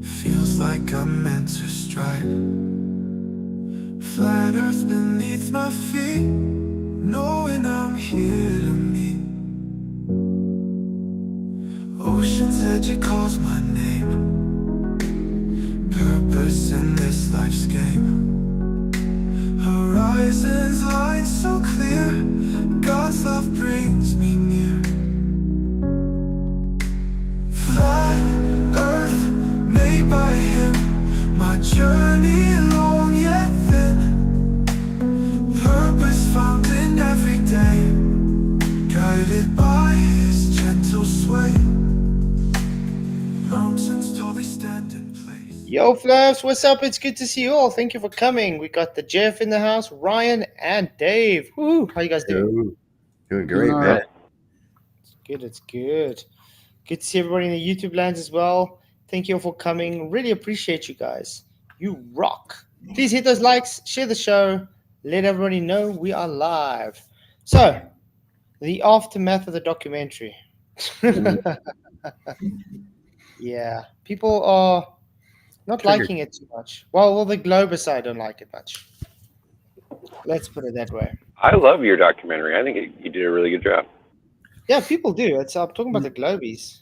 Feels like I'm meant to strike. Flat earth beneath my feet, knowing I'm here to meet. Ocean's edge, it calls my name. Purpose in this life's game. Horizons line so clear. God's love brings me near. Flat earth made by him. My journey long yet thin. Purpose found in every day. Guided by his gentle sway. Mountains tall they stand in place. Yo, Flaps, what's up? It's good to see you all. Thank you for coming. We got the Jeff in the house, Ryan and Dave. Woo! How you guys doing? Doing great, Doing all man. right. It's good. It's good. Good to see everybody in the YouTube lands as well. Thank you all for coming. Really appreciate you guys. You rock. Please hit those likes, share the show, let everybody know we are live. So, the aftermath of the documentary. Yeah, people are not Triggered. liking it too much. Well, the Globus side don't like it much. Let's put it that way. I love your documentary. I think you did a really good job. Yeah, people do. I'm talking about the Globies.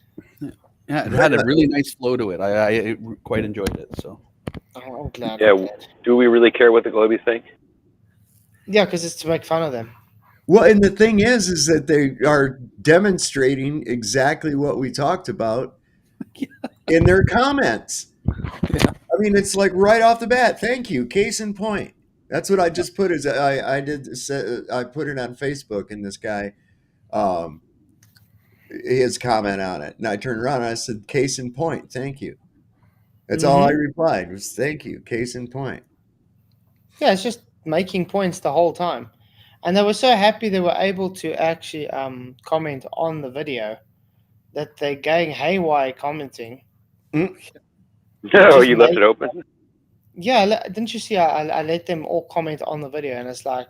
Yeah, it had a really nice flow to it. I quite enjoyed it. So Oh, I'm glad. Yeah. I'm glad. Do we really care what the Globies think? Yeah, because it's to make fun of them. Well, and the thing is that they are demonstrating exactly what we talked about in their comments. Yeah. I mean, it's like right off the bat. Thank you. Case in point. That's what I just put as I put it on Facebook, and this guy, his comment on it, and I turned around and I said, "Case in point. Thank you." That's all I replied was, "Thank you. Case in point." Yeah, it's just making points the whole time. And they were so happy they were able to actually comment on the video that they're going haywire commenting. No, Just you left make- it open. Yeah, didn't you see? I let them all comment on the video, and it's like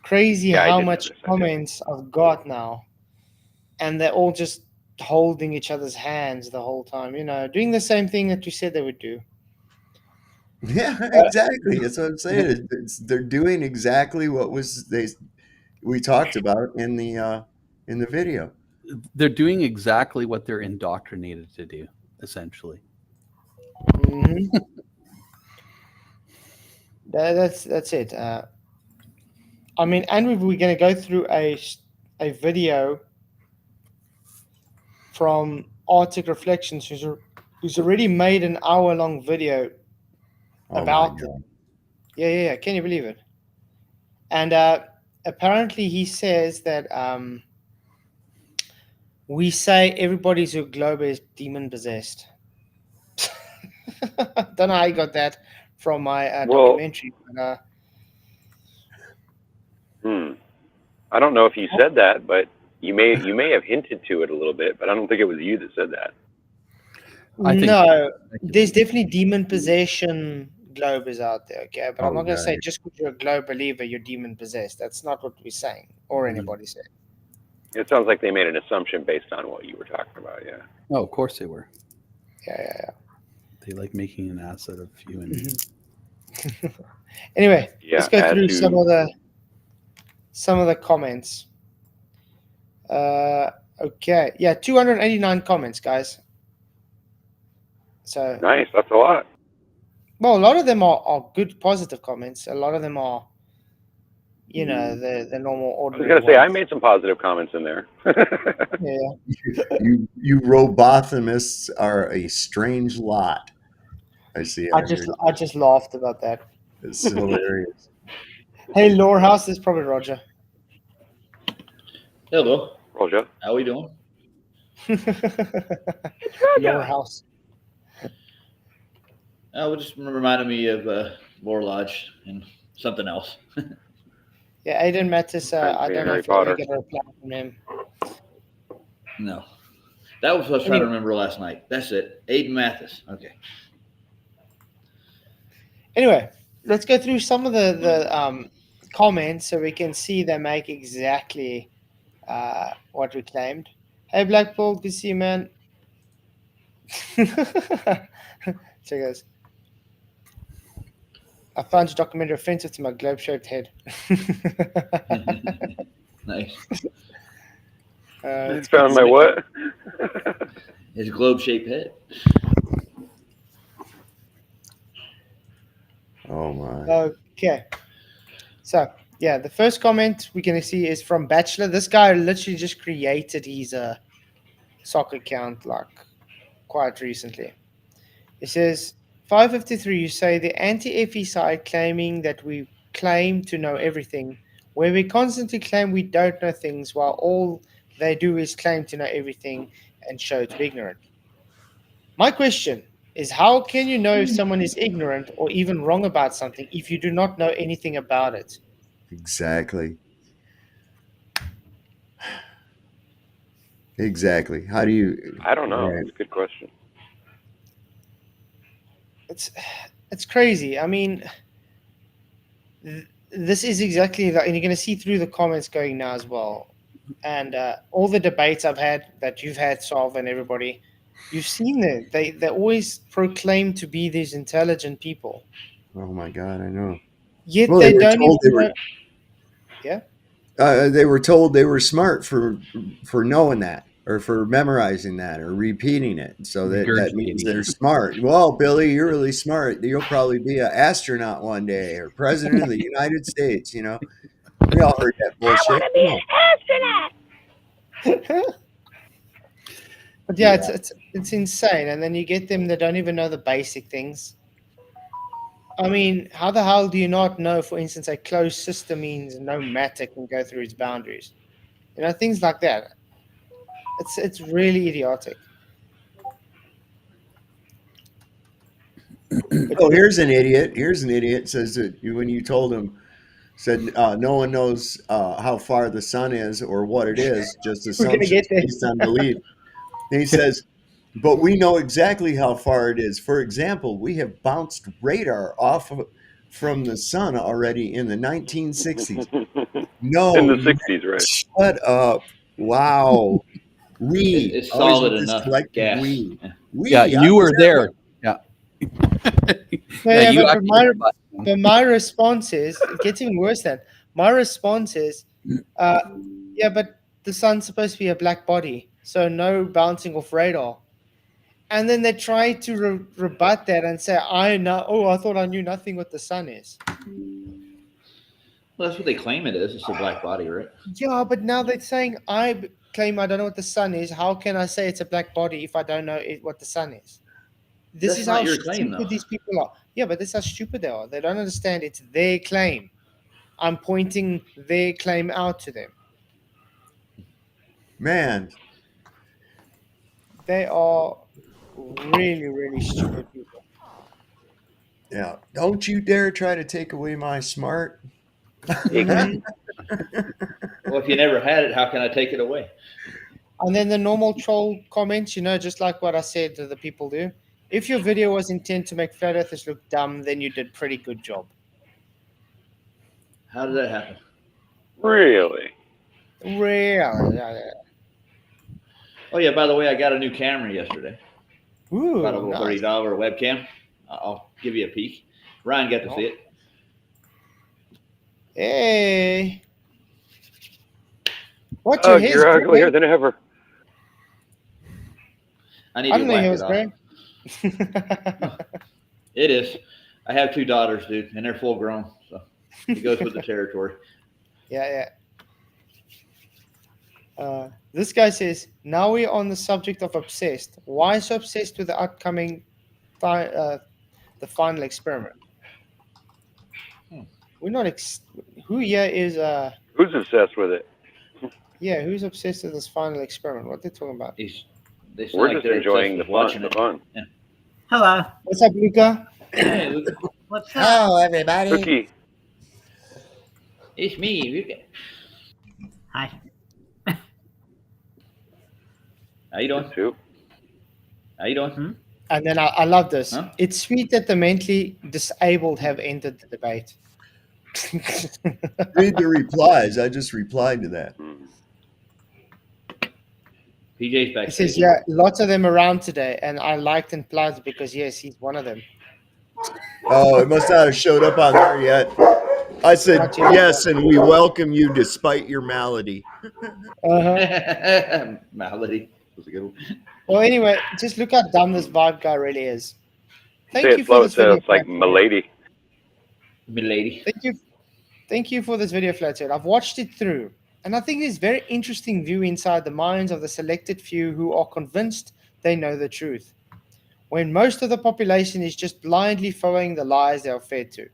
crazy Yeah, I how did much notice that, comments I've got now, and they're all just holding each other's hands the whole time. You know, doing the same thing that you said they would do. Yeah, exactly. That's what I'm saying. They're doing exactly what we talked about in the video. they're doing exactly what they're indoctrinated to do, essentially. Mhm. That's it. I mean, and we're going to go through a video from Arctic Reflections, who's already made an hour-long video Oh my about it. God. Yeah. Can you believe it? And apparently, he says that we say everybody's who globe is demon possessed. Don't know how he got that from my Well- documentary. But, I don't know if you said that, but you may have hinted to it a little bit, but I don't think it was you that said that. I think- no, there's definitely demon possession globers out there, okay? But I'm Oh, not going to say right. just because you're a globe believer, you're demon possessed. That's not what we're saying or anybody said. It sounds like they made an assumption based on what you were talking about. Yeah. Oh, of course they were. Yeah. They like making an ass out of you and me. Anyway, Yeah, let's go as through to- some of the comments. Okay, yeah, 289 comments, guys. So Nice. That's a lot. well, a lot of them are good, positive comments. A lot of them are, you know, the normal I was ordinary. gonna say I ones. made some positive comments in there. Yeah. You robothamists are a strange lot. I see. I just laughed about that. It's hilarious. Hey, Lorehouse is probably Roger. Hello, Roger. how we doing? Lorehouse. It just reminded me of Lore Lodge and something else. Yeah, Aiden Mattis. I don't know Harry if I ever Potter. get a reply from him. No, that was what I was trying to remember last night. That's it. Aiden Mathis. Okay. Anyway, let's go through some of the comments so we can see they make exactly what we claimed. Hey, Blackpool, good to see you, man. So he goes, I found your documentary offensive to my globe-shaped head. Nice. It's Found good. my what? His globe-shaped head. Oh my. Okay. So, yeah, the first comment we're going to see is from Bachelor. This guy literally just created his soccer account like quite recently. It says, 553, you say the anti-FE side claiming that we claim to know everything, where we constantly claim we don't know things while all they do is claim to know everything and show to be ignorant. My question is, how can you know if someone is ignorant or even wrong about something if you do not know anything about it? Exactly. Exactly. How do you? I don't know. Right. It's a good question. It's crazy. I mean, this is exactly that, and you're going to see through the comments going now as well, and all the debates I've had that you've had, Solve, and everybody, you've seen it. They always proclaim to be these intelligent people, Oh my God, I know. yet Well, they they were don't told even they know. were. Yeah. They were told they were smart for knowing that, or for memorizing that, or repeating it. So that means Regurgitating. they're smart. Well, Billy, you're really smart. You'll probably be an astronaut one day, or president of the United States. You know, we all heard that bullshit. But yeah, Yeah. it's insane. And then you get them that don't even know the basic things. I mean, how the hell do you not know, for instance, a closed system means no matter can go through its boundaries? You know, things like that. It's really idiotic. Oh, here's an idiot. Here's an idiot says that when you told him, said no one knows how far the sun is or what it is, just We're gonna get assumptions there. based on belief. And he says, but we know exactly how far it is. For example, we have bounced radar from the sun already in the 1960s. No, In the 60s, right? shut up. Wow. We, It's always solid with this enough collective gas. we. We, Yeah, I you was were there. Yeah. No, Yeah, yeah, you but actually my, hit the button. but my response is, it gets even worse then. My response is, uh, yeah, but the sun's supposed to be a black body, so no bouncing off radar. And then they try to rebut that and say, I know, oh, I thought I knew nothing what the sun is. Well, that's what they claim it is. It's a black body, right? Yeah, but now they're saying claim I don't know what the sun is. How can I say it's a black body if I don't know what the sun is? This That's is not how your claim, stupid though. these people are. Yeah, but this is how stupid they are. They don't understand it's their claim. I'm pointing their claim out to them. Man, They are really, really stupid people. yeah. Don't you dare try to take away my smart. Mhm. Well, if you never had it, how can I take it away? And then the normal troll comments, you know, just like what I said that the people do. If your video was intended to make flat earthers look dumb, then you did pretty good job. How did that happen? Really? Really? Yeah. Oh yeah, by the way, I got a new camera yesterday. Ooh, About a little nice. $30 webcam. I'll give you a peek. Ryan got to see it. Hey. What Oh, your hair's you're uglier gray? than ever. I need I to didn't know whack he it was off. gray. It is. I have 2 daughters, dude, and they're full grown, so it goes with the territory. Yeah. This guy says, now we're on the subject of obsessed. Why so obsessed with the upcoming the final experiment? We're not who here is Who's obsessed with it? who's obsessed with this final experiment? What they talking about? They sound We're like just they're enjoying obsessed the with fun. watching The it. fun. Hello. What's up, Luca? Hey, Luke, What's up? Hello, everybody. Cookie. it's me. Luke. Hi. How you doing? Too. How you doing? And then I love this. Huh? It's sweet that the mentally disabled have entered the debate. Read the replies. I just replied to that. Mhm. PJ's back. He says, yeah, lots of them around today, and I liked and plugged because, yes, he's one of them. Oh, it must not have showed up on there yet. I said Not yet. yes, and we welcome you despite your malady. Uh-huh. Malady. Was a good one. Well, anyway, just look how dumb this vibe guy really is. Thank Say you it for slow, this so video. it's like Flathead. milady. Milady. Thank you for this video, Flathead. I've watched it through, and I think it's very interesting view inside the minds of the selected few who are convinced they know the truth, when most of the population is just blindly following the lies they are fed to.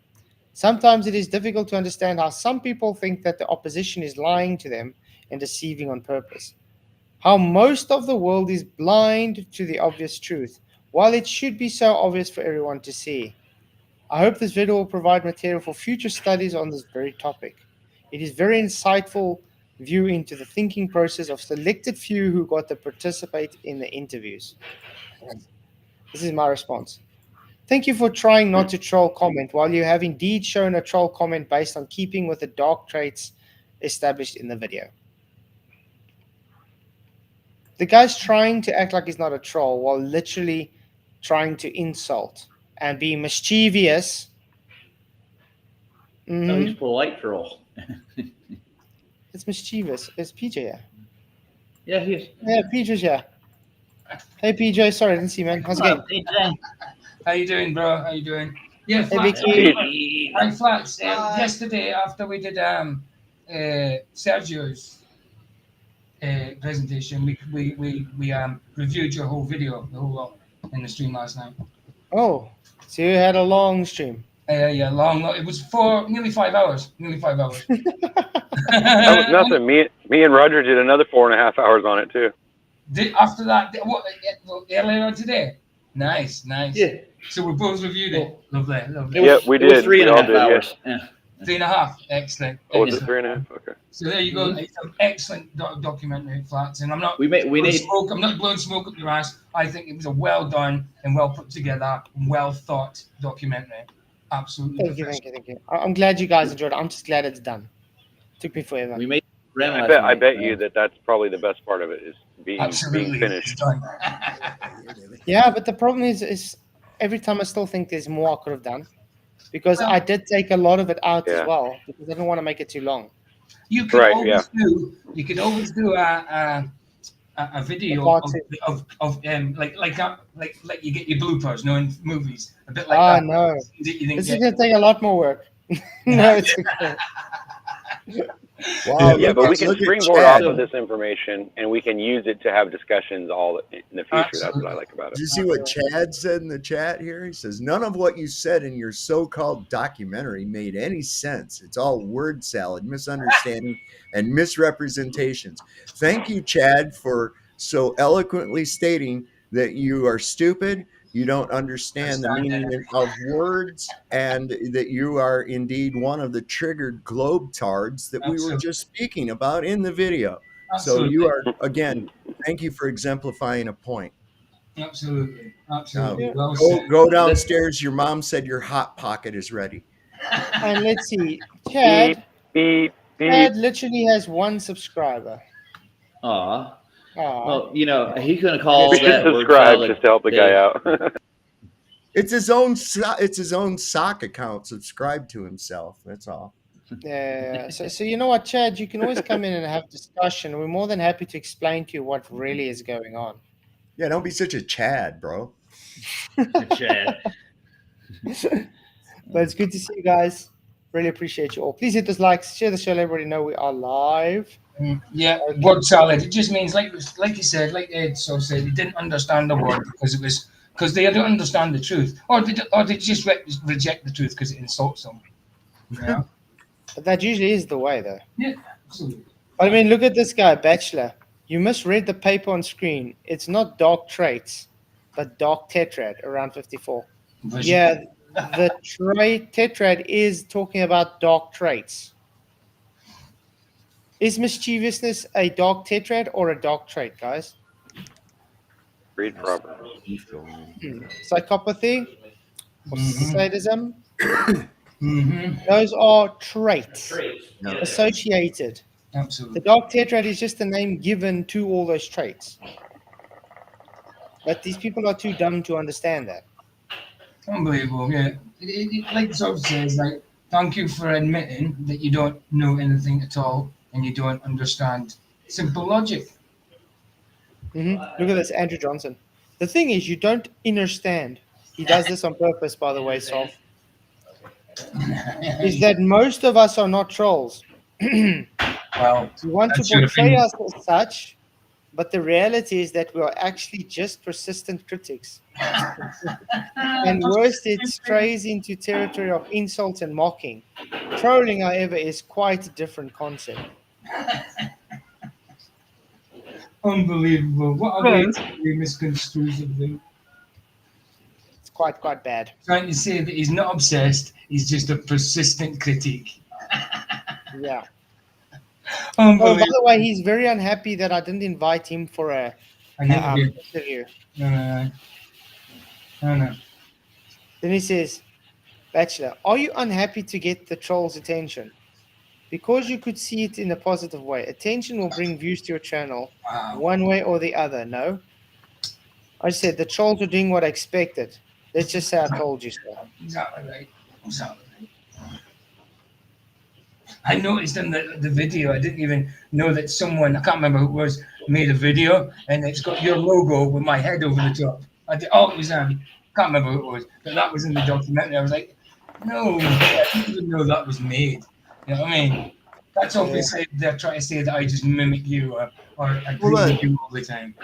Sometimes it is difficult to understand how some people think that the opposition is lying to them and deceiving on purpose. How most of the world is blind to the obvious truth, while it should be so obvious for everyone to see. I hope this video will provide material for future studies on this very topic. It is very insightful view into the thinking process of selected few who got to participate in the interviews. This is my response. Thank you for trying not to troll comment, while you have indeed shown a troll comment based on keeping with the dark traits established in the video. The guy's trying to act like he's not a troll while literally trying to insult and be mischievous. No, Mhm. he's polite troll. It's mischievous. It's PJ. Yeah, Yeah, he is. yeah, PJ's yeah. Hey PJ, sorry, I didn't see you, man. How's it Hello, going? PJ. How you doing, bro? How you doing? Yeah, Hey Flats. Vicky. Hi, Flats. Yesterday, after we did Sergio's presentation, we reviewed your whole video, the whole lot, in the stream last night. Oh, so you had a long stream. Yeah, long. It was for nearly 5 hours. Nearly 5 hours. That was nothing. Me and Roger did another 4.5 hours on it too. After that, earlier on today. Nice. Yeah. So we both reviewed it. Lovely. It Yeah, was, we it was did. 3 and We a all half did, yeah. hours. Yeah. 3.5. Excellent. Oh, was it Excellent. 3.5? Okay. So there you go. It's an excellent documentary, Flats, and I'm not. We need. Smoke. I'm not blowing smoke up your ass. I think it was a well done and well put together, well thought documentary. Absolutely. Thank you, thank you. I'm glad you guys enjoyed it. I'm just glad it's done. Took me forever. We made. I bet you that's probably the best part of it is being Absolutely. finished. It's done. Yeah, but the problem is every time I still think there's more I could have done, because I did take a lot of it out Yeah. as well because I didn't want to make it too long. You could Right, always do. You could always do a video of like you get your bloopers, in movies, a bit like that. No, That you didn't this is get. gonna take a lot more work. No, it's okay. Wow, Yeah, but we can look at springboard Chad. off of this information and we can use it to have discussions all in the future. That's what I like about Did it. you see what Chad said in the chat here? He says, none of what you said in your so-called documentary made any sense. It's all word salad, misunderstanding, and misrepresentations. Thank you, Chad, for so eloquently stating that you are stupid, you don't understand the meaning of words, and that you are indeed one of the triggered globetards that we were just speaking about in the video. So you are, again, thank you for exemplifying a point. Absolutely. Now, Well said. go downstairs. Your mom said your hot pocket is ready. And let's see, Chad. Beep, beep. Chad literally has 1 subscriber. Aw. Aw. Well, he's gonna call We should that word subscribe salad just to help the guy Dave. out. It's his own. It's his own sock account. Subscribe to himself. That's all. Yeah. So you know what, Chad? You can always come in and have discussion. We're more than happy to explain to you what really is going on. Yeah, don't be such a Chad, bro. Chad. But it's good to see you guys. Really appreciate you all. Please hit those likes, share the show, let everybody know we are live. Yeah, word salad. It just means like you said, like Ed so said, he didn't understand the word because they don't understand the truth, or they just reject the truth because it insults them. Yeah, But that usually is the way, though. yeah, absolutely. But I mean, look at this guy, Bachelor. You misread the paper on screen. It's not dark traits, but dark tetrad around 54. Yeah, the tetrad is talking about dark traits. Is mischievousness a dark tetrad or a dark trait, guys? Read Proverbs. Psychopathy or sadism? Mm-hmm. Those are traits No. associated The Absolutely. Dark Tetrad is just a name given to all those traits. But these people are too dumb to understand that. Unbelievable. Yeah. Like Zob says, like, thank you for admitting that you don't know anything at all and you don't understand simple logic. Look at this, Andrew Johnson. The thing is, you don't understand. He does this on purpose, by the way, Solve. Is that most of us are not trolls. Well, We want to that's your portray opinion. us as such, but the reality is that we are actually just persistent critics. And worst, it strays into territory of insult and mocking. Trolling, however, is quite a different concept. Unbelievable. What a way Well- to be misconstrued something. It's quite bad. Trying to say that he's not obsessed, he's just a persistent critique. Yeah. Oh, by Unbelievable. the way, he's very unhappy that I didn't invite him for a An interview. interview. No. Then he says, Bachelor, are you unhappy to get the trolls' attention? Because you could see it in a positive way. Attention will bring views to your channel Wow. one way or the other, no? I said, the trolls are doing what I expected. Let's just say I told you so. Exactly right. Exactly right. I noticed in the video, I didn't even know that someone, I can't remember who it was, made a video and it's got your logo with my head over the top. It was, can't remember who it was, but that was in the documentary. I was like, no, I didn't even know that was made. You know what I mean? That's obviously they're trying to say that I just mimic you or agree Well, with you all the time.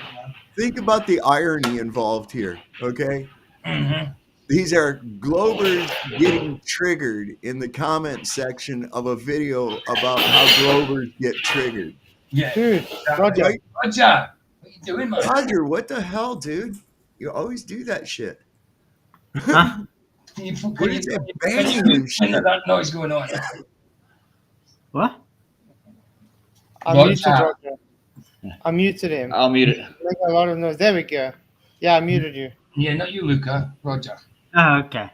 Think about the irony involved here, okay? Mm-hmm. These are Globers getting triggered in the comment section of a video about how Globers get triggered. Yeah. Dude, Roger, Right? Roger, what you doing, man? Roger, what the hell, dude? You always do that shit. Huh? Can you What is it? can Banging you and shit. that noise going on? What? I Roger. muted Roger. I muted him. I'll mute it. Make a lot of noise. There we go. Yeah, I muted you. Yeah, not you, Luca. Roger. Oh, okay.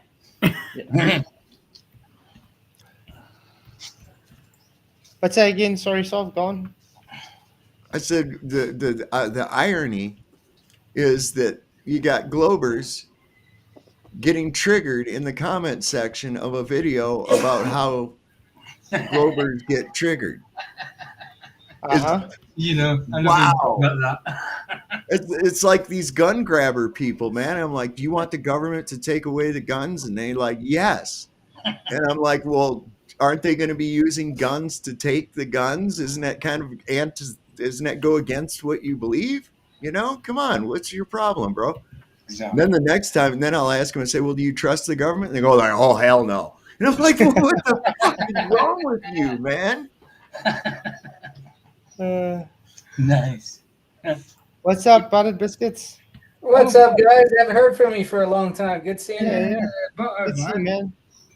But say again, sorry, Solve, gone. I said the irony is that you got Globers getting triggered in the comment section of a video about how Globers get triggered. Uh-huh. You know, I never Wow. thought about that. It's like these gun grabber people, man. I'm like, do you want the government to take away the guns? And they like, yes. And I'm like, well, aren't they going to be using guns to take the guns? Isn't that kind of doesn't that go against what you believe? You know, come on, what's your problem, bro? And Exactly. then the next time, and then I'll ask them and say, well, do you trust the government? And they go like, oh, hell no. And I'm like, well, what the fuck is wrong with you, man? Nice. What's up, Buttered Biscuits? What's up, guys? Haven't heard from you for a long time. Good seeing Yeah, you. yeah. Butter, Good to see you, man. man.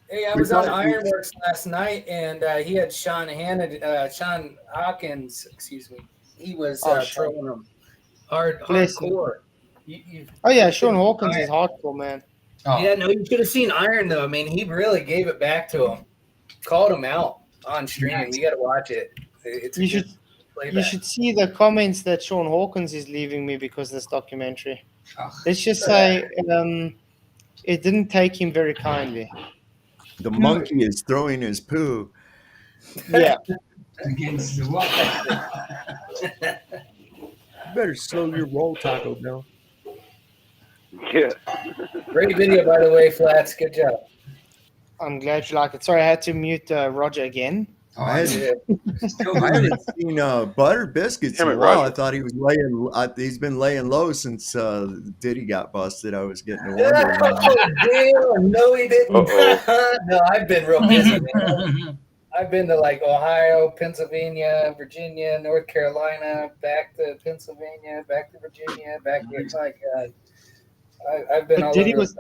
Hey, I We was on thought- Ironworks last night, and he had Sean Hawkins, excuse me. He was Oh, Sean. trolling him Bless him. hardcore. Oh, yeah, Sean Hawkins is hardcore, man. Oh, Yeah, no, you should have seen Iron though. I mean, he really gave it back to him. Called him out on stream. You got to watch it. It's You a good should playback. you should see the comments that Sean Hawkins is leaving me because of this documentary. Oh. Let's just say it didn't take him very kindly. The monkey is throwing his poo. Yeah. against the wall. Better slow your roll, Taco Bell. Yeah. Great video, by the way, Flats. Good job. I'm glad you like it. Sorry, I had to mute Roger again. Oh, I had- Yeah. still I good. haven't seen Butter Biscuits in Damn a it, while. Roger. I thought he was laying. He's been laying low since Diddy got busted. I was getting to wonder. Oh, damn. No, he didn't. Uh-oh. No, I've been real busy, man. I've been to like Ohio, Pennsylvania, Virginia, North Carolina, back to Pennsylvania, back to Virginia, back to it's like I've been But all Diddy over. was-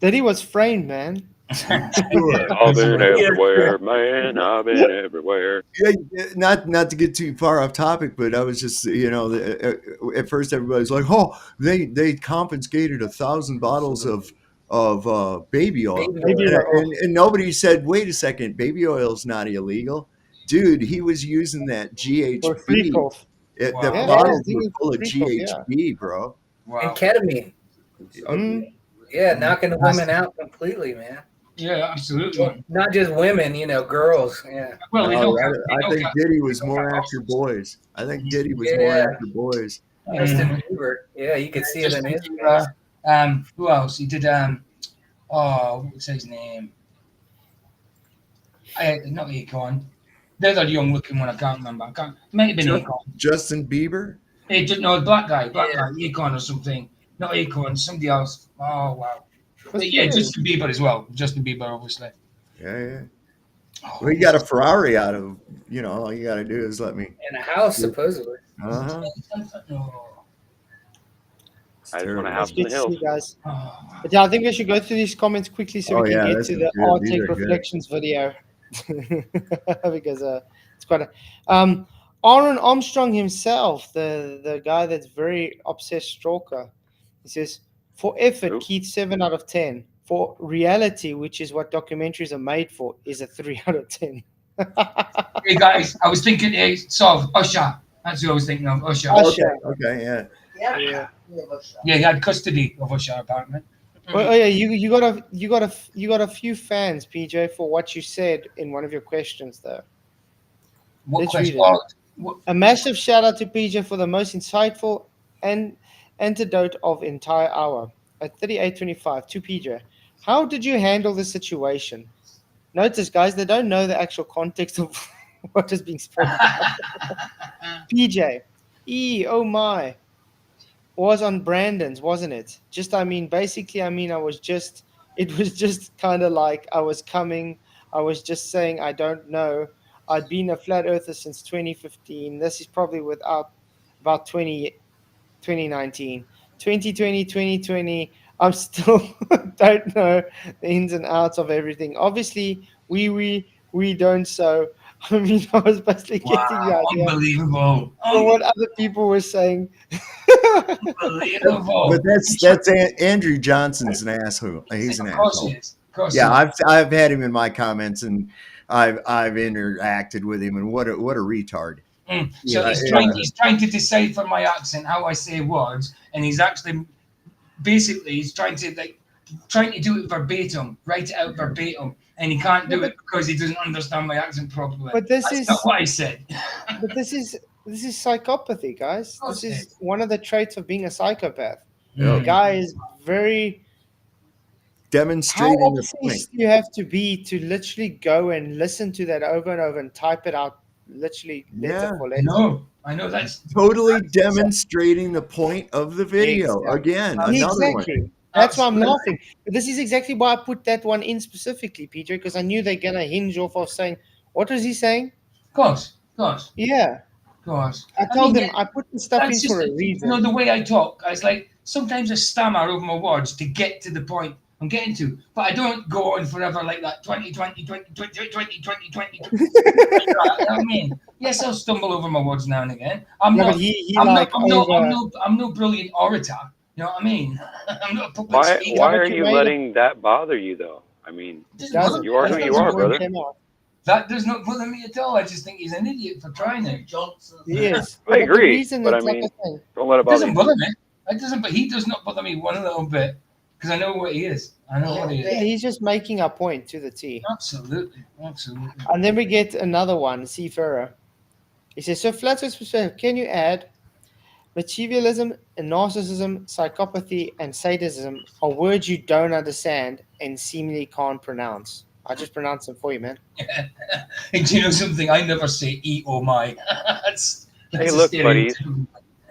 Diddy was framed, man. I've been everywhere, man. I've been everywhere. Yeah, not to get too far off topic, but I was just at first everybody's like, oh, they confiscated 1,000 bottles of baby oil, Baby oil. and nobody said, wait a second, baby oil is not illegal. dude, he was using that Or GHB. freak off. The Wow. Yeah, bottles yeah, were full of freak off, yeah. GHB, bro. Wow. And ketamine. Mm. Yeah, knocking the women out completely, man. Yeah, absolutely. Man. Not just women, girls. Yeah. Well, they No, don't have, I think Diddy was more after boys. I think Diddy was more Yeah. after boys. Justin Bieber. Yeah, you could see it in his face. Who else? He did. What's his name? Not Akon. The other young-looking one, I can't remember. Might have been Akon. Justin Bieber? No, black guy, Akon or something. Not Akon, somebody else. Oh wow. But yeah, Justin Bieber as well. Justin Bieber, obviously. Yeah. Well, you got a Ferrari out of, all you got to do is let me. In a house, supposedly. Uh-huh. I just want a house in Good the to hills. see you guys. But yeah, I think we should go through these comments quickly so we can get this to is the good. These Arctic are good. Reflections video. Because it's quite a Aaron Armstrong himself, the guy that's very obsessed stalker, he says, for effort, Who? Keith 7 out of 10. For reality, which is what documentaries are made for, is a 3 out of 10. Hey guys, I was thinking, Usher. That's who I was thinking of, Usher. Usher. Okay, yeah. Yeah. Yeah, he had custody of Usher apparently. Oh yeah, you got a few fans, PJ, for what you said in one of your questions though. What Let's question? read it. What, A massive shout out to PJ for the most insightful and antidote of entire hour at 38:25 to PJ. How did you handle the situation? Notice, guys, they don't know the actual context of what is being spoken about. PJ, oh my, was on Brandon's, wasn't it? It was just kind of like I was just saying, I don't know. I'd been a flat earther since 2015. This is probably about 2019. 2020, 2020. I'm still don't know the ins and outs of everything. Obviously, we don't. So, I mean, I was basically getting the idea unbelievable. from what other people were saying. Unbelievable. But that's Andrew Johnson's an asshole. He's an Of course asshole. he is. Of course Yeah, he is. I've had him in my comments, and I've interacted with him, and what a retard. So Yeah, he's trying to decipher my accent, how I say words, and he's actually he's trying to do it verbatim, write it out verbatim, and he can't do it because he doesn't understand my accent properly. But this That's is not what I said. but this is psychopathy, guys. course This it is one of the traits of being a psychopath. Yeah. The guy is very. How Demonstrating the point. obsessed do you have to be to literally go and listen to that over and over and type it out, literally letter Yeah. for letter? No, I know that's Totally demonstrating the point of the video. Exactly. Again, another one. Exactly. That's why I'm Absolutely. laughing. But this is exactly why I put that one in specifically, PJ, because I knew they're gonna hinge off of saying, "What was he saying?" of course. Yeah, I told mean, them I put the stuff in that's for a just, reason. the way I talk. It's like sometimes I stammer over my words to get to the point I'm getting to, but I don't go on forever like that. 2020. You know what I mean? Yes, I'll stumble over my words now and again. I'm Yeah, not. but he I'm, like not over. I'm no brilliant orator. You know what I mean? I'm not a public Why speaker. why but are you you made letting that bother you though? I mean, It doesn't Doesn't. bother me. You are That who you doesn't are, bother brother. Came out. That does not bother me at all. I just think he's an idiot for trying it. Yes, I agree, The reason but it's I mean- like I say, don't let it It bother doesn't you. bother me. It doesn't. But he does not bother me one little bit because I know what he is. I know what he is. yeah, he's just making a point to the T. Absolutely. And then we get another one, C. Ferrer. He says, so flat earth perspective, can you add materialism, narcissism, psychopathy, and sadism are words you don't understand and seemingly can't pronounce? I just pronounced them for you, man. And do you know something? I never say "e" or "my." that's Hey, a look, stereotype. buddies.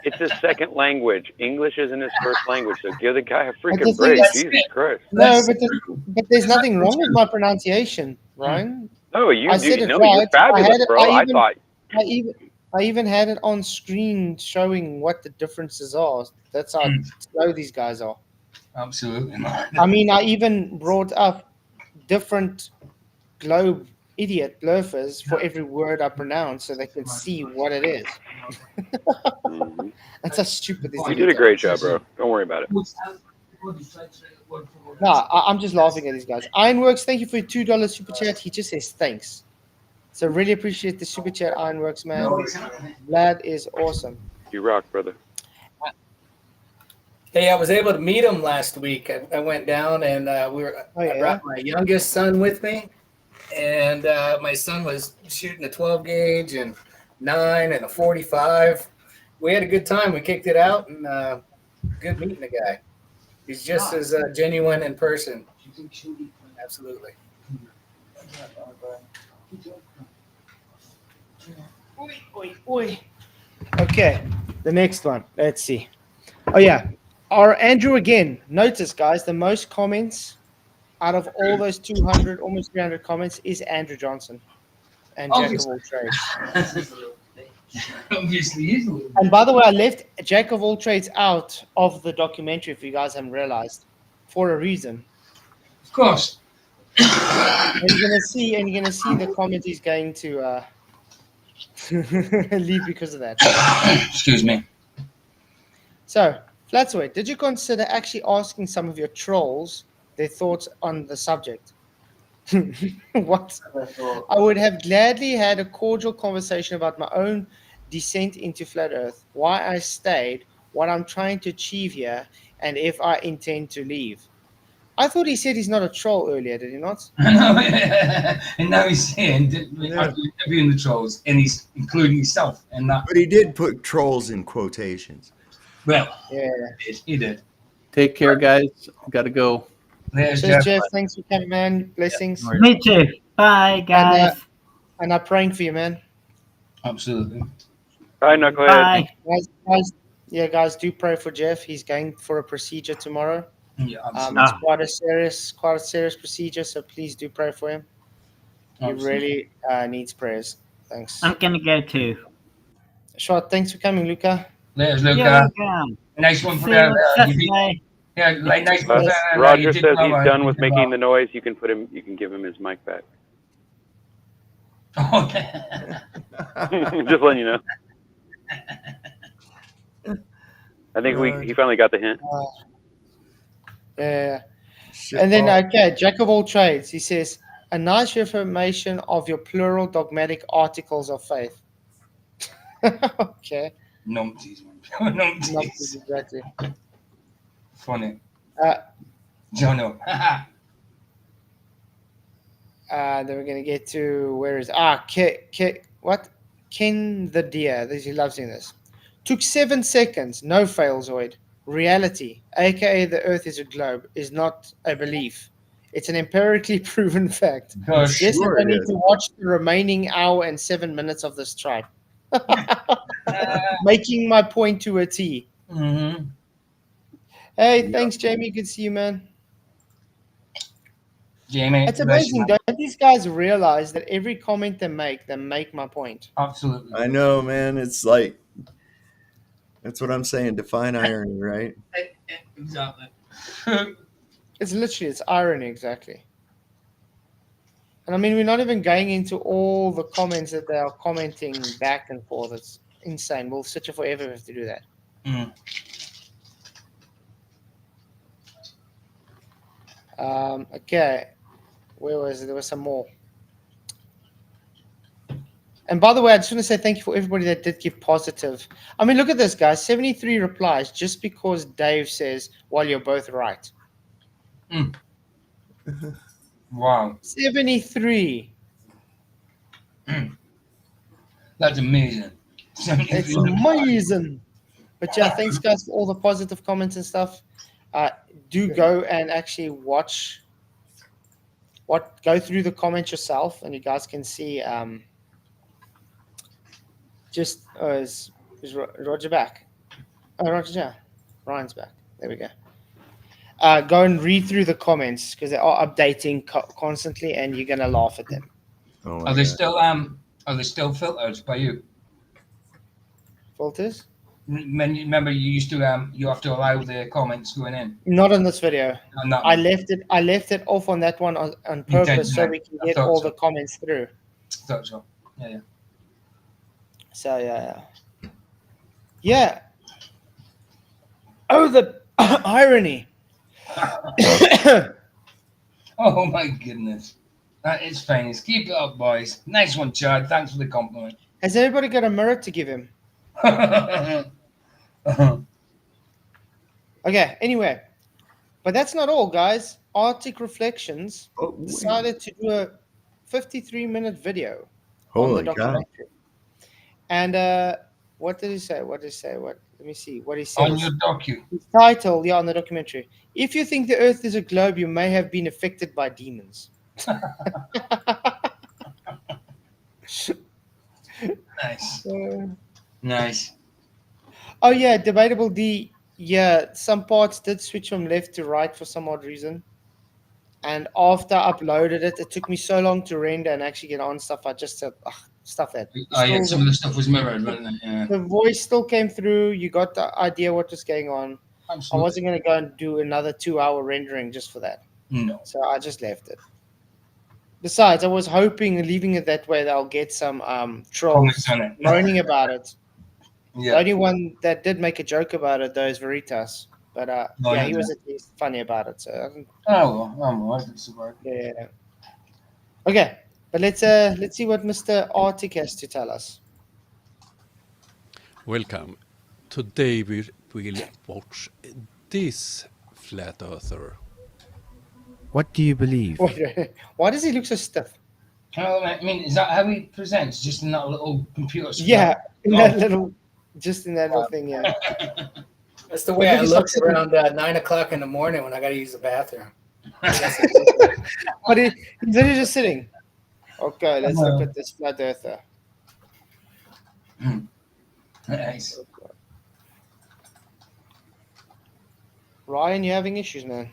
It's his second language. English isn't his first language, so give the guy a the freaking thing break. is- Jesus Christ. No, That's but there's nothing wrong with my pronunciation, Ryan. No, you I do. said it No, right. you're fabulous, I had it- bro. I I even- thought. I even had it on screen showing what the differences are. That's how slow these guys are. Absolutely, man. I mean, I even brought up different globe idiot loafers for every word I pronounce so they can see what it is. Mhm. That's how stupid this You is. did a great job, bro. Don't worry about it. No, I'm just laughing at these guys. Ironworks, thank you for your $2 super chat. He just says thanks. So really appreciate the super chat, Ironworks, man. No, it's not. Vlad is awesome. You rock, brother. Hey, I was able to meet him last week. I went down and I brought my youngest son with me, and my son was shooting a 12 gauge and 9 and a 45. We had a good time. We kicked it out, and good meeting the guy. He's just as genuine in person. Absolutely. Okay, the next one. Let's see. Oh yeah, our Andrew again. Notice, guys, the most comments out of all those 200, almost 300 comments is Andrew Johnson and Jack of all trades. Obviously, he's a little And by the way, I left Jack of all trades out of the documentary. If you guys haven't realized, for a reason. Of course. And you're gonna see the comment he's going to leave because of that. Excuse me. So, Flatsway, did you consider actually asking some of your trolls their thoughts on the subject? What? I would have gladly had a cordial conversation about my own descent into flat Earth, why I stayed, what I'm trying to achieve here, and if I intend to leave. I thought he said he's not a troll earlier, did he not? And now he's saying interviewing the trolls, and he's including himself and that. But he did put trolls in quotations. Well, Yeah. he did. Take care, guys. Got to go. There's Cheers, Jeff. Jeff. Thanks for coming, man. Blessings. Me too. Bye, guys. And I'm praying for you, man. Absolutely. Bye, Knucklehead. Bye. Guys, do pray for Jeff. He's going for a procedure tomorrow. Yeah, absolutely. It's quite a serious procedure, so please do pray for him. He really needs prayers. Thanks. I'm gonna go too. Short, thanks for coming, Luca. There's You're Luca. welcome. Nice one for See you that. Saturday. Yeah, like nice one. Roger says he's done with making the noise. You can give him his mic back. Okay. Just letting you know. I think he finally got the hint. Yeah. Shit. And then, Jack of all trades, he says, a nice reformation of your plural dogmatic articles of faith. Okay. Numpties, man. Not Numpties. exactly. Funny. Uh, Jono. Then we're going to get to, where is, Ken the Deer. He loves doing this. Took 7 seconds. No fail, Zoid. Reality, aka the Earth is a globe, is not a belief. It's an empirically proven fact. Gosh, Yes, sure I it need is. to watch the remaining hour and 7 minutes of this tribe. Making my point to a T. Mm-hmm. Hey, thanks, Jamie. Good to see you, man. Jamie. It's amazing. Don't these guys realize that every comment they make my point? Absolutely. I know, man. It's like, that's what I'm saying. Define irony, right? Exactly. It's irony, exactly. And I mean, we're not even going into all the comments that they are commenting back and forth. It's insane. We'll sit here forever if to do that. Mm. Okay. Where was it? There was some more. And by the way, I just want to say thank you for everybody that did give positive. I mean, look at this, guys. 73 replies just because Dave says, well, you're both right. Mm. Wow. 73. That's amazing. It's amazing. But yeah, thanks, guys, for all the positive comments and stuff. Do go and actually go through the comments yourself, and you guys can see is Roger back? Oh, Roger, yeah. Ryan's back. There we go. Go and read through the comments because they are updating constantly, and you're gonna laugh at them. Oh my Are they God. still filtered by you? Filters? Remember, you used to you have to allow the comments going in. Not on this video. On that I one. left it off on that one on You did, purpose so yeah. we can I get thought all so. the comments through. Thought so. Yeah. So yeah. Oh, the irony. Oh my goodness. That is famous. Keep it up, boys. Nice one, Chad. Thanks for the compliment. Has everybody got a mirror to give him? Okay, anyway. But that's not all, guys. Arctic Reflections decided to do a 53-minute video on the Holy cow. documentary. And what did he say? Let me see what he said. On your docu. His title, on the documentary. If you think the Earth is a globe, you may have been affected by demons. Nice. Nice. Oh yeah, Debatable D. Yeah, some parts did switch from left to right for some odd reason. And after I uploaded it, it took me so long to render and actually get on stuff. I just said, stuff that. Yeah, some of the stuff was mirrored, wasn't it? Yeah. The voice still came through. You got the idea what was going on. Absolutely. I wasn't going to go and do another 2-hour rendering just for that. No. So I just left it. Besides, I was hoping, leaving it that way, that I'll get some trolls Comments on it. moaning about it. The Yeah. only one that did make a joke about it, though, is Veritas. But yeah, he was at least funny about it. So I don't, Oh, well, I'm all right. That's about it. yeah. Okay, but let's see what Mr. Arctic has to tell us. Welcome. Today we will watch this flat earther. What do you believe? Why does he look so stiff? Well, I mean, is that how he presents? Just in that little computer screen? Yeah, in Oh. that little thing. Yeah. That's the way I look around 9 o'clock in the morning when I got to use the bathroom. But he's literally just sitting. Okay, let's look at this flat earther. Nice. Ryan, you having issues, man?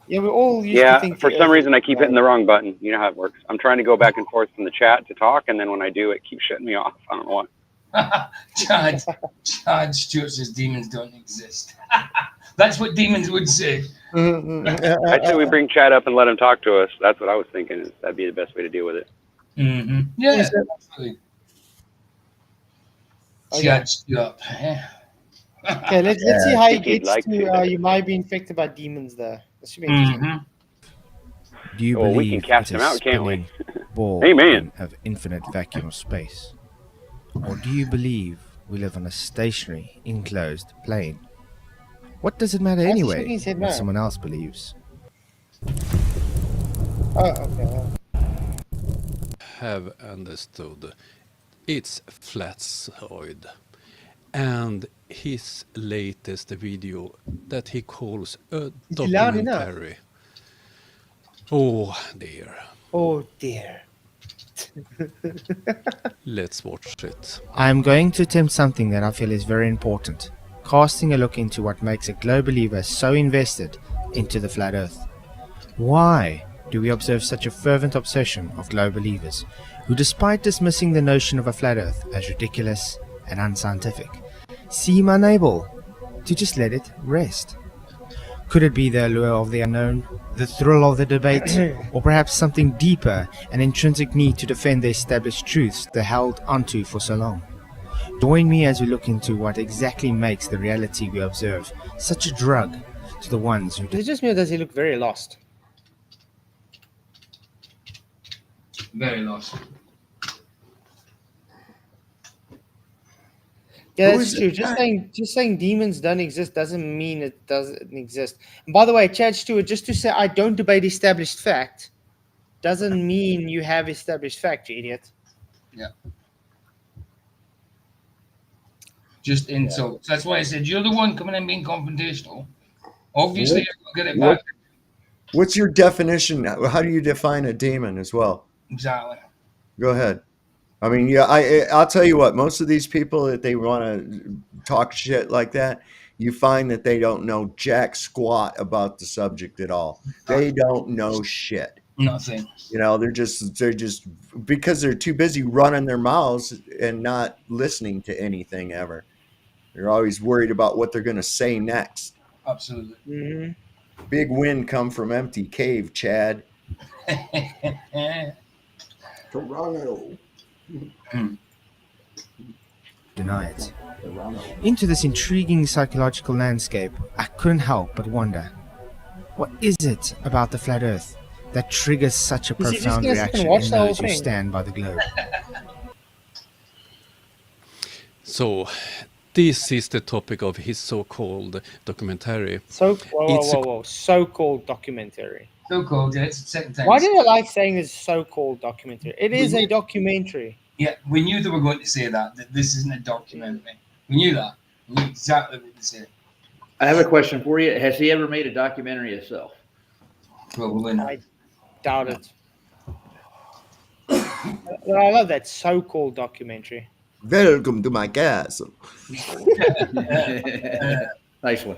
Yeah, we all used to think for the some Earth reason I was keep flat. hitting the wrong button. You know how it works. I'm trying to go back and forth from the chat to talk, and then when I do, it keeps shutting me off. I don't know why. Chad Stewart says demons don't exist. That's what demons would say. I'd say we bring Chad up and let him talk to us. That's what I was thinking. That'd be the best way to deal with it. Mm-hmm. Yeah, Yes, sir. absolutely. Okay. Chad Stewart. Yeah. Okay, let's see how he think he'd gets like to. you might be infected by demons there. That should be interesting. Mm-hmm. Do you Well, we believe can cast it him is out, can't we? spinning ball Amen. of infinite vacuum of space? Or do you believe we live on a stationary, enclosed plane? What does it matter Why is he anyway shaking his head what now? someone else believes? Oh, okay. Have understood. It's flatsoid. And his latest video that he calls a Is he loud enough? documentary. Oh dear. Oh dear. Let's watch it. I am going to attempt something that I feel is very important, casting a look into what makes a globe believer so invested into the flat earth. Why do we observe such a fervent obsession of globe believers, who despite dismissing the notion of a flat earth as ridiculous and unscientific, seem unable to just let it rest? Could it be the allure of the unknown, the thrill of the debate, or perhaps something deeper, an intrinsic need to defend the established truths they held onto for so long? Join me as we look into what exactly makes the reality we observe such a drug to the ones who Is it just me or does he look very lost? Very lost. Yeah, Who that's is true. it? Just saying demons don't exist doesn't mean it doesn't exist. And by the way, Chad Stewart, just to say I don't debate established fact doesn't mean you have established fact, you idiot. Just insults. That's why I said you're the one coming in being confrontational. Obviously, you'll get it What- back. What's your definition? How do you define a demon as well? Exactly. Go ahead. I mean, yeah, I'll tell you what, most of these people that they want to talk shit like that, you find that they don't know jack squat about the subject at all. They don't know shit. Nothing. You know, they're just because they're too busy running their mouths and not listening to anything ever. They're always worried about what they're going to say next. Absolutely. Mm-hmm. Big wind come from empty cave, Chad. Toronto. deny it. Into this intriguing psychological landscape, I couldn't help but wonder, What is it about the flat Earth that triggers such a Is he just profound gonna sit and reaction watch in the whole those who thing? stand by the globe? So, this is the topic of his so-called documentary. So whoa, It's a- whoa. So-called documentary. So called. Yeah, it's the second time. Why do I like saying this so-called documentary? It is a documentary. Yeah, we knew they were going to say that this isn't a documentary. We knew that. We knew exactly what to say. I have a question for you. Has he ever made a documentary himself? Probably not. I doubt it. Well, I love that so-called documentary. Welcome to my castle. Nice one.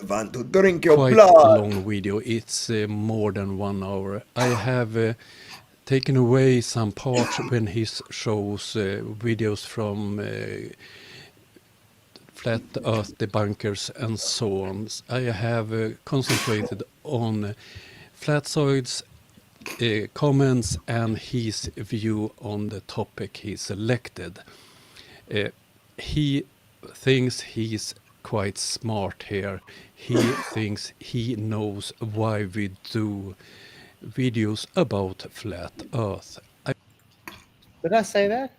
Want to drink your quite a blood? long video. It's more than 1 hour. I have taken away some parts when he shows videos from flat earth debunkers and so on. I have concentrated on Flatzoid's comments and his view on the topic he selected. He thinks he's quite smart here. He thinks he knows why we do videos about flat earth. Did I say that?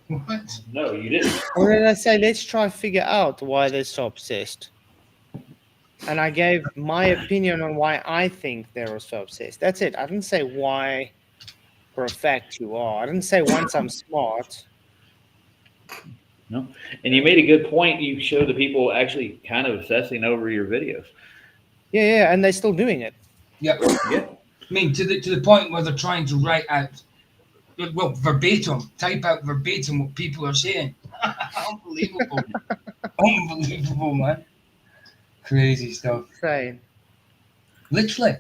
What? No, you didn't. Or did I say, let's try and figure out why they're so obsessed? And I gave my opinion on why I think they're so obsessed. That's it. I didn't say why for a fact you are. I didn't say once I'm smart. No. And you made a good point. You showed the people actually kind of obsessing over your videos. Yeah, and they're still doing it. Yeah. Yeah. I mean, to the point where they're trying to write out, well, verbatim, type out verbatim what people are saying. Unbelievable. Unbelievable, man. Crazy stuff. Insane. Literally.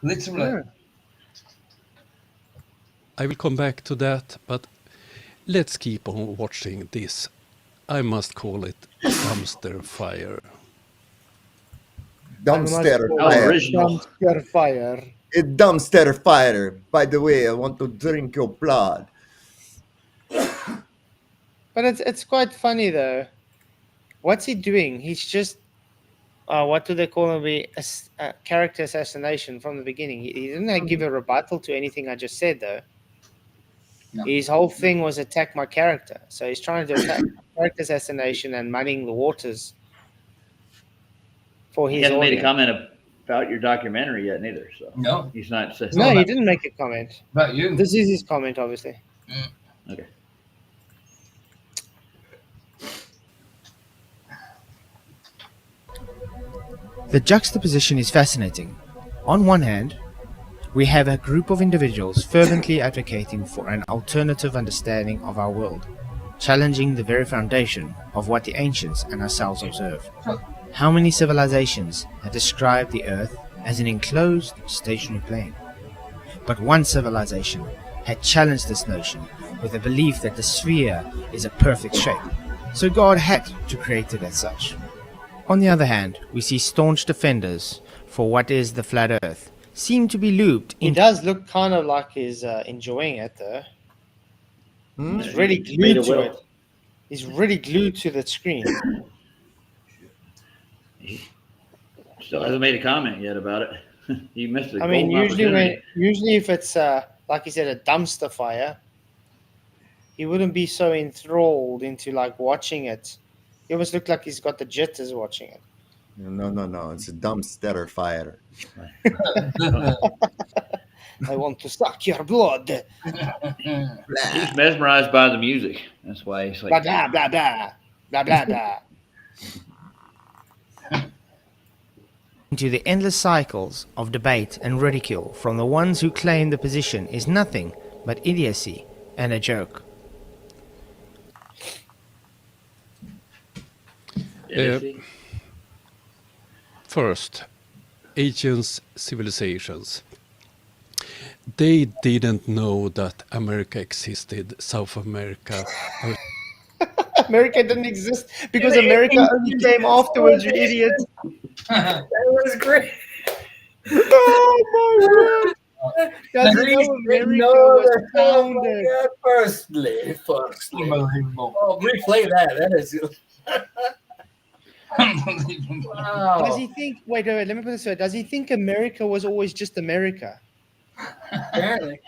Yeah. I will come back to that, but let's keep on watching this. I must call it dumpster fire. Dumpster How fire. original. Dumpster fire. A dumpster fire. By the way, I want to drink your blood. But it's quite funny though. What's he doing? He's just what do they call it? Character assassination from the beginning. He didn't give a rebuttal to anything I just said though. No. His whole thing was attack my character. So he's trying to attack character assassination and muddying the waters for He his hasn't made a audience. comment about your documentary yet, neither. So No. he's not. No, he didn't make a comment. About you. This is his comment, obviously. Okay. The juxtaposition is fascinating. On one hand, we have a group of individuals fervently advocating for an alternative understanding of our world, challenging the very foundation of what the ancients and ourselves observe. How many civilizations have described the Earth as an enclosed stationary plane? But one civilization had challenged this notion with a belief that the sphere is a perfect shape, so God had to create it as such. On the other hand, we see staunch defenders for what is the flat Earth seem to be looped He in. does look kind of like he's enjoying it though. He's really He's made glued a to will. it. He's really glued to the screen. Still hasn't made a comment yet about it. You missed it. I mean, usually if it's like you said, a dumpster fire, he wouldn't be so enthralled into like watching it. He almost look like he's got the jitters watching it. No. It's a dumpster fire. I want to suck your blood. He's mesmerized by the music. That's why he's Blah like. blah blah blah blah blah blah. into the endless cycles of debate and ridicule from the ones who claim the position is nothing but idiocy and a joke. First, ancient civilizations. They didn't know that America existed, South America. America didn't exist because America only came afterwards, you idiot. That was great. Oh my word. Doesn't know America was founded. Firstly. Unbelievable. Oh, replay that. That is. Unbelievable. Does he think? Wait, let me put this way. Does he think America was always just America? Apparently.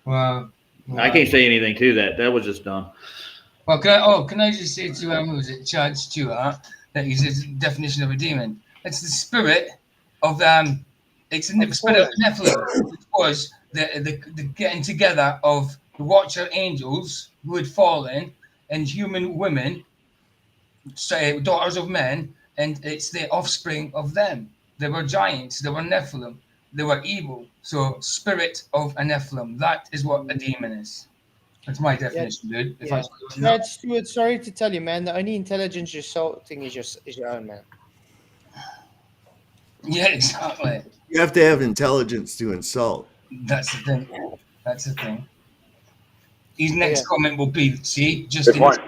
Well, I can't say anything to that. That was just dumb. Well, can I just say to who was it, Chad Stewart, that he says the definition of a demon? It's the spirit of it's in the spirit of Nephilim, which was the getting together of the Watcher angels who had fallen and human women, say daughters of men, and it's the offspring of them. They were giants. They were Nephilim. They were evil. So, spirit of a Nephilim. That is what a demon is. That's my definition, dude. If I Chad Stewart, sorry to tell you, man. The only intelligence you're salting is your own, man. Yeah, exactly. You have to have intelligence to insult. That's the thing. That's the thing. His next comment will be, see, just Good in point.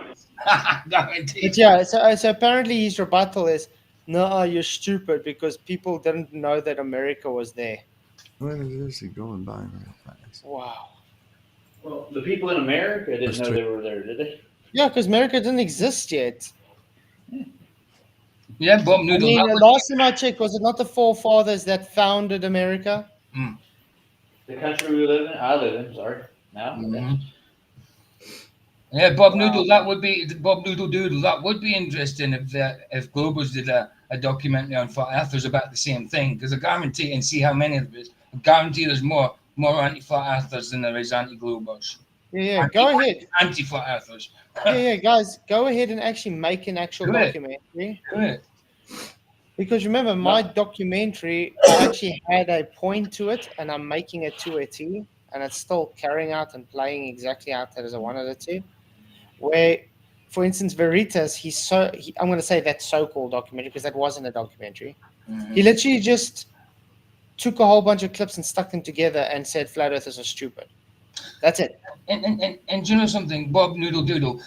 guaranteed. But yeah, so apparently his rebuttal is, no, you're stupid because people didn't know that America was there. What is this going by real fast? Wow. Well, the people in America didn't know they were there, did they? Yeah, because America didn't exist yet. Yeah, Bob Noodle. I mean, last time I checked, was it not the forefathers that founded America? The country we live in, I live in, sorry. Now? Mhm. Yeah, Bob Noodle, that would be Bob Noodle Doodle. That would be interesting if Globus did a documentary on flat earthers about the same thing, because I guarantee, and see how many of it. I guarantee there's more anti-flat earthers than there is anti-Globus. Yeah, go ahead. Anti-flat earthers. Yeah, guys, go ahead and actually make an actual Do it. documentary. Do it. Because remember, my documentary actually had a point to it, and I'm making it to a T, and it's still carrying out and playing exactly out as I wanted it to. Where, for instance, Veritas, I'm going to say that so-called documentary because that wasn't a documentary. He literally just took a whole bunch of clips and stuck them together and said flat earthers are stupid. That's it. And do you know something, Bob Noodle Doodle?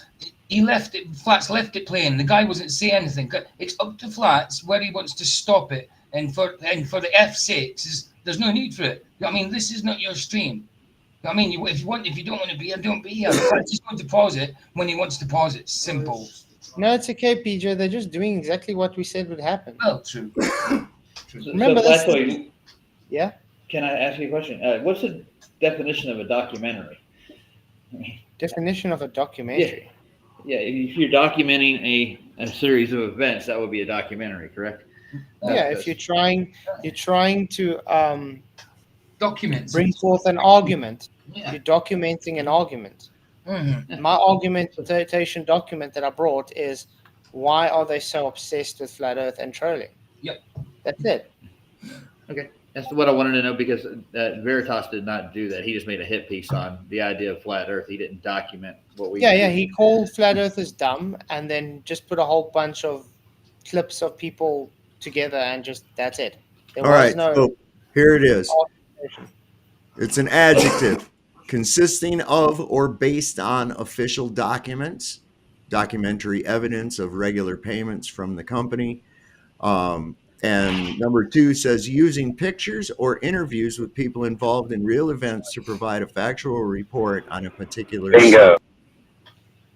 He left it. Flats left it playing. The guy wasn't saying anything. It's up to Flats where he wants to stop it. And for the F6, there's no need for it. I mean, this is not your stream. I mean, if you don't want to be here, don't be here. Flats just going to pause it when he wants to pause it. Simple. No, it's okay, PJ. They're just doing exactly what we said would happen. Well, true. Remember so this? Flatoy, Yeah. can I ask you a question? What's the definition of a documentary? Definition of a documentary. Yeah, if you're documenting a series of events, that would be a documentary, correct? Yeah, if you're trying to Documents. bring forth an argument, Yeah. you're documenting an argument. My argumentation document that I brought is why are they so obsessed with flat Earth and trolling? Yep. That's it. Okay, that's what I wanted to know because Veritas did not do that. He just made a hit piece on the idea of flat Earth. He didn't document what we. Yeah. He called flat Earthers dumb and then just put a whole bunch of clips of people together and just that's it. There All was right, no so here it is. argumentation. It's an adjective consisting of or based on official documents, documentary evidence of regular payments from the company. And number 2 says using pictures or interviews with people involved in real events to provide a factual report on a particular Bingo.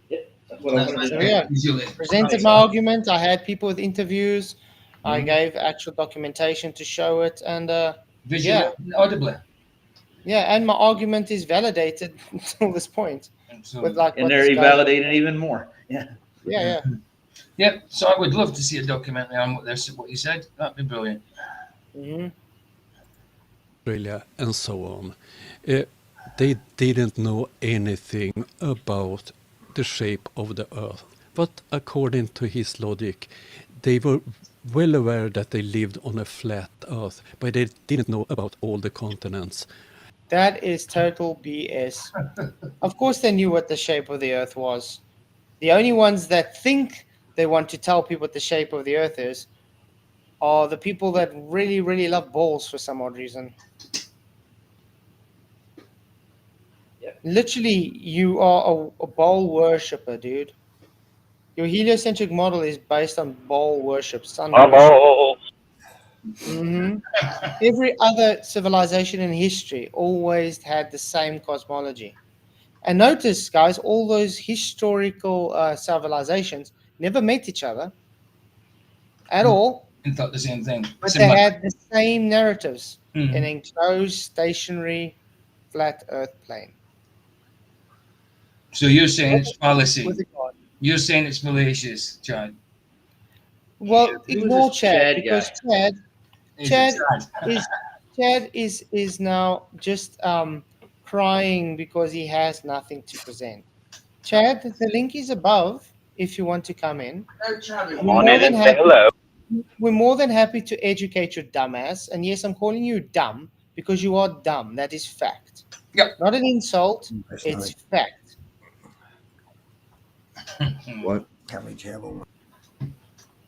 That's what I wanted to So know. yeah, presented my argument. I had people with interviews. I gave actual documentation to show it, and Visually, audibly. yeah, and my argument is validated until this point. With like, And what they're this guy- validating even more. Yeah. Yeah. Yep. So I would love to see a documentary on what you said. That'd be brilliant. Australia and so on. They didn't know anything about the shape of the Earth. But according to his logic, they were well aware that they lived on a flat Earth, but they didn't know about all the continents. That is total BS. Of course, they knew what the shape of the Earth was. The only ones that think they want to tell people what the shape of the Earth is are the people that really, really love balls for some odd reason. Yep. Literally, you are a ball worshipper, dude. Your heliocentric model is based on ball worship, sun worship. Bubbles. Every other civilization in history always had the same cosmology. And notice, guys, all those historical civilizations never met each other at all, And thought the same thing. but they Similar. had the same narratives. Mhm. An enclosed, stationary, flat Earth plane. So you're saying it's fallacy. With a God. You're saying it's fallacious, Chad. Well, Who was ignore this Chad, Chad because guy? Chad is now just crying because he has nothing to present. Chad, the link is above if you want to come in. Come on in and say hello. We're more than happy to educate your dumbass. And yes, I'm calling you dumb because you are dumb. That is fact. Yep. Not an insult. It's fact. What?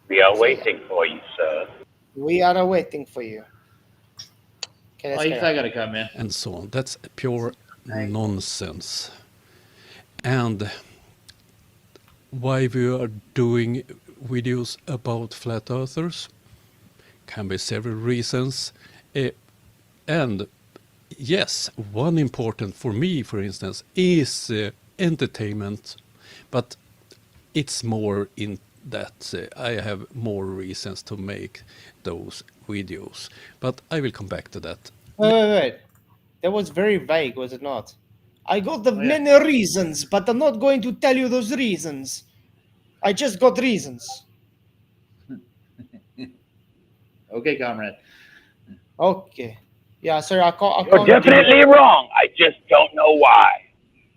We are waiting for you, sir. We are waiting for you. Okay, Oh, let's you go. I gotta come in. and so on. That's pure nonsense. And why we are doing videos about flat earthers can be several reasons. And yes, one important for me, for instance, is entertainment, but it's more in that I have more reasons to make those videos. But I will come back to that. Wait. That was very vague, was it not? I got the yeah. many reasons, but I'm not going to tell you those reasons. I just got reasons. Okay, comrade. Okay. Yeah, sorry, I can't. You're definitely wrong. I just don't know why.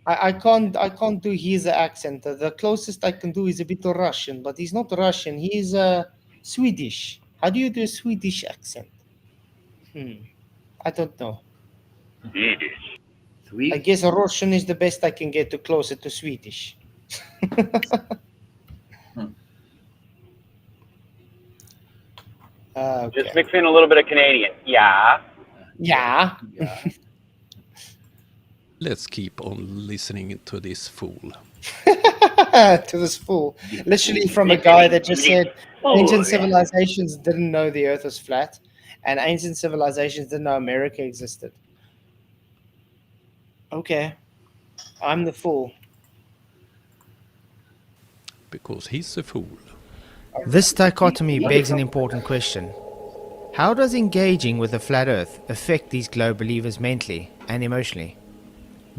I can't do his accent. The closest I can do is a bit of Russian, but he's not Russian. He's Swedish. How do you do a Swedish accent? I don't know. Swedish. Sweet. I guess Russian is the best I can get to closer to Swedish. Okay. Just mix in a little bit of Canadian. Yeah. Yeah. Let's keep on listening to this fool. To this fool. Literally from a guy that just said ancient civilizations didn't know the earth was flat, and ancient civilizations didn't know America existed. Okay. I'm the fool. Because he's a fool. This dichotomy begs an important question. How does engaging with the flat earth affect these globe believers mentally and emotionally?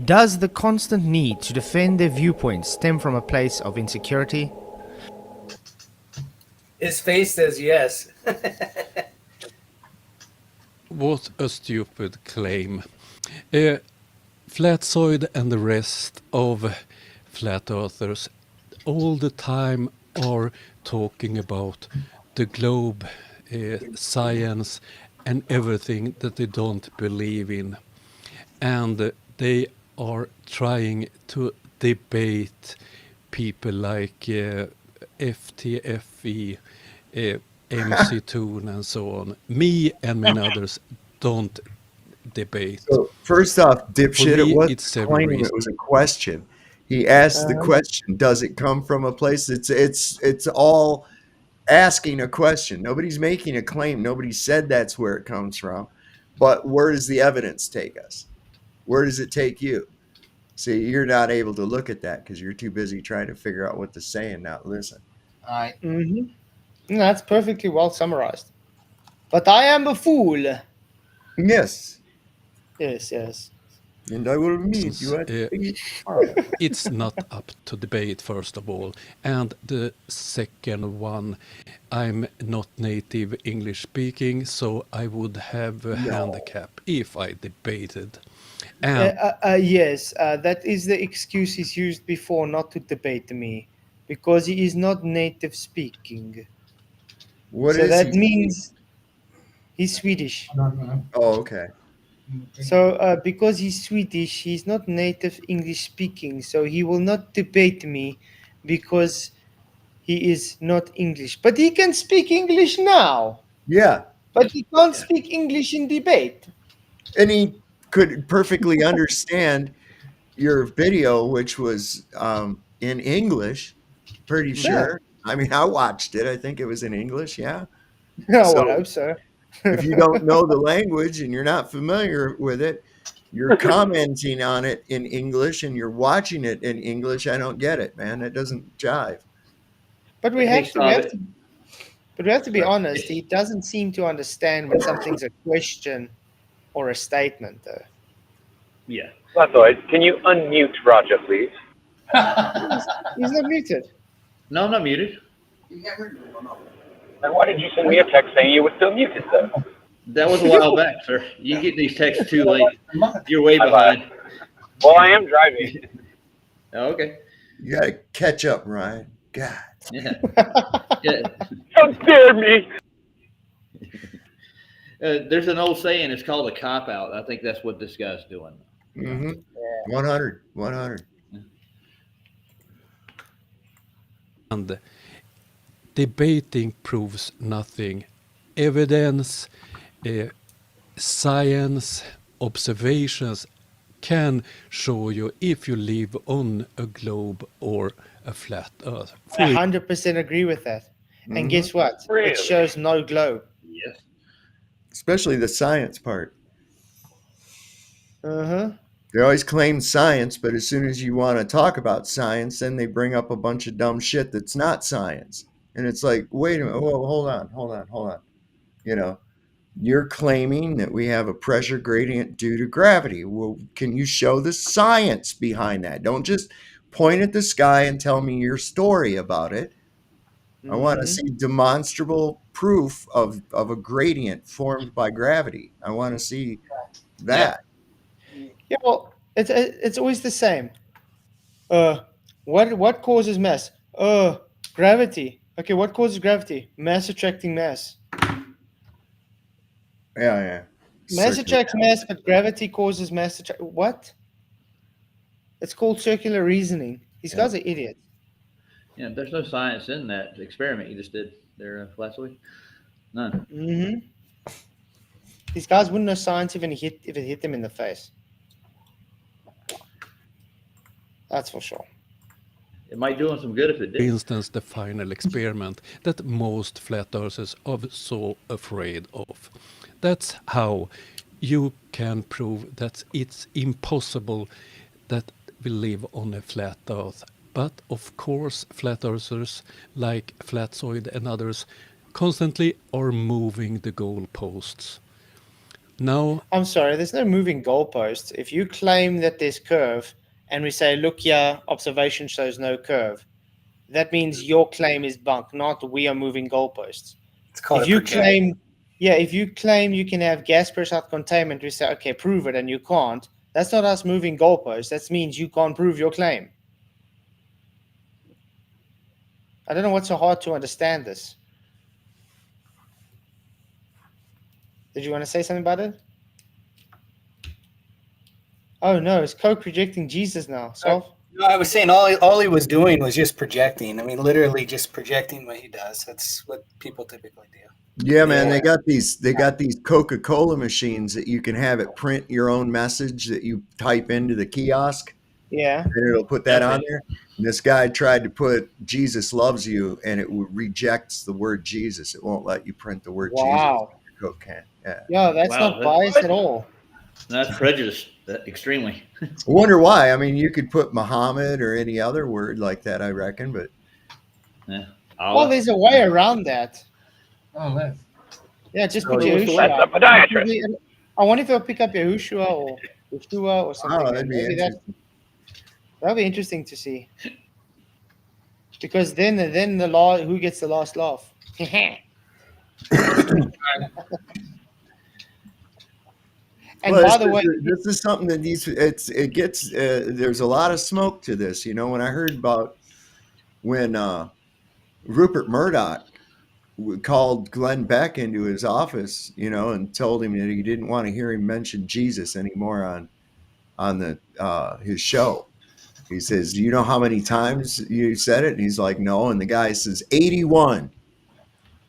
Does the constant need to defend their viewpoints stem from a place of insecurity? His face says yes. What a stupid claim. Flatzoid and the rest of flat earthers all the time are talking about the globe, science, and everything that they don't believe in. And they are trying to debate people like FTFE, MC Toon, and so on. Me and many others don't debate. So first off, dipshit, For me, it wasn't it's a several claim, it reasons. was a question. He asked the question, does it come from a place? It's all asking a question. Nobody's making a claim. Nobody said that's where it comes from. But where does the evidence take us? Where does it take you? See, you're not able to look at that because you're too busy trying to figure out what to say and not listen. All right. That's perfectly well summarized. But I am a fool. Yes. Yes. And I will meet you at the tomorrow. It's not up to debate, first of all. And the second one, I'm not native English speaking, so I would have a handicap if I debated. And Yes, that is the excuse he's used before not to debate me, because he is not native speaking. What So is that he? means he's Swedish. Oh, okay. So because he's Swedish, he's not native English speaking, so he will not debate me because he is not English. But he can speak English now. Yeah. But he can't speak English in debate. And he could perfectly understand your video, which was in English, pretty sure. I mean, I watched it. I think it was in English, yeah. No, So- I hope so. If you don't know the language and you're not familiar with it, you're commenting on it in English and you're watching it in English. I don't get it, man. It doesn't jive. But we He have to, saw it. but we have to be honest. He doesn't seem to understand when something's a question or a statement, though. Yeah. Flatzoid, can you unmute Raja, please? He's not muted. No, I'm not muted. And why did you send me a text saying you were still muted, sir? That was a while back, sir. You get these texts too late. You're way I lied. behind. Well, I am driving. Okay. You got to catch up, Ryan. God. Yeah. Yeah. How dare me! There's an old saying. It's called a cop out. I think that's what this guy's doing. Mm-hmm. 100. And debating proves nothing. Evidence, science, observations can show you if you live on a globe or a flat earth. I 100% agree with that. And guess what? Really? It shows no globe. Yes. Especially the science part. Uh-huh. They always claim science, but as soon as you want to talk about science, then they bring up a bunch of dumb shit that's not science. And it's like, wait a minute, whoa, hold on. You know, you're claiming that we have a pressure gradient due to gravity. Well, can you show the science behind that? Don't just point at the sky and tell me your story about it. I want to see demonstrable proof of a gradient formed by gravity. I want to see that. Yeah, well, it's always the same. What causes mass? Gravity. Okay, what causes gravity? Mass attracting mass. Yeah. Mass attracts mass, but gravity causes mass attract. What? It's called circular reasoning. These guys are idiots. Yeah, there's no science in that experiment you just did there last week. None. Mm-hmm. These guys wouldn't know science if it hit them in the face. That's for sure. It might do them some good if it For did. instance, the final experiment that most flat earthers are so afraid of. That's how you can prove that it's impossible that we live on a flat earth. But of course, flat earthers like Flatzoid and others constantly are moving the goalposts. Now, I'm sorry, there's no moving goalposts. If you claim that there's curve and we say, look here, observation shows no curve, that means your claim is bunk, not we are moving goalposts. It's called If you claim you can have gas pressure out containment, we say, okay, prove it, and you can't. That's not us moving goalposts. That means you can't prove your claim. I don't know what's so hard to understand this. Did you want to say something about it? Oh no, is Coke rejecting Jesus now? So No, I was saying all he was doing was just projecting. I mean, literally just projecting what he does. That's what people typically do. Yeah, man, they got these Coca-Cola machines that you can have it print your own message that you type into the kiosk. yeah. And it'll put that on there. And this guy tried to put Jesus loves you, and it rejects the word Jesus. It won't let you print the word Wow. Jesus on your Coke can. Yeah. Yeah, that's Wow, not biased at all. That's prejudice, extremely. I wonder why. I mean, you could put Muhammad or any other word like that, I reckon, but Yeah. Well, there's a way around that. Oh, man. Yeah, just Oh, put what's the Yahushua. That's a podiatrist. I wonder if they'll pick up Yahushua or Yeshua or something. oh, that'd be Maybe interesting. that'll be interesting to see. Because then the law, who gets the last laugh? And Well, by the way, this is something that there's a lot of smoke to this. You know, when I heard about when Rupert Murdoch called Glenn Beck into his office, you know, and told him that he didn't want to hear him mention Jesus anymore on his show. He says, "Do you know how many times you said it?" And he's like, "No." And the guy says, 81.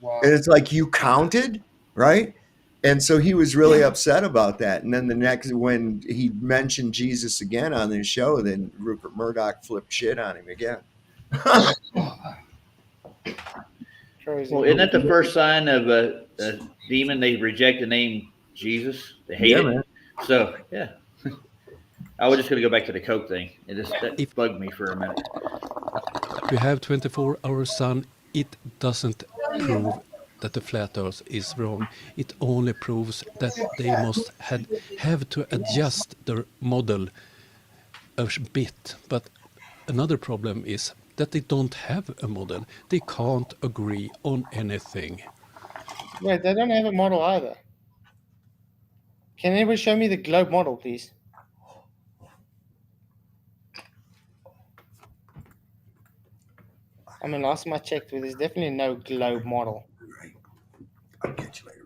Wow. And it's like, you counted, right? And so he was really upset about that. And then when he mentioned Jesus again on his show, then Rupert Murdoch flipped shit on him again. crazy. Well, isn't that the first sign of a demon? They reject the name Jesus. They hate it. Man. So, yeah. I was just going to go back to the Coke thing. That bugged me for a minute. we have 24-hour sun it doesn't prove that the flat Earth is wrong. It only proves that they must have to adjust their model a bit. But another problem is that they don't have a model. They can't agree on anything. Wait, they don't have a model either. Can anybody show me the globe model, please? I mean, last time I checked, there's definitely no globe model. Right. I'll catch you later.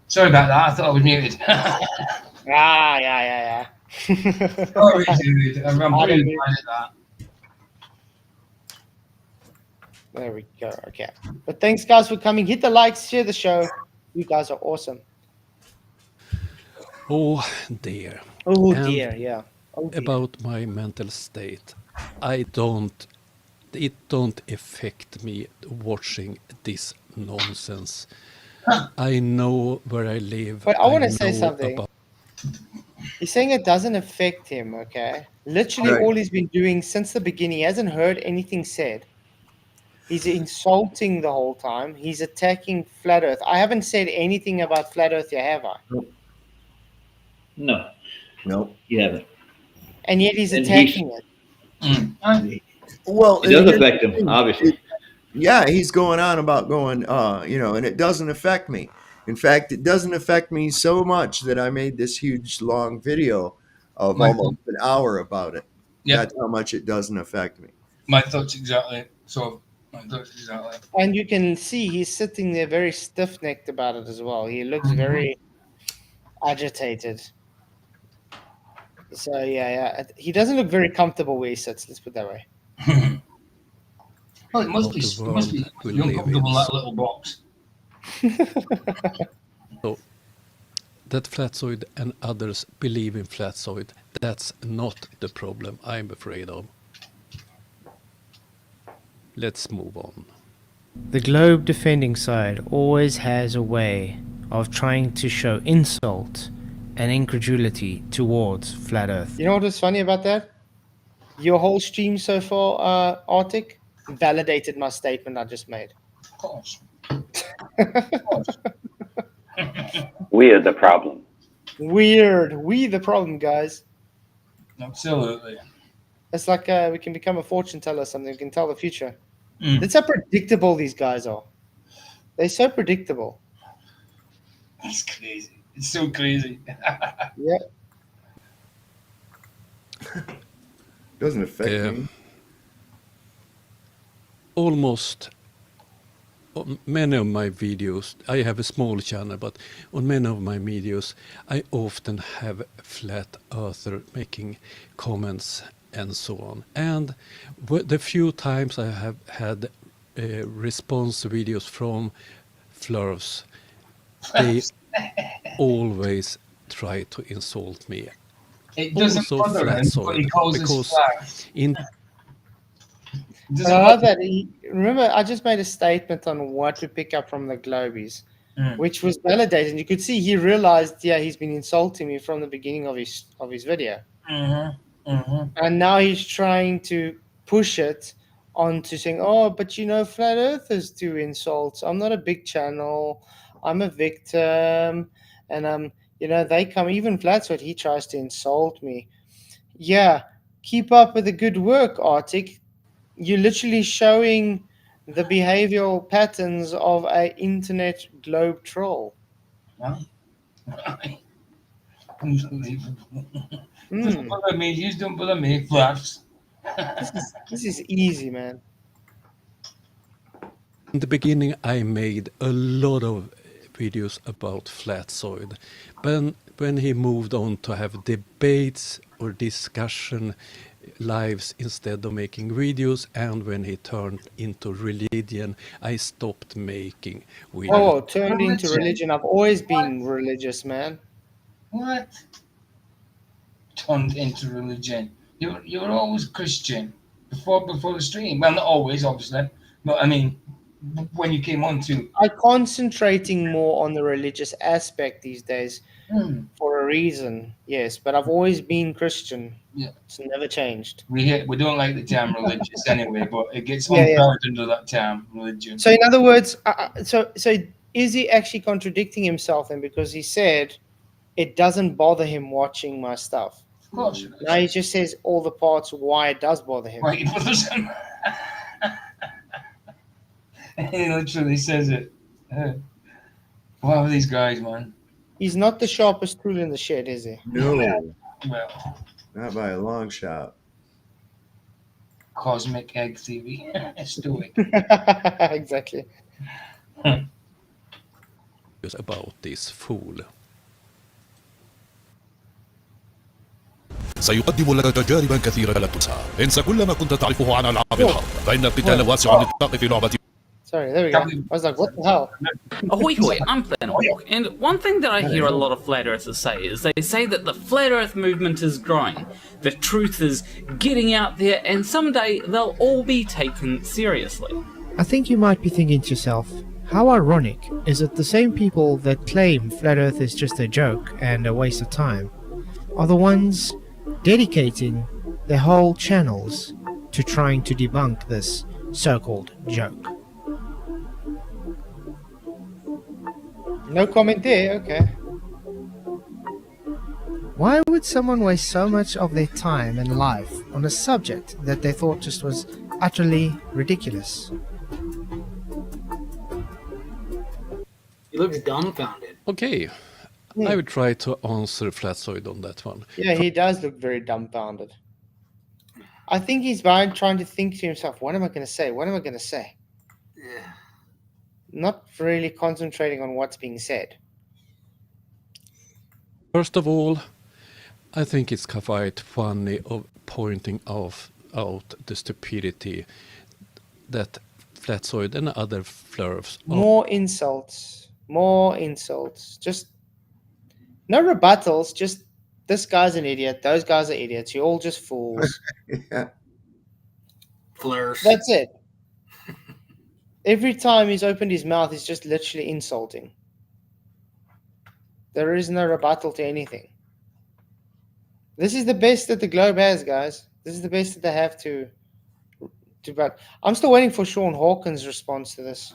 Sorry about that. I thought I was muted. Yeah. Sorry, dude. I'm really bad at that. There we go. Okay. But thanks, guys, for coming. Hit the likes, share the show. You guys are awesome. Oh dear. Oh And dear, yeah. Oh dear. About my mental state, it don't affect me watching this nonsense. I know where I live. But I want to say know something. about- He's saying it doesn't affect him, okay? Literally Right. all he's been doing since the beginning, he hasn't heard anything said. He's insulting the whole time. He's attacking Flat Earth. I haven't said anything about Flat Earth yet, have I? No, No. you haven't. And yet he's And attacking it. Well, It does here's affect the him, thing. obviously. Yeah, he's going on about going, and it doesn't affect me. In fact, it doesn't affect me so much that I made this huge long video of Michael. almost an hour about it. Yeah. That's how much it doesn't affect me. My thoughts exactly. So, my thoughts exactly. And you can see he's sitting there very stiff-necked about it as well. He looks Mhm. very agitated. So, yeah. He doesn't look very comfortable where he sits. Let's put it that way. Well, it must What be, the it must be world we live uncomfortable in. in that little box. So that Flatzoid and others believe in Flatzoid, that's not the problem I'm afraid of. Let's move on. The globe defending side always has a way of trying to show insult and incredulity towards Flat Earth. You know what was funny about that? Your whole stream so far, Arctic, validated my statement I just made. Of course. We are the problem. Weird. We the problem, guys. Absolutely. It's like we can become a fortune teller or something. We can tell the future. Mm. That's how predictable these guys are. They're so predictable. It's crazy. It's so crazy. Yeah. Doesn't affect me. Almost on many of my videos, I have a small channel, but on many of my videos, I often have Flat Earther making comments and so on. And the few times I have had response videos from Flurfs, they always try to insult me. It doesn't Also bother him, but he Flatzoid, calls us because flat. in It But doesn't I love bother- that. Remember, I just made a statement on what we pick up from the Globies, Mm. which was validated. You could see he realized, yeah, he's been insulting me from the beginning of his video. And now he's trying to push it onto saying, oh, but you know, Flat Earthers do insults. I'm not a big channel. I'm a victim. And, they come, even Flatfoot, he tries to insult me. Yeah, keep up with the good work, Arctic. You're literally showing the behavioral patterns of an internet globe troll. Unbelievable. Mm. Don't bother me. You don't bother me. Flats. This is easy, man. In the beginning, I made a lot of videos about Flatzoid. But when he moved on to have debates or discussion lives instead of making videos, and when he turned into religion, I stopped making videos. Oh, turned into religion. I've always been religious, man. What? Turned into religion. You were always Christian before the stream. Well, not always, obviously. But I mean, when you came on to I'm concentrating more on the religious aspect these days for a reason, yes, but I've always been Christian. Yeah. It's never changed. We don't like the term religious anyway, but it gets Yeah, yeah. umbrelled under that term, religion. So in other words, so is he actually contradicting himself then? Because he said it doesn't bother him watching my stuff. Of course. Now he just says all the parts why it does bother him. Right, he literally says it. Wow, these guys, man. He's not the sharpest tool in the shed, is he? No, Well, not by a long shot. cosmic egg theory. Stoic. Exactly. About this fool. سيقدم لك تجاربا كثيرة لا تنسى. انسى كل ما كنت تعرفه عن ألعاب الحرب، فإن القتال واسع النطاق في لعبة. Sorry, there we go. I was like, what the hell? Ahoy hoy, I'm Planehawk, and one thing that I hear a lot of flat earthers say is they say that the flat earth movement is growing, the truth is getting out there, and someday they'll all be taken seriously. I think you might be thinking to yourself, how ironic is it the same people that claim Flat Earth is just a joke and a waste of time are the ones dedicating their whole channels to trying to debunk this so-called joke. No comment there, okay. Why would someone waste so much of their time and life on a subject that they thought just was utterly ridiculous? He looks dumbfounded. Okay, I will try to answer Flatzoid on that one. Yeah, he does look very dumbfounded. I think he's trying to think to himself, what am I going to say? What am I going to say? Yeah. Not really concentrating on what's being said. First of all, I think it's quite funny of pointing out the stupidity that Flatzoid and other flurfs. More insults. More insults. Just no rebuttals. Just this guy's an idiot. Those guys are idiots. You're all just fools. Yeah. Flurs. That's it. Every time he's opened his mouth, he's just literally insulting. There is no rebuttal to anything. This is the best that the globe has, guys. This is the best that they have to. But I'm still waiting for Sean Hawkins' response to this.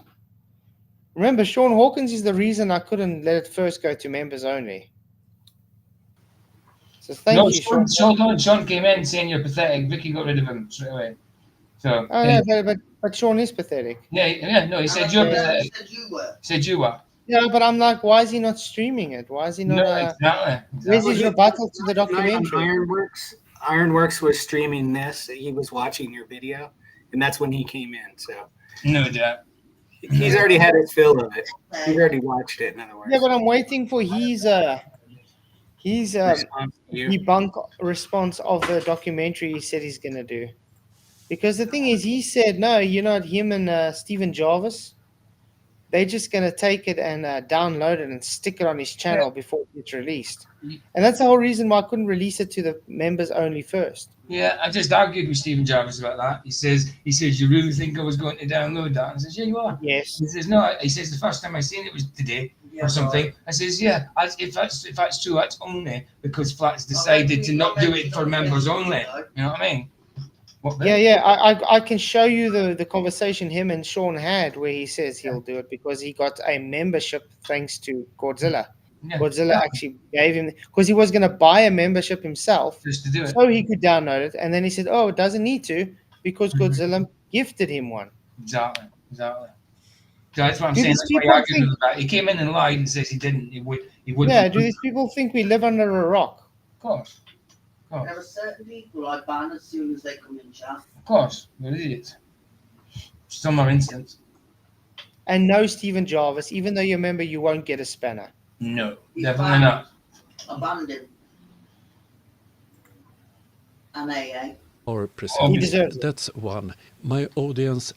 Remember, Sean Hawkins is the reason I couldn't let it first go to members only. So thank you, Sean. Sean came in saying you're pathetic. Vicky got rid of him straight away. So. Oh yeah, but Sean is pathetic. Yeah. No, he said you're pathetic. Said you were. Yeah, but I'm like, why is he not streaming it? Why is he not? No, exactly. Where's his rebuttal to the documentary? Ironworks was streaming this. He was watching your video, and that's when he came in. So no doubt. He's already had his fill of it. He's already watched it. In other words. Yeah, but I'm waiting for his debunk response of the documentary he said he's gonna do. Because the thing is, he said, no, you're not him and Stephen Jarvis. They're just going to take it and download it and stick it on his channel before it gets released. And that's the whole reason why I couldn't release it to the members only first. Yeah, I just argued with Stephen Jarvis about that. He says, you really think I was going to download that? I says, yeah, you are. Yes. He says, no. He says, the first time I seen it was today or something. Right. I says, yeah, if that's true, that's only because Flats decided to not do it for members only. You know what I mean? Yeah. I can show you the conversation him and Sean had where he says he'll do it because he got a membership thanks to Godzilla. Yeah. Godzilla actually gave him because he was going to buy a membership himself just to do it, so he could download it, and then he said, "Oh, it doesn't need to because Godzilla gifted him one." Exactly. That's what I'm saying. He came in and lied and says he didn't. He would. Yeah. Do these people think we live under a rock? Of course. There are certain people I ban as soon as they come in chat. Of course, you're idiots. Some are instance. And no Stephen Jarvis, even though you remember you won't get a spanner. No, definitely not. Abandoned. An AA. Or present. That's one. My audience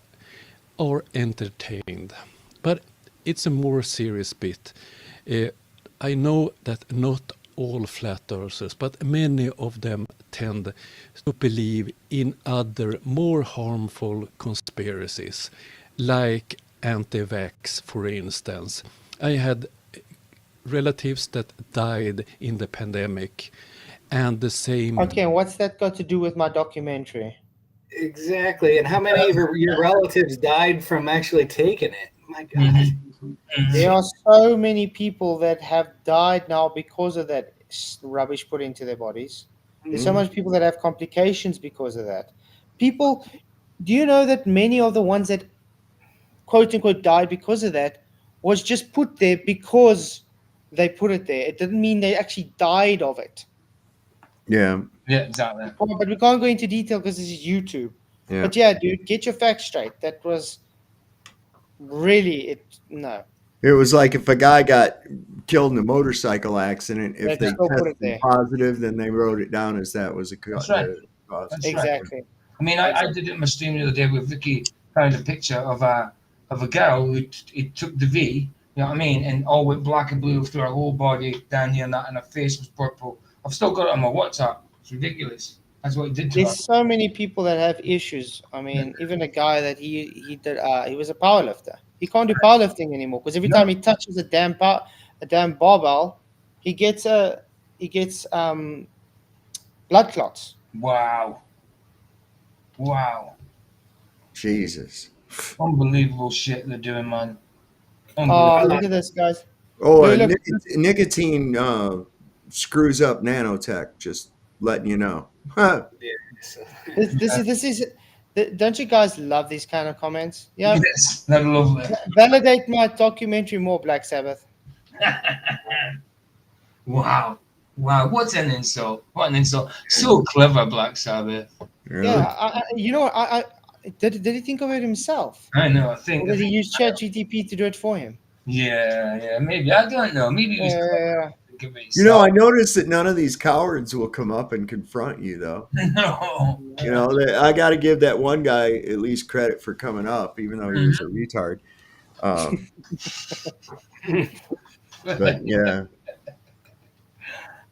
are entertained. But it's a more serious bit. I know that not all flat earthers, but many of them tend to believe in other more harmful conspiracies, like anti-vax, for instance. I had relatives that died in the pandemic, and the same. Okay, what's that got to do with my documentary? Exactly. And how many of your relatives died from actually taking it? My God. There are so many people that have died now because of that rubbish put into their bodies. There's so much people that have complications because of that. People, do you know that many of the ones that quote unquote died because of that was just put there because they put it there? It didn't mean they actually died of it. Yeah. Yeah, exactly. But we can't go into detail because this is YouTube. Yeah. But yeah, dude, get your facts straight. That was really no. It was like if a guy got killed in a motorcycle accident, if They they still put it tested there. positive, then they wrote it down as that was a That's right. cause. That's Exactly. right. I mean, I did it in my stream the other day with Vicky. Found a picture of a girl who took the V. You know what I mean? And all went black and blue through her whole body down here, and that, and her face was purple. I've still got it on my WhatsApp. It's ridiculous. That's what it did to her. There's so many people that have issues. I mean, even a guy that he did he was a powerlifter. He can't do powerlifting anymore because every time he touches a damn barbell, he gets blood clots. Wow. Wow. Jesus. Unbelievable shit they're doing, man. Oh, look at this, guys. Oh, Look, and nicotine screws up nanotech. Just letting you know. This is. Don't you guys love these kind of comments? Yeah. Yes, they're lovely. Validate my documentary more, Black Sabbath. Wow. What's an insult? What an insult. So clever, Black Sabbath. Yeah, you know, did he think of it himself? I know, I think. Or did he use ChatGPT to do it for him? Yeah, maybe. I don't know. Maybe it was clever. You know, I noticed that none of these cowards will come up and confront you, though. No. You know, I got to give that one guy at least credit for coming up, even though he was a retard. But yeah.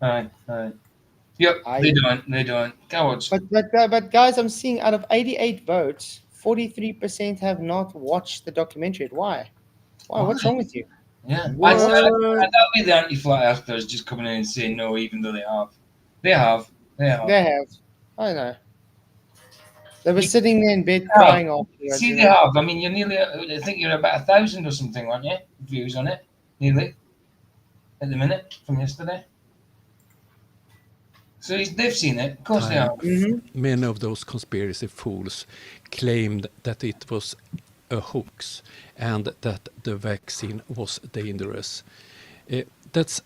All right. Yep, they don't. Cowards. But guys, I'm seeing out of 88 votes, 43% have not watched the documentary. Why? What's wrong with you? Yeah. I thought the anti-flat earthers just coming in and saying no, even though they have. They have. I know. They were sitting there in bed crying afterwards. See, they have. I mean, you're nearly, I think you're about 1,000 or something, aren't you? Views on it. Nearly. At the minute, from yesterday. So they've seen it. Of course they have. Many of those conspiracy fools claimed that it was a hoax and that the vaccine was dangerous. That's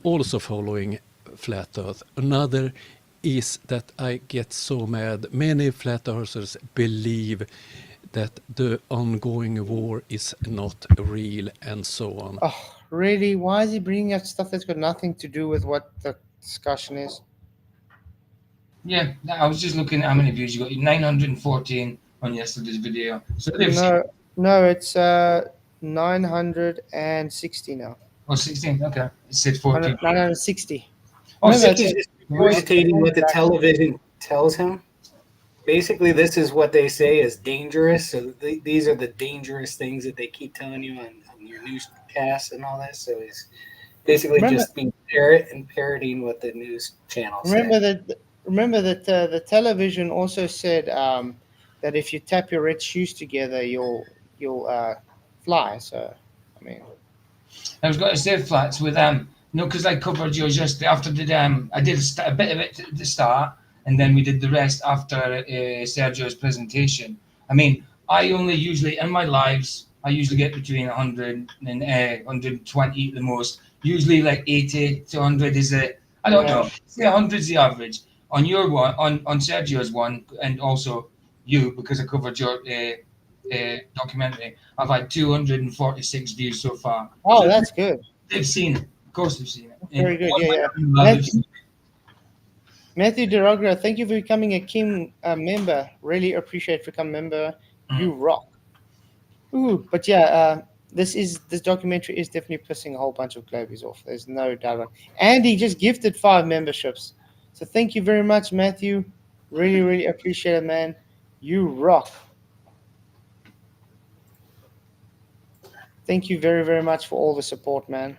also following Flat Earth. Another is that I get so mad. Many Flat Earthers believe that the ongoing war is not real and so on. Oh, really? Why is he bringing up stuff that's got nothing to do with what the discussion is? Yeah, I was just looking at how many views you got. 914 on yesterday's video. So they've No, it's 960 now. Oh, 16. Okay, it said 14. 960. Oh, this is just regurgitating what the television tells him. Basically, this is what they say is dangerous. So these are the dangerous things that they keep telling you on your newscasts and all that. So he's basically just being parroting what the news channels say. Remember that the television also said that if you tap your red shoes together, you'll fly. So, I mean, I was going to say Flats with because I covered yours yesterday after the I did a bit of it at the start, and then we did the rest after Sergio's presentation. I mean, I only usually in my lives I usually get between 100 and 120 at the most. Usually like 80 to 100 is I don't know. Say 100 is the average. On your one, on Sergio's one, and also you, because I covered your documentary, I've had 246 views so far. Oh, so that's good. They've seen it. Of course they've seen it. Very good, yeah. Matthew DeRogra, thank you for becoming a Kim member. Really appreciate for becoming a member. You rock. Ooh, but yeah, this documentary is definitely pissing a whole bunch of globies off. There's no doubt about it. And he just gifted 5 memberships. So thank you very much, Matthew. Really, really appreciate it, man. You rock. Thank you very, very much for all the support, man.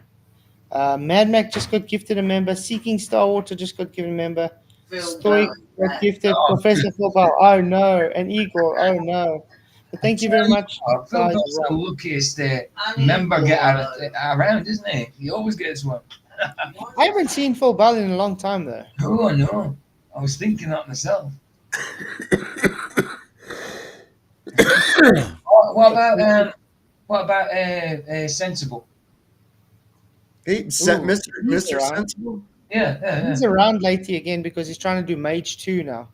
Mad Mac just got gifted a member. Seeking Star Water just got given a member. Stoic got gifted. Professor Phil Bell. Oh no. And Igor. Oh no. But thank you very much. Phil guys. Bell's the luckiest member getter around, isn't he? He always gets one. I haven't seen Phil Bell in a long time though. Oh no. I was thinking that myself. What about Sensible? Hey, Mr. Sensible. Yeah. He's around lately again because he's trying to do Mage 2 now.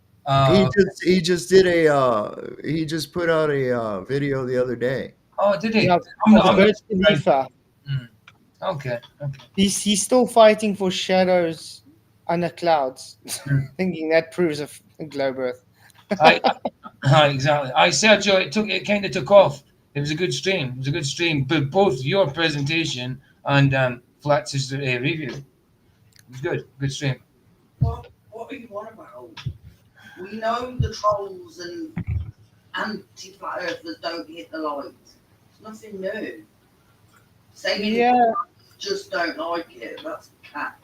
He just did he just put out a video the other day. Oh, did he? Yeah, Okay. He's still fighting for shadows under clouds, thinking that proves a globe Earth. Exactly. Sergio, it kind of took off. It was a good stream. But both your presentation and Flatz's review. It was good. Good stream. What are you on about? We know the trolls and anti-flat earthers don't hit the light. It's nothing new. Saying just don't like it. That's cat.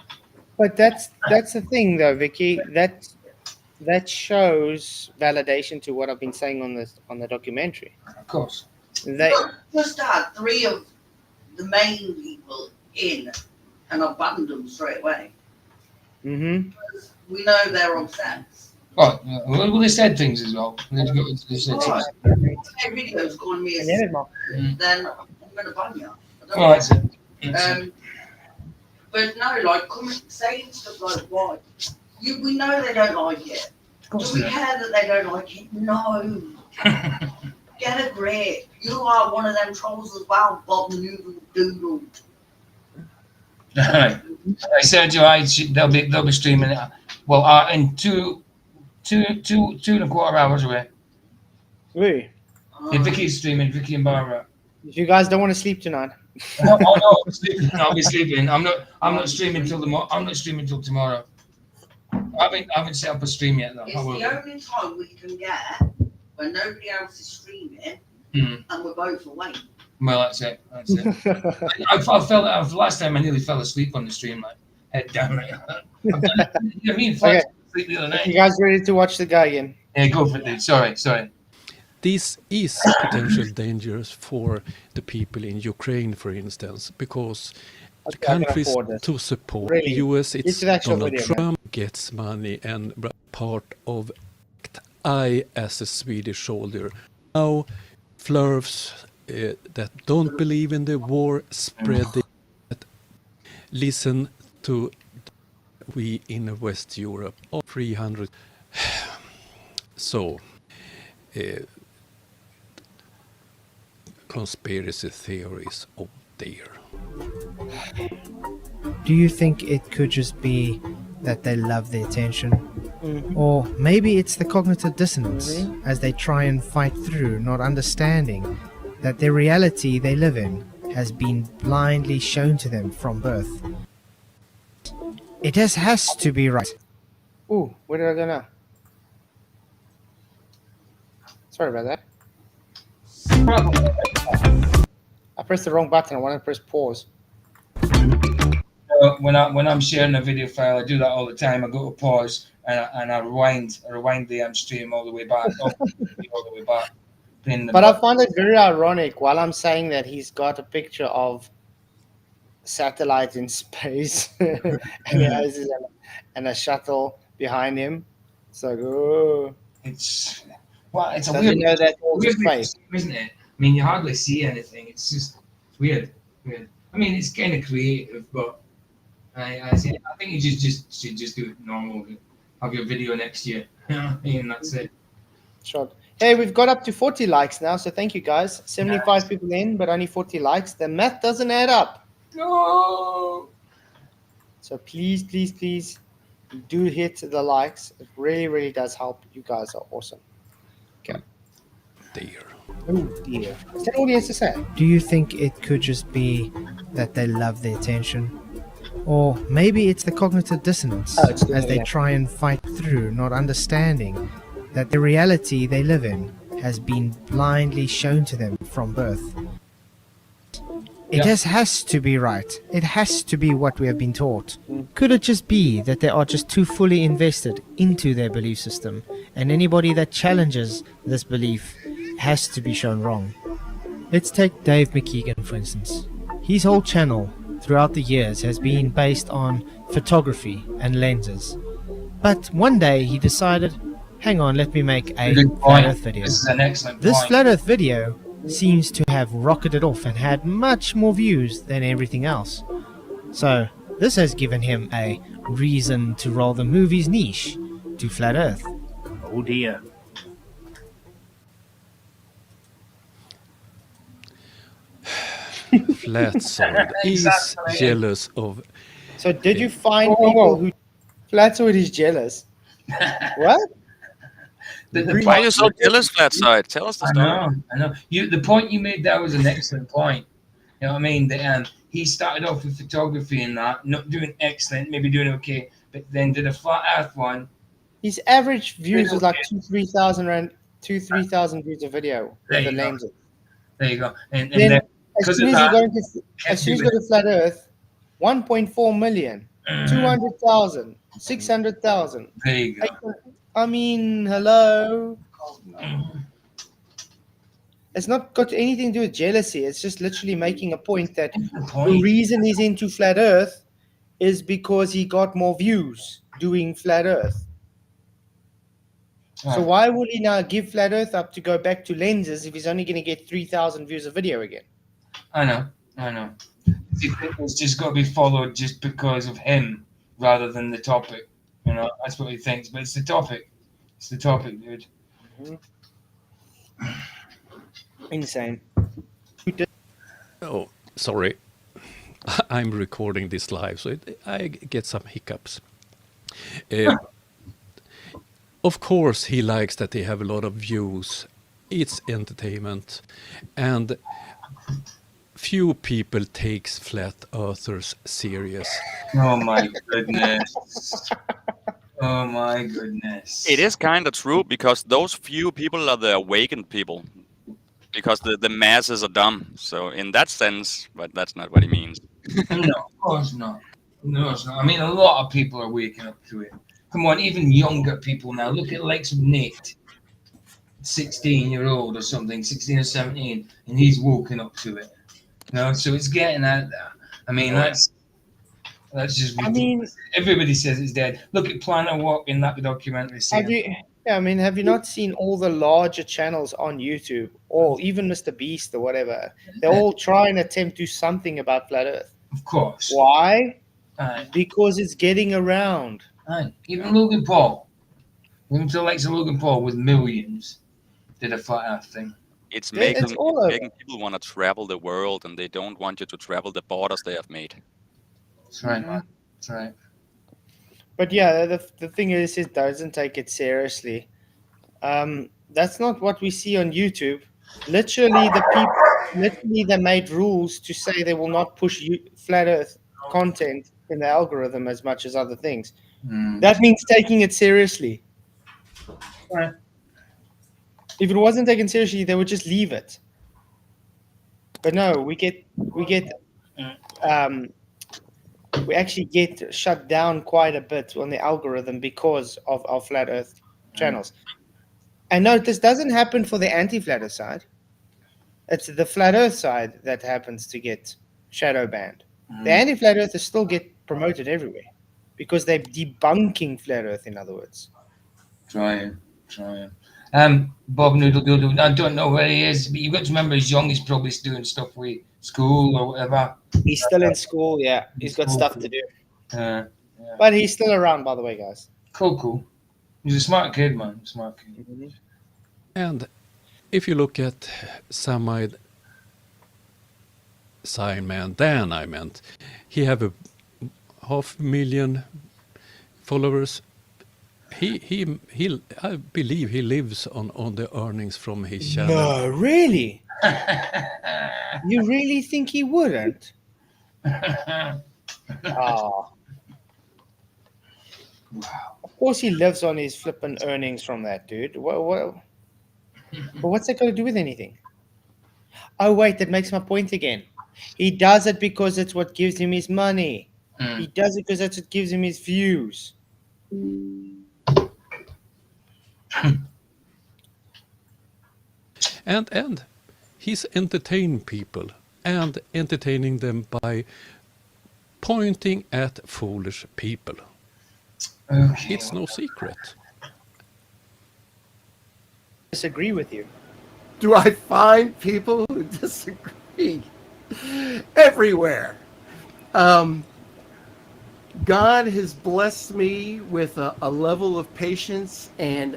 But that's the thing, though, Vicky. That shows validation to what I've been saying on the documentary. Of course. They just had 3 of the main people in, and I banned them straight away. Mm-hmm. We know they're upset. Well, they said things as well. They said Right. things. If videos calling me a then I'm going to ban you. Well, that's it. But no, like saying stuff like why we know they don't like it. Do we care that they don't like it? No. Get a grip. You are one of them trolls as well, Bob Noodle Doodle. Right. Sergio, they'll be streaming it. Well, in two and a quarter hours away. Really? Yeah, Vicky's streaming. Vicky and Barbara. If you guys don't want to sleep tonight. No, I'll be sleeping. I'm not streaming till tomorrow. I'm not streaming till tomorrow. I haven't set up a stream yet though. It's the only time we can get when nobody else is streaming and we're both awake. Well, that's it. I fell last time. I nearly fell asleep on the stream, like head down. Sleep the other night. You guys ready to watch the guy again? Yeah, go for it, dude. Sorry. This is potential dangerous for the people in Ukraine, for instance, because the countries to support US, it's Donald Trump gets money and part of I, as a Swedish soldier, now flurfs that don't believe in the war spreading. Listen to we in West Europe of 300. So, conspiracy theories out there. Do you think it could just be that they love the attention? Or maybe it's the cognitive dissonance as they try and fight through not understanding that the reality they live in has been blindly shown to them from birth. It has to be right. Ooh, where did I go now? Sorry about that. I pressed the wrong button. I wanted to press pause. When I'm sharing a video file, I do that all the time. I go to pause and I rewind the stream all the way back. But I find it very ironic while I'm saying that he's got a picture of satellite in space and he has and a shuttle behind him. It's like, oh. It's a Doesn't weird, know that all weird space. isn't it? I mean, you hardly see anything. It's just weird. I mean, it's kind of creative, but I think you should just do it normal. Have your video next year. And that's it. Sure. Hey, we've got up to 40 likes now, so thank you guys. 75 people in, but only 40 likes. The math doesn't add up. No. So please do hit the likes. It really, really does help. You guys are awesome. Okay. Oh dear. Is that all he has to say? Do you think it could just be that they love the attention? Or maybe it's the cognitive dissonance as they try and fight through not understanding that the reality they live in has been blindly shown to them from birth. It has to be right. It has to be what we have been taught. Could it just be that they are just too fully invested into their belief system, and anybody that challenges this belief has to be shown wrong? Let's take Dave McKeegan, for instance. His whole channel throughout the years has been based on photography and lenses. But one day he decided, hang on, let me make a flat Earth video. This is an excellent This point. flat Earth video seems to have rocketed off and had much more views than everything else. So this has given him a reason to rather move his niche to flat Earth. Oh dear. Flatsoid is Exactly. jealous of. So did you find people who Flatsoid is jealous? What? Why are you so jealous, Flatside? Tell us the I story. know, I know. The point you made there was an excellent point. You know what I mean? He started off with photography and that, not doing excellent, maybe doing okay, but then did a flat Earth one. His average views was like 2,000-3,000 views a video There with the you go. lenses. There you go. And Then, then, as because soon of as you that, go into, as soon as you go to flat Earth, 1.4 million, 200,000, 600,000. there you go. I mean, hello. It's not got anything to do with jealousy. It's just literally making a point that the reason he's into flat Earth is because he got more views doing flat Earth. So Right. why would he now give flat Earth up to go back to lenses if he's only going to get 3,000 views a video again? I know. It's just got to be followed just because of him rather than the topic. You know, that's what he thinks. But it's the topic. It's the topic, dude. Insane. Oh, sorry. I'm recording this live, so I get some hiccups. Of course, he likes that they have a lot of views. It's entertainment, and few people takes flat earthers serious. Oh my goodness. Oh my goodness. It is kind of true because those few people are the awakened people. Because the masses are dumb. So in that sense, but that's not what he means. No, of course not. No, it's not. I mean, a lot of people are waking up to it. Come on, even younger people now. Look at the likes of Nate, 16-year-old or something, 16 or 17, and he's woken up to it. You know, so it's getting out there. I mean, that's just ridiculous. I mean, everybody says it's dead. Look at Planet Walk in that documentary. Have you not seen all the larger channels on YouTube, or even Mr. Beast or whatever? They all try and attempt to do something about flat Earth. Of course. Why? Aye. Because it's getting around. Aye. Even Logan Paul. Even to the likes of Logan Paul with millions did a flat Earth thing. It's Yeah, making, it's all over. making people want to travel the world, and they don't want you to travel the borders they have made. That's right, man. That's right. But yeah, the thing is, it doesn't take it seriously. That's not what we see on YouTube. Literally, they made rules to say they will not push flat Earth content in the algorithm as much as other things. That means taking it seriously. Right. If it wasn't taken seriously, they would just leave it. But no, we actually get shut down quite a bit on the algorithm because of our flat Earth channels. And note, this doesn't happen for the anti-flat Earth side. It's the flat Earth side that happens to get shadow banned. The anti-flat Earthers still get promoted everywhere because they're debunking flat Earth, in other words. Trying. Bob Noodle Doodle. I don't know where he is, but you've got to remember he's young. He's probably doing stuff with school or whatever. He's still in school, yeah. He's got stuff to do. Yeah. But he's still around, by the way, guys. Cool. He's a smart kid, man. Smart kid. And if you look at Samide Signman Dan, I meant, he have a 500,000 followers. He I believe he lives on the earnings from his channel. No, really? You really think he wouldn't? Oh. Wow. Of course he lives on his flippin' earnings from that, dude. But what's that got to do with anything? Oh, wait, that makes my point again. He does it because it's what gives him his money. Mm. He does it because that's what gives him his views. And he's entertaining people and entertaining them by pointing at foolish people. Okay. It's no secret. Disagree with you. Do I find people who disagree? Everywhere. God has blessed me with a level of patience and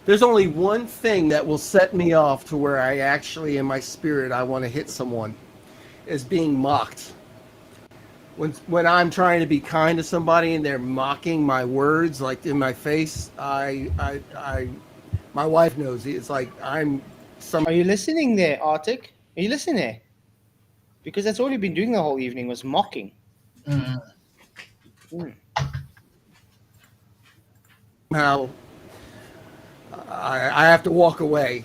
there's only one thing that will set me off to where I actually, in my spirit, I want to hit someone, is being mocked. When I'm trying to be kind to somebody and they're mocking my words, like in my face, my wife knows it. It's like I'm some. Are you listening there, Arctic? Are you listening there? Because that's all you've been doing the whole evening was mocking. Mm. How I have to walk away.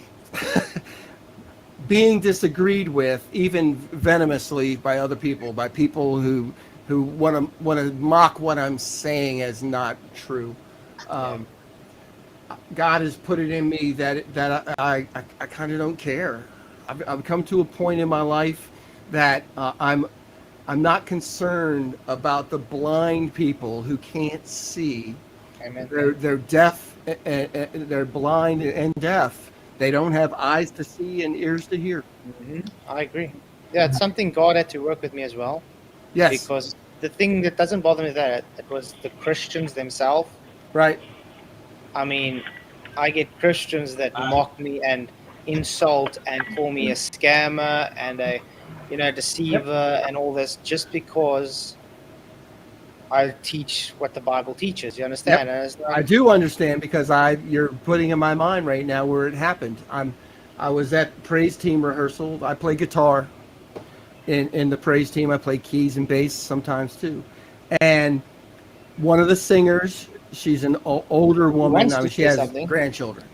Being disagreed with, even venomously, by other people, by people who want to mock what I'm saying as not true. God has put it in me that I kind of don't care. I've come to a point in my life that I'm not concerned about the blind people who can't see. Amen. They're deaf. They're blind and deaf. They don't have eyes to see and ears to hear. Mm-hmm. I agree. Yeah, it's something God had to work with me as well. Yes. Because the thing that doesn't bother me that it was the Christians themselves. Right. I mean, I get Christians that mock me and insult and call me a scammer and a, deceiver and all this just because I teach what the Bible teaches. You understand? Yep. I do understand because you're putting in my mind right now where it happened. I was at praise team rehearsal. I play guitar in the praise team. I play keys and bass sometimes too. And one of the singers, she's an older woman. I mean, she has grandchildren,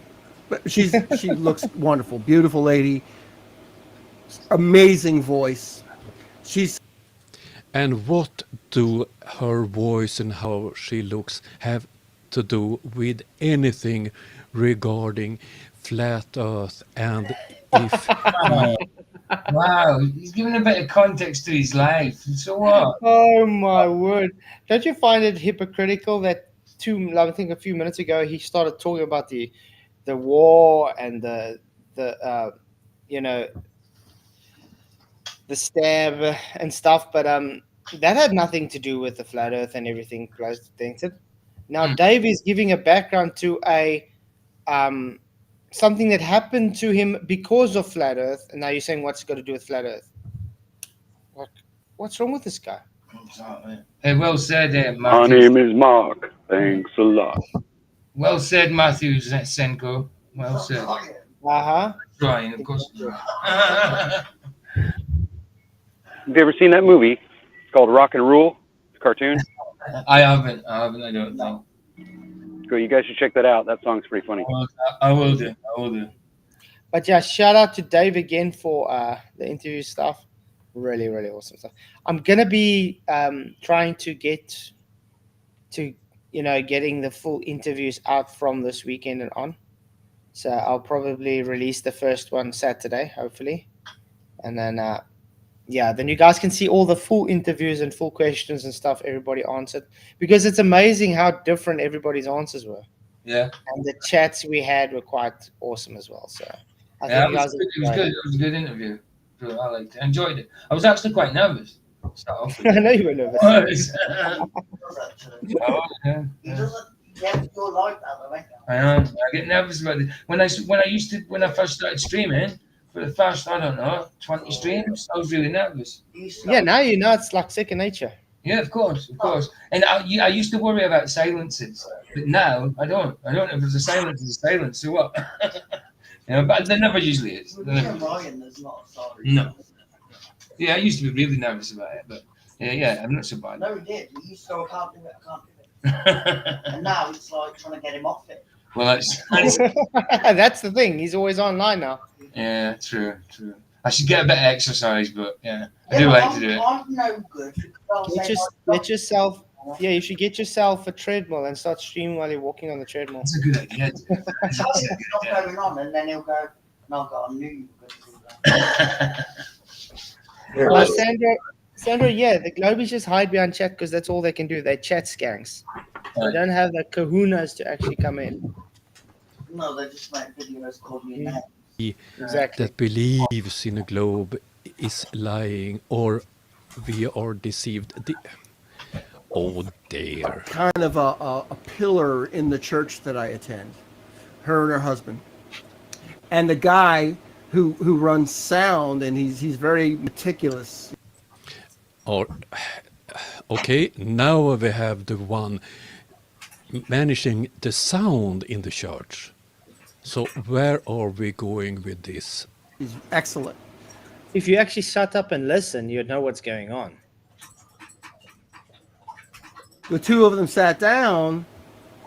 but she looks wonderful, beautiful lady, amazing voice. And what do her voice and how she looks have to do with anything regarding flat Earth and if... Wow, he's giving a bit of context to his life. So what? Oh my word! Don't you find it hypocritical that I think a few minutes ago he started talking about the war and the stab and stuff, but that had nothing to do with the flat Earth and everything close to Now Dave is giving a background to a something that happened to him because of flat Earth, and now you're saying what's got to do with flat Earth? What's wrong with this guy? Hey, well said, Matthew. My name is Mark. Thanks a lot. Well said, Matthew Senko. Well said. Trying, of course. Have you ever seen that movie? It's called Rock and Rule. It's a cartoon. I haven't. I don't know. Cool. You guys should check that out. That song's pretty funny. I will do. But yeah, shout out to Dave again for the interview stuff. Really, really awesome stuff. I'm gonna be trying to get to getting the full interviews out from this weekend and on. So I'll probably release the first one Saturday, hopefully, and then then you guys can see all the full interviews and full questions and stuff everybody answered, because it's amazing how different everybody's answers were. Yeah. And the chats we had were quite awesome as well. So I Yeah, think you guys it was good. It was a good interview. I liked it. Enjoyed it. I was actually quite nervous. So I know you were nervous. You're like that, though, ain't you? I know. I get nervous about it. When I first started streaming for the first 20 streams, I was really nervous. Yeah, now you know it's like second nature. Yeah, of course. And I used to worry about silences, but now I don't. I don't know if there's a silence. There's a silence. So what? But there never usually is. No. Yeah, I used to be really nervous about it, but yeah, I'm not so bad. No, he did. He used to go, I can't do it. And now it's like trying to get him off it. Well, that's that's the thing. He's always online now. Yeah, true. I should get a bit of exercise, but yeah, I do like to do it. I'm no good. Get yourself. Yeah, you should get yourself a treadmill and start streaming while you're walking on the treadmill. That's a good idea. That's not going on, and then he'll go, "No, God, I knew you were going to do that." Sandra, yeah, the Globies just hide behind chat because that's all they can do. They're chat skanks. They don't have the kahunas to actually come in. No, they just make videos called me a name. Exactly. That believes in a globe is lying, or we are deceived. Oh dear. Kind of a pillar in the church that I attend. Her and her husband. And the guy who runs sound, and he's very meticulous. Okay, now we have the one managing the sound in the church. So where are we going with this? He's excellent. If you actually shut up and listen, you'd know what's going on. The two of them sat down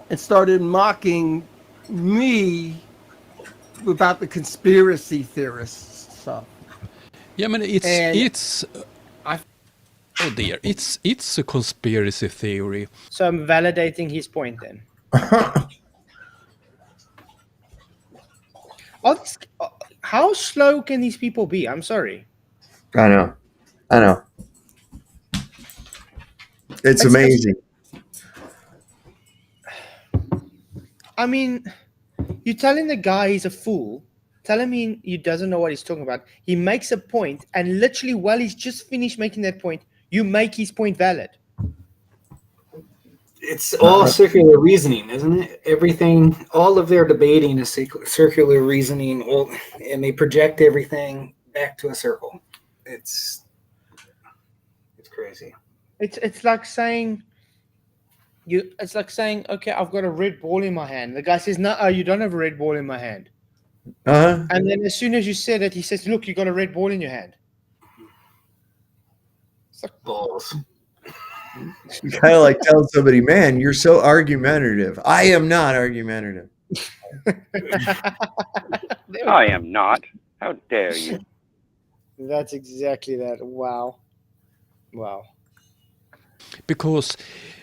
and started mocking me about the conspiracy theorists stuff. Yeah, I mean, oh dear, it's a conspiracy theory. So I'm validating his point then. How slow can these people be? I'm sorry. I know. It's amazing. I mean, you're telling the guy he's a fool, telling me he doesn't know what he's talking about. He makes a point, and literally while he's just finished making that point, you make his point valid. It's all circular reasoning, isn't it? Everything, all of their debating is circular reasoning, and they project everything back to a circle. It's crazy. It's like saying okay, I've got a red ball in my hand. The guy says, no, you don't have a red ball in my hand. Uh-huh. And then as soon as you said it, he says, look, you got a red ball in your hand. It's like balls. You kind of like tell somebody, man, you're so argumentative. I am not argumentative. I am not. How dare you? That's exactly that. Wow. Because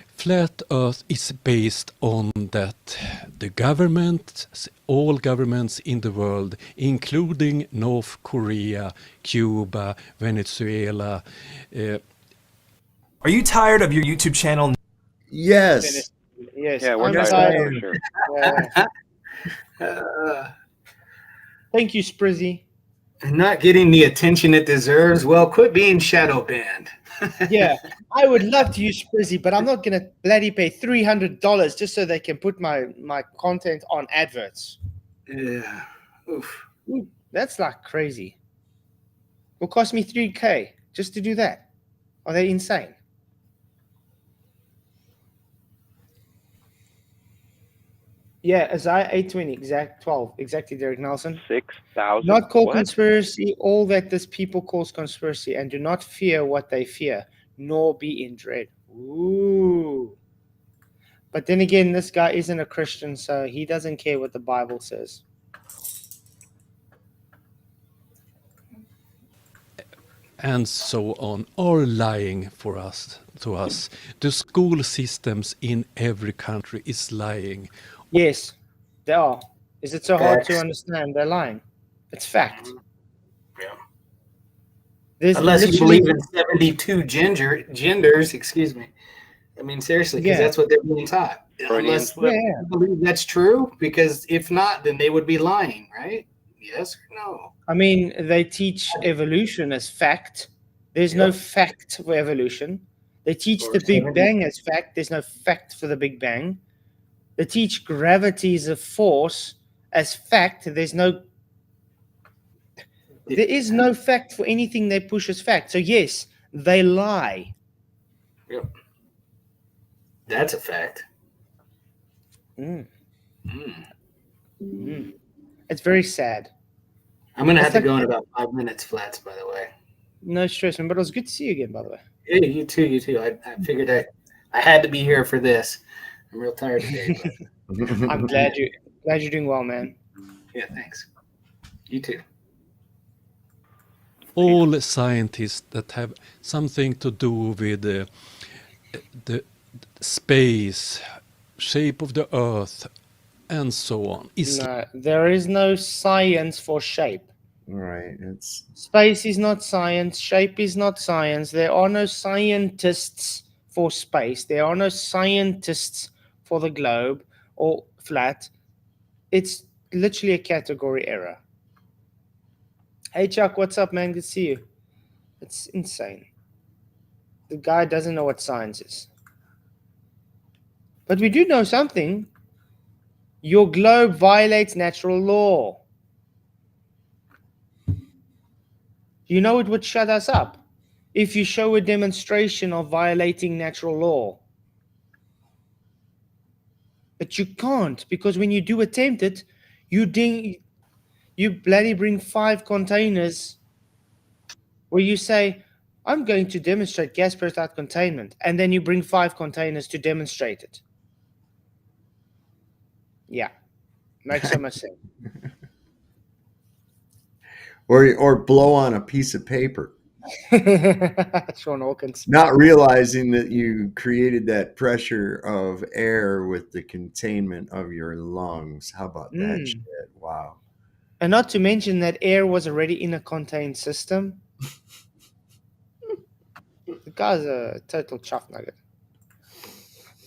flat Earth is based on that the government, all governments in the world, including North Korea, Cuba, Venezuela. Are you tired of your YouTube channel? Yes. Yes. Yeah, we're I'm tired. tired. Sure. Thank you, Sprizzy. Not getting the attention it deserves. Well, quit being shadow banned. Yeah, I would love to use Sprizzy, but I'm not going to bloody pay $300 just so they can put my content on adverts. Yeah. Oof. Ooh, that's like crazy. It will cost me $3,000 just to do that. Are they insane? Yeah, Isaiah 8:20, exact 12, exactly, Derek Nelson. 6,000. Not call What? conspiracy all that this people calls conspiracy, and do not fear what they fear, nor be in dread. Ooh. But then again, this guy isn't a Christian, so he doesn't care what the Bible says. And so on, are lying to us. The school systems in every country is lying. Yes, they are. Is it so hard to Facts. understand? They're lying. It's fact. Yeah. There's Unless you literally- believe in 72 genders, excuse me. I mean, seriously, because Yeah. that's what they're being taught. Unless Yeah. you believe that's true, because if not, then they would be lying, right? Yes or no? I mean, they teach evolution as fact. There's no fact for evolution. They teach Or the Big 70. Bang as fact. There's no fact for the Big Bang. They teach gravity is a force as fact. There is no fact for anything they push as fact. So yes, they lie. Yep. That's a fact. It's very sad. I'm going to have It's to go in like- about 5 minutes, Flats, by the way. No stress, man. But it was good to see you again, by the way. Yeah, you too. I figured I had to be here for this. I'm real tired today. But I'm glad you're doing well, man. yeah, thanks. You too. all scientists that have something to do with the space, shape of the Earth, and so on. No, there is no science for shape. Right. It's Space is not science. Shape is not science. There are no scientists for space. There are no scientists for the globe or flat. It's literally a category error. Hey Chuck, what's up, man? Good to see you. It's insane. The guy doesn't know what science is. But we do know something. Your globe violates natural law. You know it would shut us up if you show a demonstration of violating natural law. But you can't, because when you do attempt it, you bloody bring 5 containers where you say, I'm going to demonstrate gas perovskite containment, and then you bring 5 containers to demonstrate it. Yeah, makes so much sense. or blow on a piece of paper. Sean Hawkins. Not realizing that you created that pressure of air with the containment of your lungs. How about that shit? Wow. And not to mention that air was already in a contained system. The guy's a total chuff nugget.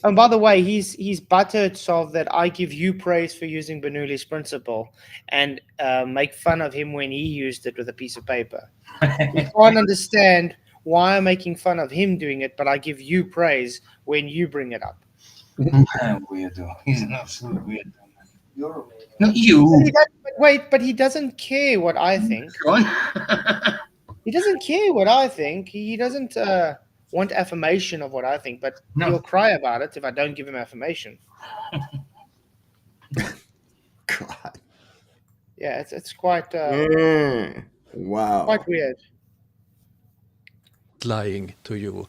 And by the way, he's butthurt solved that I give you praise for using Bernoulli's principle and make fun of him when he used it with a piece of paper. You can't understand why I'm making fun of him doing it, but I give you praise when you bring it up. Weirdo. He's an absolute weirdo. You're a weirdo. Not you. But he doesn't care what I think. He doesn't care what I think. He doesn't want affirmation of what I think, but he'll cry about it if I don't give him affirmation. God. Yeah, it's quite wow. Quite weird. Lying to you.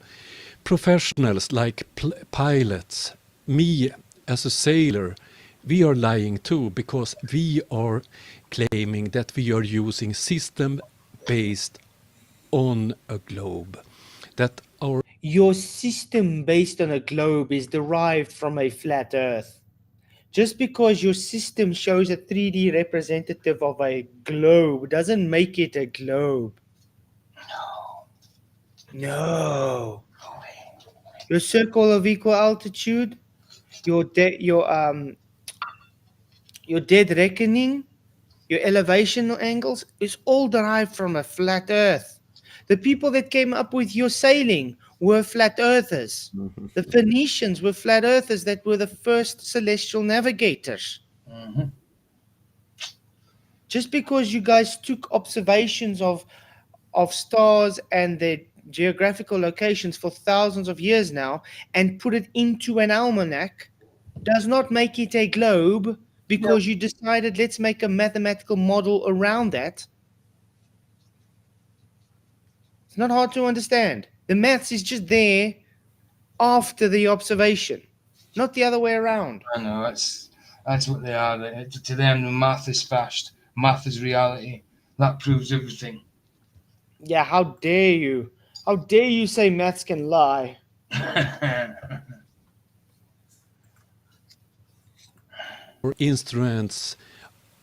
Professionals like pilots, me as a sailor, we are lying too, because we are claiming that we are using system based on a globe. That your system based on a globe is derived from a flat earth. Just because your system shows a 3D representative of a globe doesn't make it a globe. No. Your circle of equal altitude, your dead reckoning, your elevation angles is all derived from a flat earth. The people that came up with your sailing were flat earthers. Mm-hmm. The Phoenicians were flat earthers that were the first celestial navigators. Mm-hmm. Just because you guys took observations of stars and their geographical locations for thousands of years now and put it into an almanac does not make it a globe, because you decided let's make a mathematical model around that. It's not hard to understand. The maths is just there after the observation, not the other way around. I know, that's what they are. To them, the math is fast. Math is reality. That proves everything. Yeah, how dare you? How dare you say maths can lie? Our instruments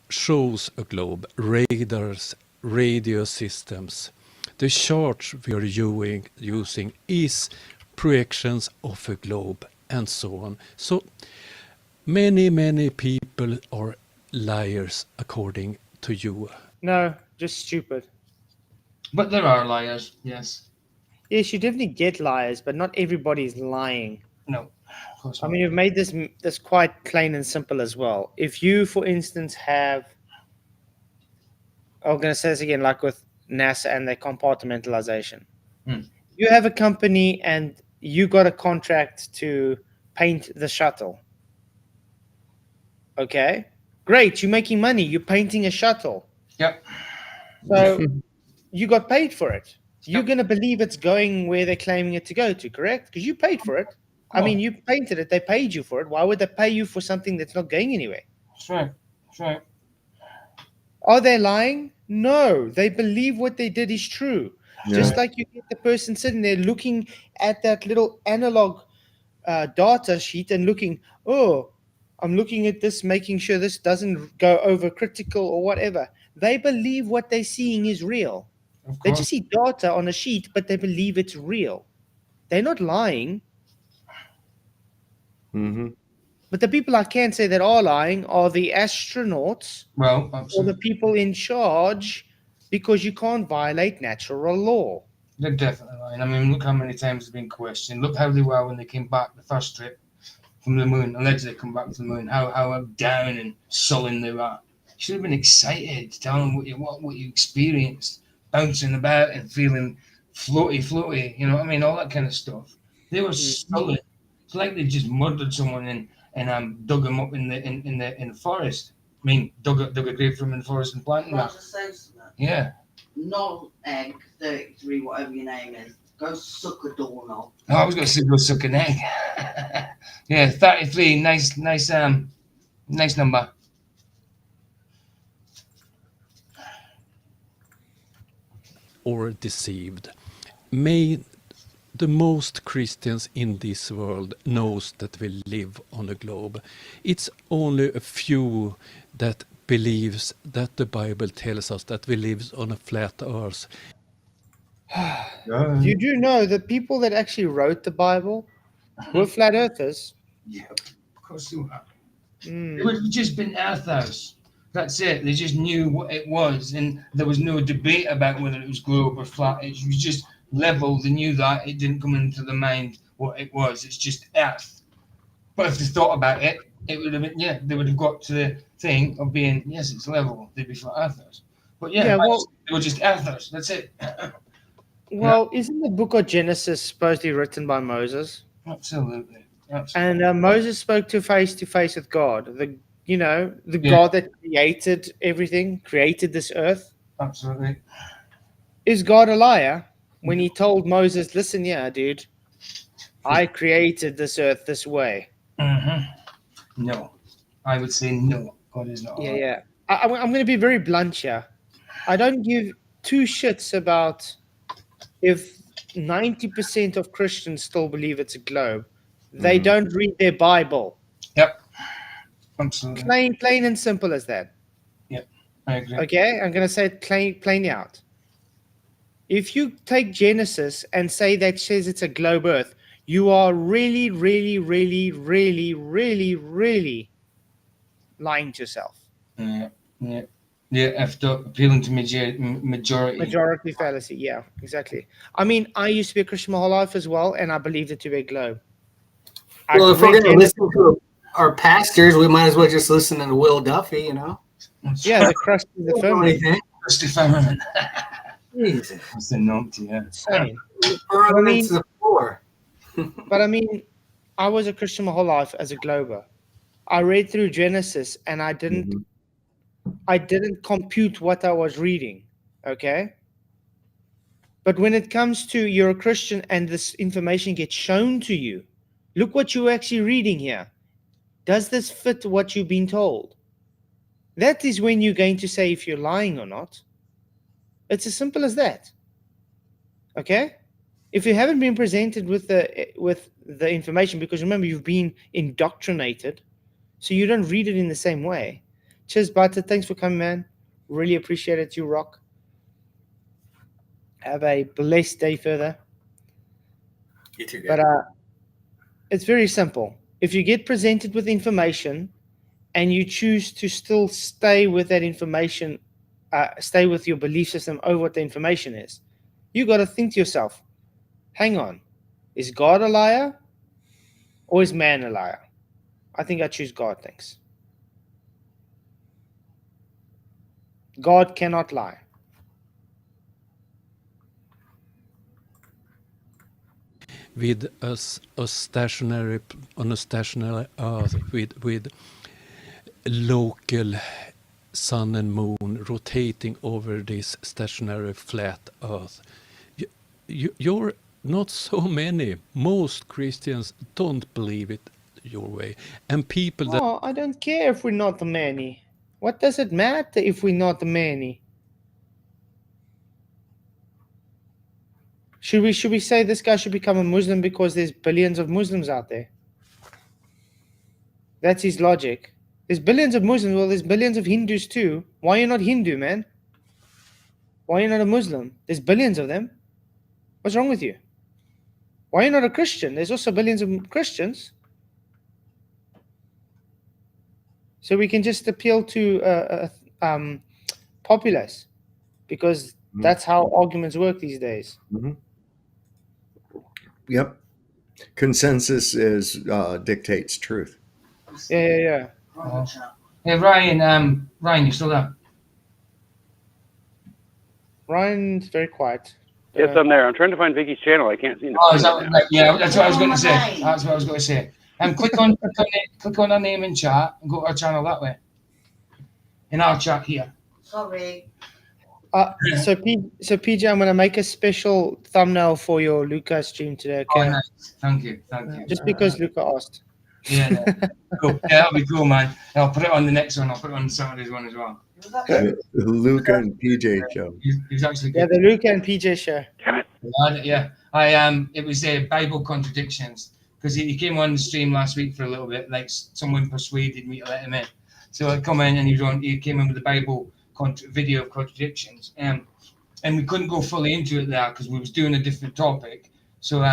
shows a globe, radars, radio systems. The charts we are using is projections of a globe, and so on. So many people are liars according to you. No, just stupid. But there are liars, yes. Yes, you definitely get liars, but not everybody is lying. No, of course I not. mean, you've made this quite plain and simple as well. If you, for instance, have, I'm going to say this again, like with NASA and their compartmentalization. You have a company and you got a contract to paint the shuttle. Okay, great. You're making money. You're painting a shuttle. Yep. So you got paid for it. You're going to believe it's going where they're claiming it to go to, correct? Because you paid for it. I mean, you painted it. They paid you for it. Why would they pay you for something that's not going anywhere? That's right. That's right. Are they lying? No, they believe what they did is true. Just like you get the person sitting there looking at that little analog data sheet and looking, oh, I'm looking at this, making sure this doesn't go over critical or whatever. They believe what they're seeing is real. They just see data on a sheet, but they believe it's real. They're not lying. Mm-hmm. But the people I can say that are lying are the astronauts or the people in charge, because you can't violate natural law. They're definitely lying. I mean, look how many times they've been questioned. Look how they were when they came back the first trip from the moon, allegedly come back to the moon, how down and sullen they were. You should have been excited, telling them what you experienced, bouncing about and feeling floaty, you know what I mean? All that kind of stuff. They were sullen. It's like they just murdered someone and dug him up in the forest. I mean, dug a grave for him in the forest and planted Can I that. just say something? Yeah. Noel Egg 33, whatever your name is, go suck a doorknob. Oh, I was going to say go suck an egg. Yeah, 33, nice number. Or deceived. May the most Christians in this world knows that we live on a globe. It's only a few that believes that the Bible tells us that we live on a flat earth. You do know the people that actually wrote the Bible were flat earthers. Yeah, of course they were. It would have just been earthers. That's it. They just knew what it was, and there was no debate about whether it was globe or flat. It was just level. They knew that. It didn't come into the mind what it was. It's just earth. But if they thought about it, it would have been, they would have got to the thing of being, yes, it's level. They'd be flat earthers. But they were just earthers. That's it. Well, isn't the book of Genesis supposedly written by Moses? Absolutely. And Moses spoke to face with God. The God that created everything, created this earth. Absolutely. Is God a liar when he told Moses, listen, dude, I created this earth this way? Mm-hmm. No. I would say no. God is not a liar. Yeah. I'm going to be very blunt here. I don't give two shits about if 90% of Christians still believe it's a globe. They don't read their Bible. Yep. Absolutely. Plain and simple as that. Yep. I agree. Okay? I'm going to say it plainly out. If you take Genesis and say that says it's a globe earth, you are really, really, really, really, really, really lying to yourself. Yeah, after appealing to majority fallacy. Yeah, exactly. I mean, I used to be a Christian my whole life as well, and I believed it to be a globe. Well, if we're going to listen to our pastors, we might as well just listen to Will Duffy, you know? Yeah, the crust of the firmament. Crusty firmament. Jesus. That's a numpty, yeah. Insane. But I mean, I was a Christian my whole life as a glober. I read through Genesis, and I didn't compute what I was reading, okay? But when it comes to you're a Christian and this information gets shown to you, look what you're actually reading here. Does this fit what you've been told? That is when you're going to say if you're lying or not. It's as simple as that. Okay? If you haven't been presented with the information, because remember, you've been indoctrinated, so you don't read it in the same way. Cheers, Butter. Thanks for coming, man. Really appreciate it. You rock. Have a blessed day further. You too, but it's very simple. If you get presented with information and you choose to still stay with that information, stay with your belief system over what the information is, you got to think to yourself, hang on, is God a liar or is man a liar? I think I choose God, thanks. God cannot lie. With a stationary Earth with local sun and moon rotating over this stationary flat Earth, you're not so many. Most Christians don't believe it your way, and people that I don't care if we're not the many. What does it matter if we're not the many? Should we say this guy should become a Muslim because there's billions of Muslims out there? That's his logic. There's billions of Muslims. Well, there's billions of Hindus too. Why are you not Hindu, man? Why are you not a Muslim? There's billions of them. What's wrong with you? Why are you not a Christian? There's also billions of Christians. So we can just appeal to populace, because that's how arguments work these days. Mm-hmm. Yep. Consensus dictates truth. Yeah. Hey, Ryan. Ryan, you still there? Ryan's very quiet. Yes, I'm there. I'm trying to find Vicky's channel. I can't seem to Oh, find is that it now. right? Yeah, that's what I was going to say. That's what I was going to say. Click on our name in chat and go to our channel that way. In our chat here. Sorry. So PJ, I'm gonna make a special thumbnail for your Luca stream today. Okay. Oh, nice. Thank you. Just because Luca asked. Yeah, cool. Yeah, that'll be cool, man. I'll put it on the next one. I'll put it on Saturday's one as well. Luca and PJ show. He's actually Yeah, good. the Luca and PJ show. Yeah, it was Bible contradictions, because he came on the stream last week for a little bit. Like someone persuaded me to let him in, so I come in and he came in with the Bible video of contradictions, and we couldn't go fully into it there because we was doing a different topic. So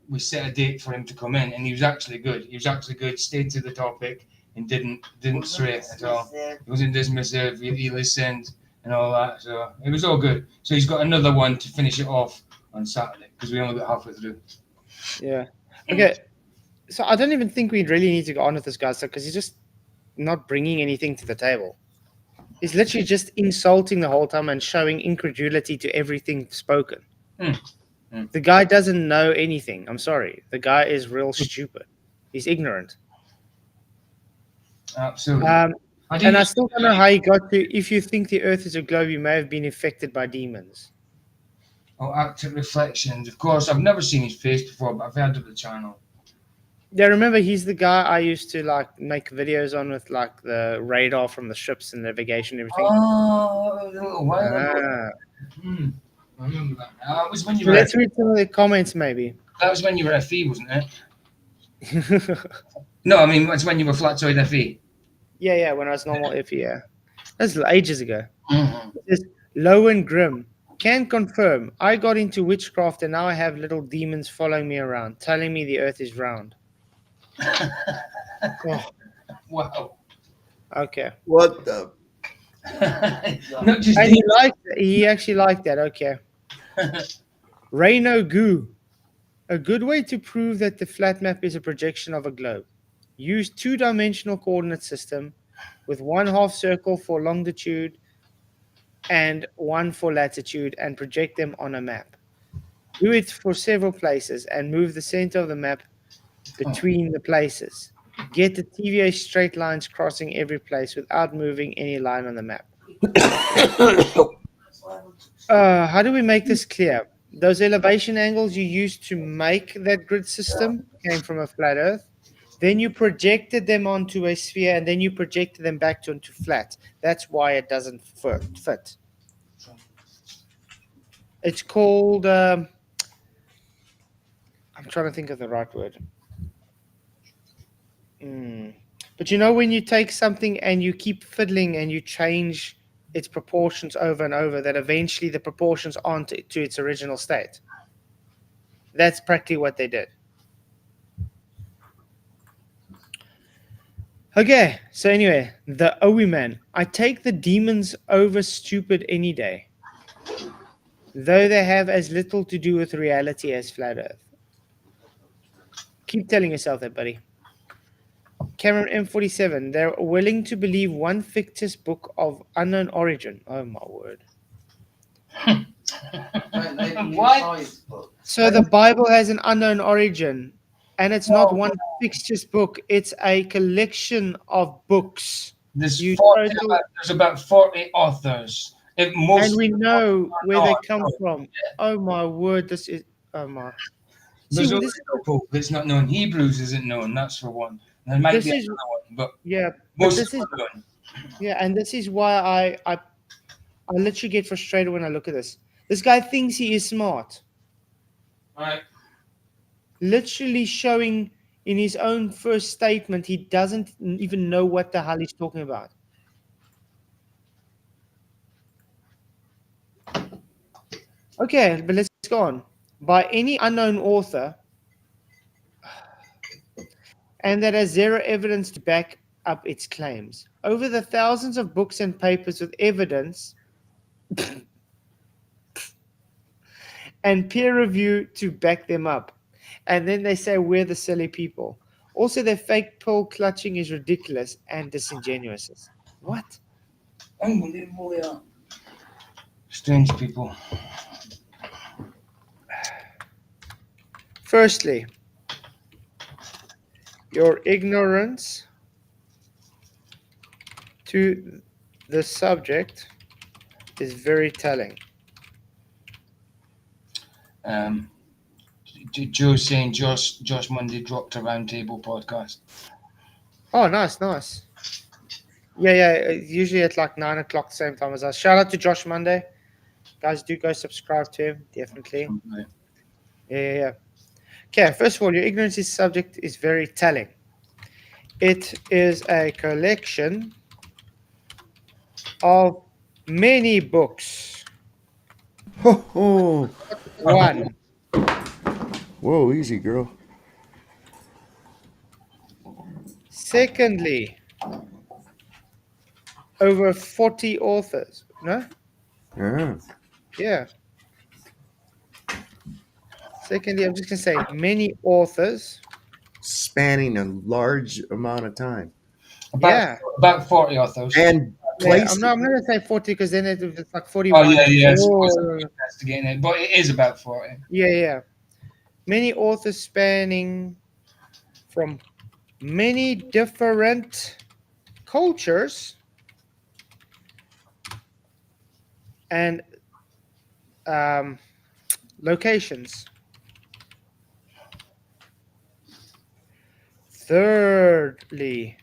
we set a date for him to come in, and he was actually good. Stayed to the topic and didn't stray at all. He wasn't dismissive. He listened and all that. So it was all good. So he's got another one to finish it off on Saturday because we only got halfway through. Yeah. Okay. So I don't even think we really need to go on with this guy, because he's just not bringing anything to the table. He's literally just insulting the whole time and showing incredulity to everything spoken. The guy doesn't know anything. I'm sorry. The guy is real stupid. He's ignorant. Absolutely. And I still don't know how he got to, if you think the earth is a globe, you may have been affected by demons. Oh, Active Reflections. Of course, I've never seen his face before, but I've heard of the channel. Yeah, remember, he's the guy I used to make videos on with the radar from the ships and navigation and everything. Oh, a little while ago. I remember that. That was when you were. Let's read some of the comments, maybe. That was when you were FE, wasn't it? No, I mean it's when you were Flatsoid FE. Yeah, when I was normal FE, yeah. That's ages ago. It's Low and Grim. Can confirm, I got into witchcraft and now I have little demons following me around, telling me the earth is round. Wow. Okay. What the? Not just And he actually liked that. Okay. Rayno Goo. A good way to prove that the flat map is a projection of a globe. Use two-dimensional coordinate system with 1/2 circle for longitude and 1 for latitude, and project them on a map. Do it for several places and move the center of the map between the places. Get the TVA straight lines crossing every place without moving any line on the map. How do we make this clear? Those elevation angles you used to make that grid system came from a flat earth. Then you projected them onto a sphere, and then you projected them back onto flat. That's why it doesn't fit. It's called... I'm trying to think of the right word. But you know, when you take something and you keep fiddling and you change its proportions over and over, that eventually the proportions aren't to its original state. That's practically what they did. Okay, so anyway, the Owie man. I take the demons over stupid any day, though they have as little to do with reality as flat earth. Keep telling yourself that, buddy. Cameron M47, they're willing to believe one fictitious book of unknown origin. Oh my word. What? So the Bible has an unknown origin, and it's not one fictitious book, it's a collection of books. There's about 40 authors. And we know where they come from. Oh my word, this is... Oh my... There's also a book that's not known. Hebrews isn't known, that's for one. There might be another one, but most of them are known. Yeah, and this is why I literally get frustrated when I look at this. This guy thinks he is smart. Right. Literally showing in his own first statement, he doesn't even know what the hell he's talking about. Okay, but let's go on. By any unknown author, and that has zero evidence to back up its claims. Over the thousands of books and papers with evidence and peer review to back them up. And then they say we're the silly people. Also, their fake pill clutching is ridiculous and disingenuous. What? Unbelievable, yeah. Strange people. Firstly, your ignorance to the subject is very telling. Joe's saying Josh Monday dropped a roundtable podcast. Oh, nice. Yeah. Usually at like 9 o'clock, the same time as us. Shout out to Josh Monday. Guys, do go subscribe to him, definitely. Yeah. Okay, first of all, your ignorance is subject is very telling. It is a collection of many books. Oh. One. Whoa, easy, girl. Secondly, over 40 authors. No? Yeah. Yeah. Secondly, I'm just going to say many authors. Spanning a large amount of time. About 40 authors. And Yeah, places. I'm not going to say 40 because then it's like 41. Oh, yeah. Oh. Investigating it, but it is about 40. Yeah. Many authors spanning from many different cultures and locations. Thirdly,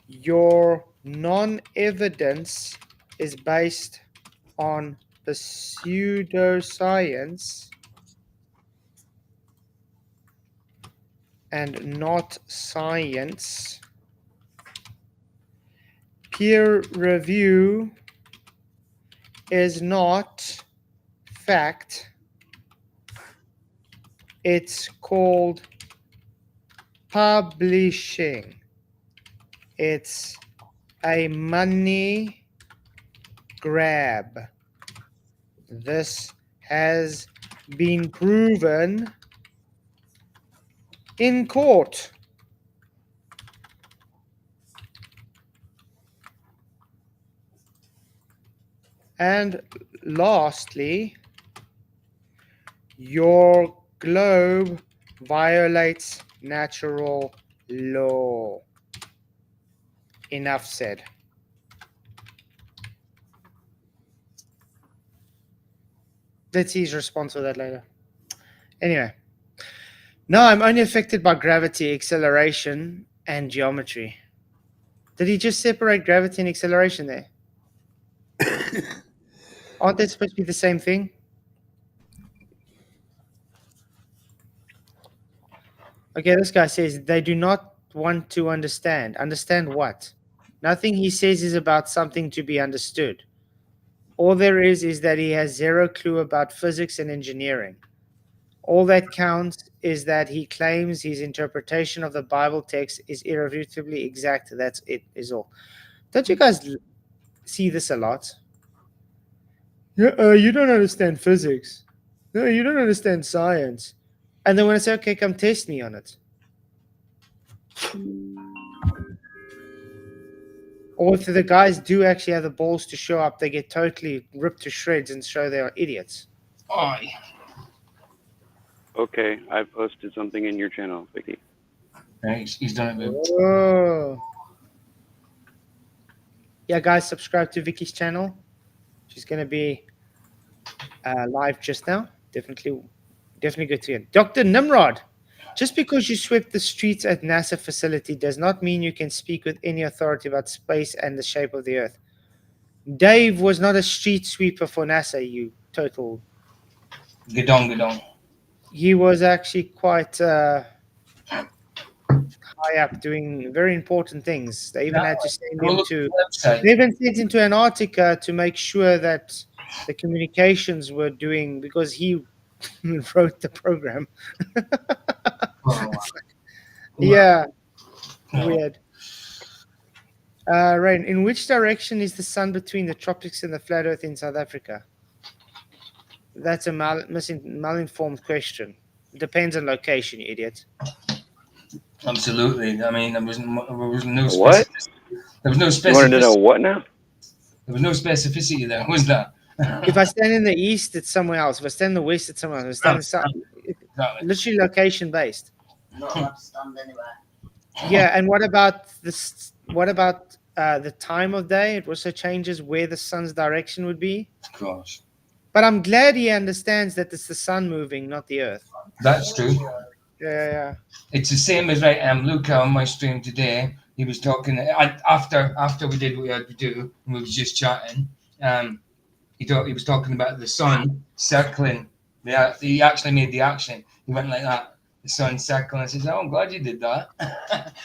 your non-evidence is based on the pseudoscience and not science. Peer review is not fact. It's called publishing. It's a money grab. This has been proven in court. And lastly, your globe violates natural law. Enough said. Let's see his response to that later. Anyway. No, I'm only affected by gravity, acceleration, and geometry. Did he just separate gravity and acceleration there? Aren't they supposed to be the same thing? Okay, this guy says they do not want to understand. Understand what? Nothing he says is about something to be understood. All there is that he has zero clue about physics and engineering. All that counts is that he claims his interpretation of the Bible text is irrefutably exact. That's it, is all. Don't you guys see this a lot? Yeah, you don't understand physics. No, you don't understand science. And then when I say, okay, come test me on it. Or if the guys do actually have the balls to show up, they get totally ripped to shreds and show they are idiots. Aye. Okay, I posted something in your channel, Vicky. He's done it. Oh. Yeah, guys, subscribe to Vicky's channel. She's going to be live just now. Definitely good to hear. Dr. Nimrod, just because you swept the streets at NASA facility does not mean you can speak with any authority about space and the shape of the Earth. Dave was not a street sweeper for NASA, you total... Gedong. he was actually quite high up doing very important things. They even had to send him to they even sent him to Antarctica to make sure that the communications were doing, because he wrote the program. Yeah, weird. Rain, in which direction is the sun between the tropics and the flat Earth in South Africa? That's a malinformed question. It depends on location, you idiot. Absolutely. I mean, there was no What? There was no specificity. You wanted to know what now? There was no specificity there, was there? If I stand in the east, it's somewhere else. If I stand in the west, it's somewhere else. If I stand in the south, literally location based. Not allowed to stand anywhere. Yeah, and what about this? What about the time of day? It also changes where the sun's direction would be. Of course. But I'm glad he understands that it's the sun moving, not the Earth. That's true. Yeah. It's the same as Luca on my stream today. He was talking after we did what we had to do, and we was just chatting. He was talking about the sun circling. He actually made the action. He went like that. The sun circling. I said, "Oh, I'm glad you did that.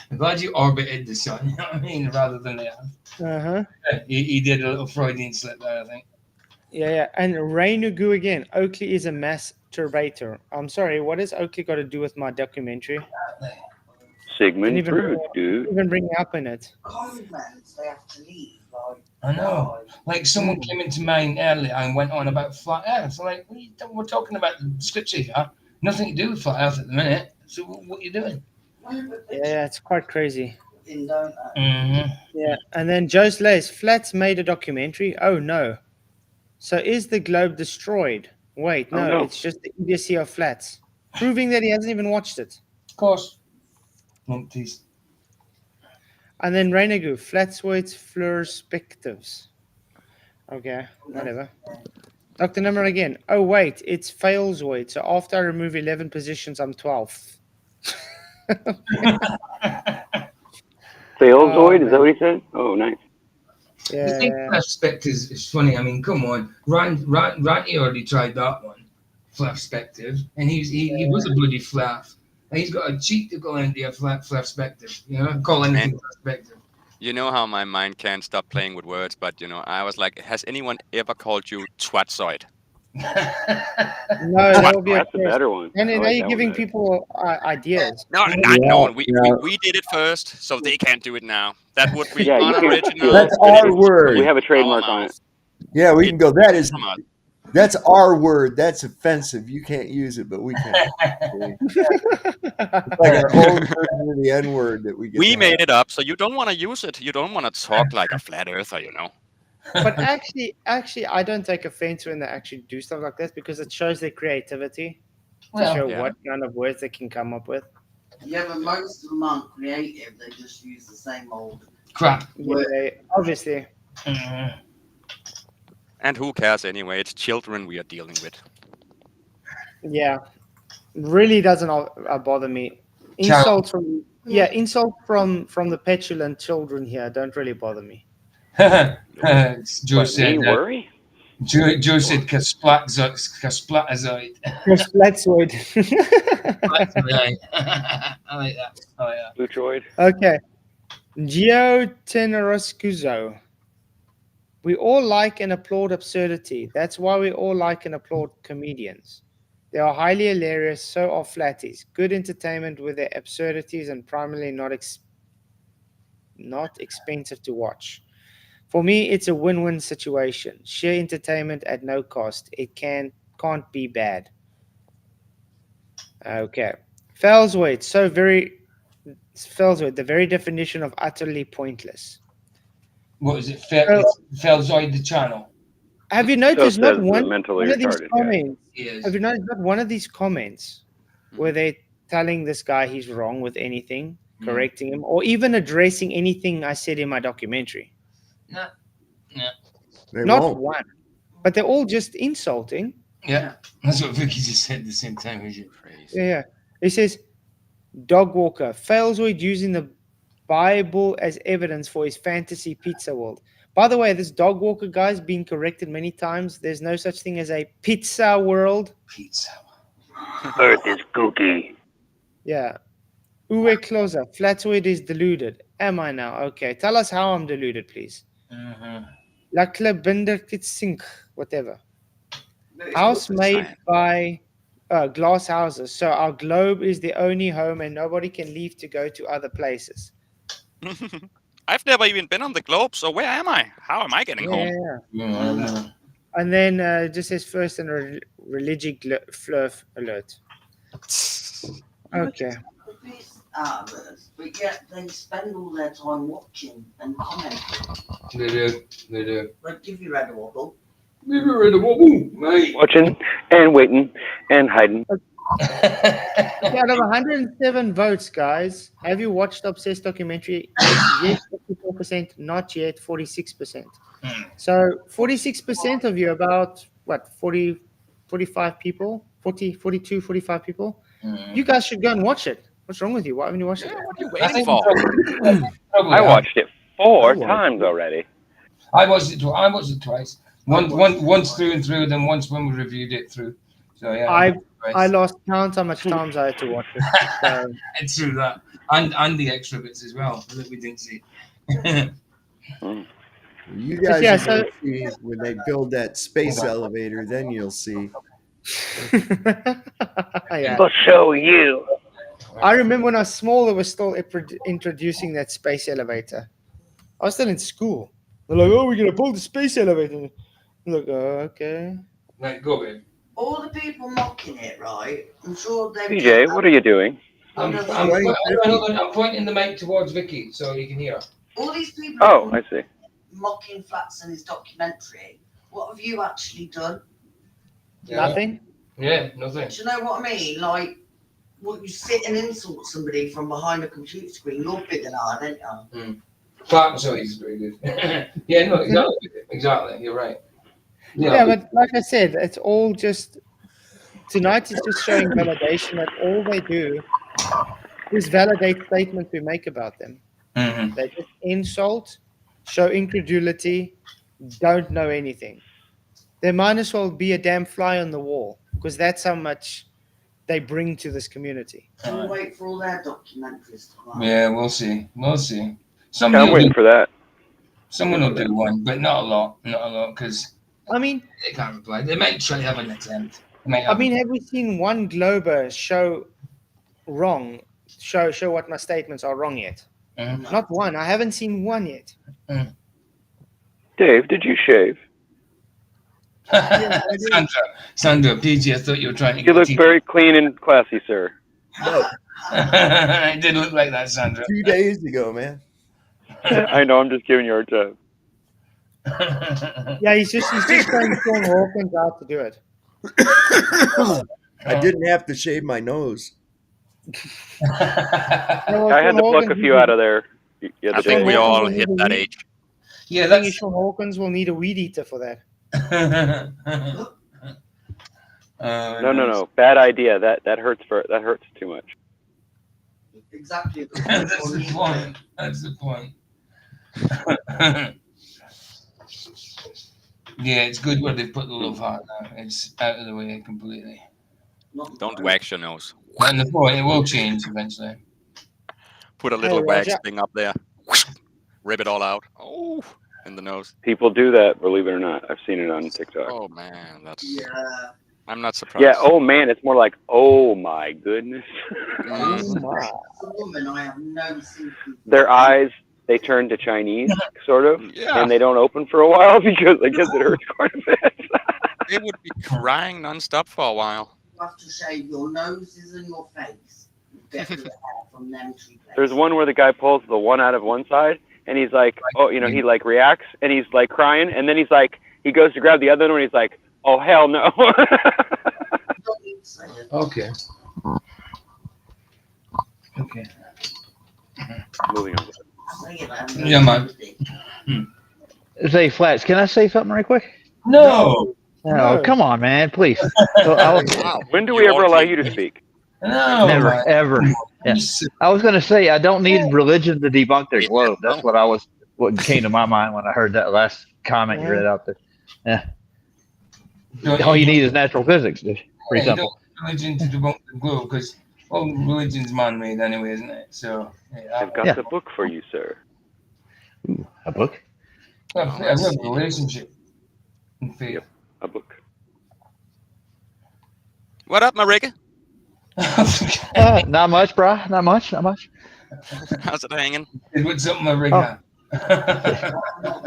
I'm glad you orbited the sun." You know what I mean, rather than the Earth. He did a little Freudian slip there, I think. Yeah. And Rainugu again. Oakley is a masturbator. I'm sorry. What has Oakley got to do with my documentary? Sigmund Freud, dude. Even bring me up in it. Comments, they have to leave. I know. Like someone came into mine earlier and went on about flat Earth. So like, we're talking about the scripture here. Nothing to do with flat Earth at the minute. So what are you doing? Yeah, it's quite crazy. Mm-hmm. Yeah, and then Joe Slays, Flats made a documentary. Oh no. So is the globe destroyed? Wait, no, it's just the idiocy of Flats. Proving that he hasn't even watched it. Of course. Please. And then Reinagu, Flatswoid's perspectives. Okay, whatever. Dr. Number again. Oh wait, it's Failswoid. So after I remove 11 positions, I'm 12th. Failswoid, is that what he said? Oh, nice. Yeah. The thing perspective is funny. I mean, come on, Ranty already tried that one, perspective, and he was a bloody flat. And he's got a cheek to go into a flat perspective, you know, call anything perspective. You know how my mind can't stop playing with words, but you know, I was like, has anyone ever called you twatzoid? No, that would be That's a better one. And I now like you're that giving one people ideas. No, we did it first, so they can't do it now. That would be Yeah, you can't- unoriginal. That's our word. We have a trademark on it. Yeah, we can go. Come on. That's our word. That's offensive. You can't use it, but we can. It's like our own version of the N word that we get. We to made have. it up, so you don't want to use it. You don't want to talk like a flat earther, you know. But actually, I don't take offense when they actually do stuff like this, because it shows their creativity to show what kind of words they can come up with. Yeah, but most of them aren't creative. They just use the same old crap. Yeah, obviously. Mm-hmm. And who cares anyway? It's children we are dealing with. Yeah, really doesn't bother me. Insults from the petulant children here don't really bother me. Joe said. worry? Joe said Kasplatozoid. Kasplatzoid. I like that. Lutroid. Okay. Geotenoroscuzo. We all like and applaud absurdity. That's why we all like and applaud comedians. They are highly hilarious, so are flatties. Good entertainment with their absurdities and primarily not expensive to watch. For me, it's a win-win situation. Sheer entertainment at no cost. It can't be bad. Okay. Fellswood, the very definition of utterly pointless. What is it? Felzoid the channel. Have you noticed So not says one the mentally of these retarded guy. comments? Yes. Have you noticed not one of these comments where they're telling this guy he's wrong with anything, correcting him, or even addressing anything I said in my documentary? No. They Not won't. one. But they're all just insulting. Yeah, that's what Vicky just said at the same time as you. Yeah. He says, Dog Walker, Failswood using the Bible as evidence for his fantasy pizza world. By the way, this Dog Walker guy's been corrected many times. There's no such thing as a pizza world. Pizza. Earth is kooky. Yeah. Uwe Closer, Flatoid is deluded. Am I now? Okay. Tell us how I'm deluded, please. Lakle Binder Kitsink, whatever. House made by glass houses. So our globe is the only home and nobody can leave to go to other places. I've never even been on the globe, so where am I? How am I getting home? And then just says first and religious flurf alert. Okay. But yet they spend all their time watching and commenting. They do. They do. Like, give you red wobble. Give you red wobble, mate. Watching and waiting and hiding. Okay, out of 107 votes, guys, have you watched the Obsessed documentary? Yes, 54%, not yet, 46%. So 46% of you, about what, 40, 45 people, 40, 42, 45 people. You guys should go and watch it. What's wrong with you? Why haven't you watched it? What are you waiting for? I watched it 4 times already. I watched it twice. Once through and through, then once when we reviewed it through. So yeah. I lost count how much times I had to watch it. So. It's true that, and the extra bits as well that we didn't see. You guys are gonna see when they build that space elevator, then you'll see. Yeah. I'll show you. I remember when I was small, they were still introducing that space elevator. I was still in school. They're like, "Oh, we're gonna build a space elevator." I'm like, "Oh, okay." Right, go ahead. All the people mocking it, right? I'm sure they. PJ, what are you doing? I'm pointing the mic towards Vicky so you can hear. All these people. Oh, I see. Mocking Flats and his documentary. What have you actually done? Nothing. Yeah, nothing. Do you know what I mean? Like, you sit and insult somebody from behind a computer screen. You're big and hard, aren't you? So he's very good. Yeah, no, exactly. You're right. Yeah, but like I said, it's all just tonight is just showing validation that all they do is validate statements we make about them. They just insult, show incredulity, don't know anything. They might as well be a damn fly on the wall because that's how much they bring to this community. We'll wait for all their documentaries to come out. Yeah, we'll see. We'll see. I'm waiting for that. Someone will do one, but not a lot. Not a lot, because I mean, they can't reply. They might try to have an attempt. I mean, have we seen one Glober show what my statements are wrong yet? Not one. I haven't seen one yet. Dave, did you shave? Sandra, PG, I thought you were trying to. You look very clean and classy, sir. No. It did look like that, Sandra. 2 days ago, man. I know. I'm just giving you a hard time. Yeah, he's just trying Sean Hawkins out to do it. I didn't have to shave my nose. I had to pluck a few out of there. I think we all hit that age. Yeah, that's Sean Hawkins will need a weed eater for that. No. Bad idea. That hurts too much. Exactly. That's the point. That's the point. Yeah, it's good where they put the love heart now. It's out of the way completely. Don't wax your nose. And the point, it will change eventually. Put a little Hey, wax Roger. thing up there. Rip it all out. Oh, in the nose. People do that, believe it or not. I've seen it on TikTok. Oh man, that's. Yeah. I'm not surprised. Yeah. Oh man, it's more like, oh my goodness. As a woman, I have no sympathy. Their eyes, they turn to Chinese, sort of, Yeah. and they don't open for a while because I guess it hurts quite a bit. They would be crying nonstop for a while. You have to shave your noses and your face. Get the hair from them two places. There's one where the guy pulls the one out of one side, and he's like, oh, he like reacts, and he's like crying, and then he's like, he goes to grab the other one, and he's like, oh hell no. Okay. Okay. Moving on. Yeah, man. Say, Flats, can I say something right quick? No. No, come on, man, please. So When do we ever allow you to speak? No. Never, ever. Yeah. I was going to say I don't need religion to debunk their globe. That's what came to my mind when I heard that last comment you read out there. Yeah. All you need is natural physics. It's pretty simple. religion to debunk the globe because all religion's man-made anyway, isn't it? So I've got the book for you, sir. A book? I have a relationship. In faith. Yep, a book. What up, Marika? Not much, bro. Not much. How's it hanging? What's up, Marika?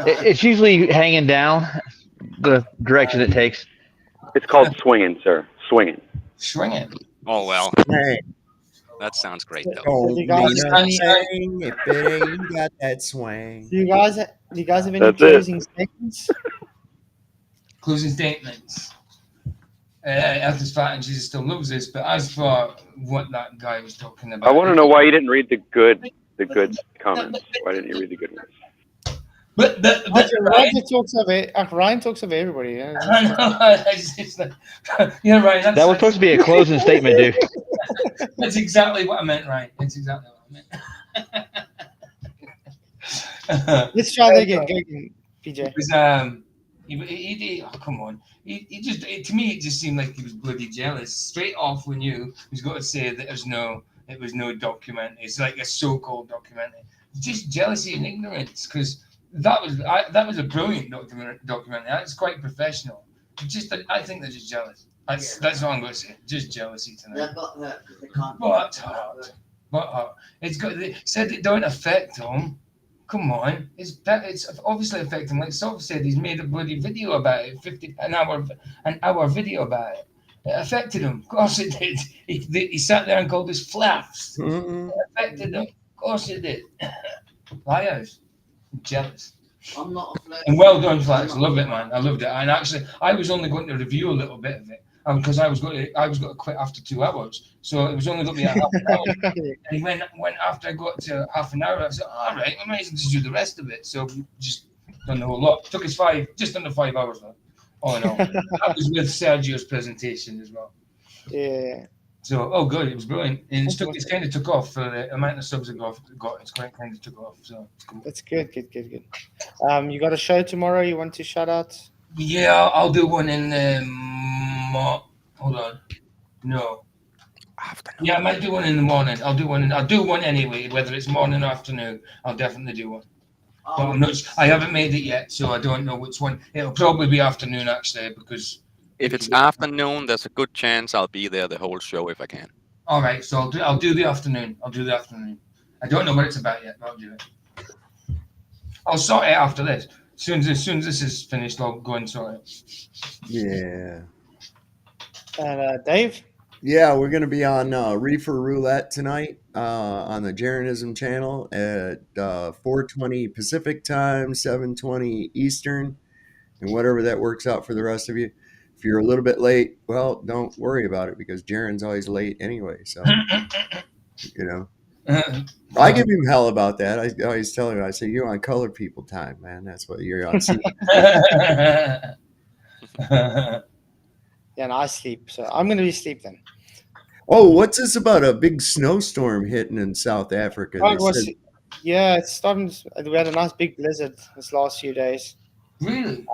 It's usually hanging down the direction it takes. It's called swinging, sir. Swinging. Swinging. Oh well. Hey. That sounds great though. Don't You guys- be nothing if it ain't got that swing. Do you guys have any That's it. closing statements? Closing statements. Elvis Fat and Jesus still loves this, but as for what that guy was talking about, I want to know why you didn't read the good comments. Why didn't you read the good ones? But Ryan talks of everybody. Yeah. I know. It's like, yeah, right. That was supposed to be a closing statement, dude. That's exactly what I meant, right? That's exactly what I meant. Let's try that again. Go again, PJ. It was, oh, come on. He just, to me, it just seemed like he was bloody jealous. Straight off, we knew he's got to say that it was no documentary. It's like a so-called documentary. Just jealousy and ignorance, because that was a brilliant documentary. That's quite professional. I think they're just jealous. That's all I'm going to say. Just jealousy tonight. But hard. It's got. They said it don't affect him. Come on, it's obviously affecting. Like Soph said, he's made a bloody video about it, an hour video about it. It affected him. Of course it did. He sat there and called us flaps. Mm-hmm. It affected him. Of course it did. Liars. I'm jealous. I'm not a And well done, Flax. I love it, man. I loved it. And actually, I was only going to review a little bit of it because I was going to quit after 2 hours. So it was only going to be a half an hour. And when after I got to half an hour, I said, all right, I might as well just do the rest of it. So we just done the whole lot. It took us just under 5 hours, though. All in all. That was with Sergio's presentation as well. Yeah. So, good. It was brilliant. And it's kind of took off for the amount of subs it got. It's kind of took off. So it's cool. That's good. You got a show tomorrow you want to shout out? Yeah, I'll do one in hold on. No. Afternoon. Yeah, I might do one in the morning. I'll do one anyway, whether it's morning or afternoon. I'll definitely do one. But I haven't made it yet, so I don't know which one. It'll probably be afternoon actually, because if it's afternoon, there's a good chance I'll be there the whole show if I can. All right, so I'll do the afternoon. I don't know what it's about yet, but I'll do it. I'll sort it after this. As soon as this is finished, I'll go and sort it. Yeah. And Dave? Yeah, we're going to be on Reefer Roulette tonight on the Jeranism channel at 4:20 Pacific time, 7:20 Eastern, and whatever that works out for the rest of you. If you're a little bit late, well, don't worry about it because Jaren's always late anyway. So, I give him hell about that. I always tell him, I say, you're on colored people time, man. That's what you're on. Yeah, and I sleep, so I'm going to be asleep then. Oh, what's this about a big snowstorm hitting in South Africa? It's starting. We had a nice big blizzard this last few days. Really?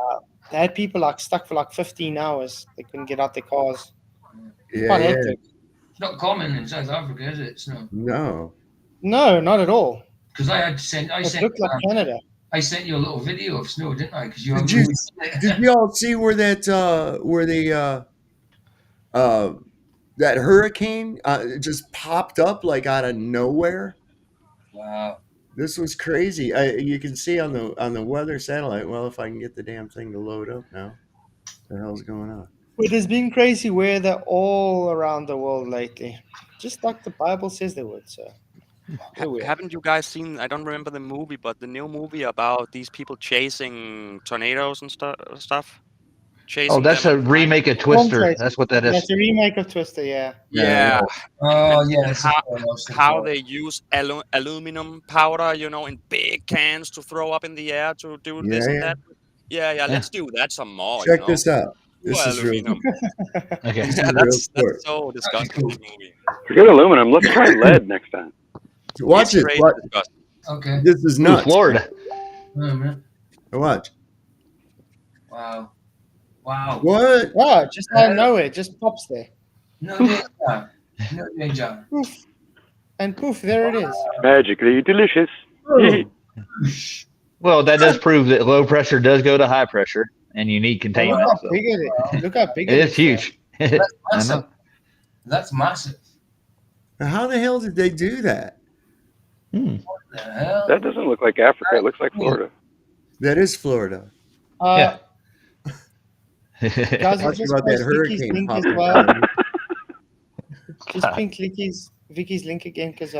They had people stuck for 15 hours. They couldn't get out their cars. Yeah. It's not common in South Africa, is it? Snow? No, not at all. Because I sent looked like Canada. I sent you a little video of snow, didn't I? Because did you all see where that that hurricane just popped up like out of nowhere? Wow. This was crazy. You can see on the weather satellite. Well, if I can get the damn thing to load up now. What the hell's going on? It has been crazy weather all around the world lately, just like the Bible says they would. So, haven't you guys seen? I don't remember the movie, but the new movie about these people chasing tornadoes and stuff. Oh, that's a remake of Twister. That's what that is. That's a remake of Twister. Yeah. Yeah. Oh yeah. How they use aluminum powder, in big cans to throw up in the air to do this and that. Yeah. Let's do that some more. Check this out. This is aluminum. Okay. That's so disgusting. Movie. Forget aluminum. Let's try lead next time. Watch it. Okay. This is nuts. Florida. Oh, man. Watch. Wow. What? Wow, just out of nowhere, just pops there. No danger. No danger. Poof. And poof, there it is. Magically delicious. Well, that does prove that low pressure does go to high pressure, and you need containment. Look how so. big it is. Look how big It is huge. That's I massive. know. That's massive. How the hell did they do that? What the hell? That doesn't look like Africa. It looks like Florida. That is Florida. Guys, I Talking just about that posted Vicky's hurricane link as popping well. up. Just pink Vicky's link again because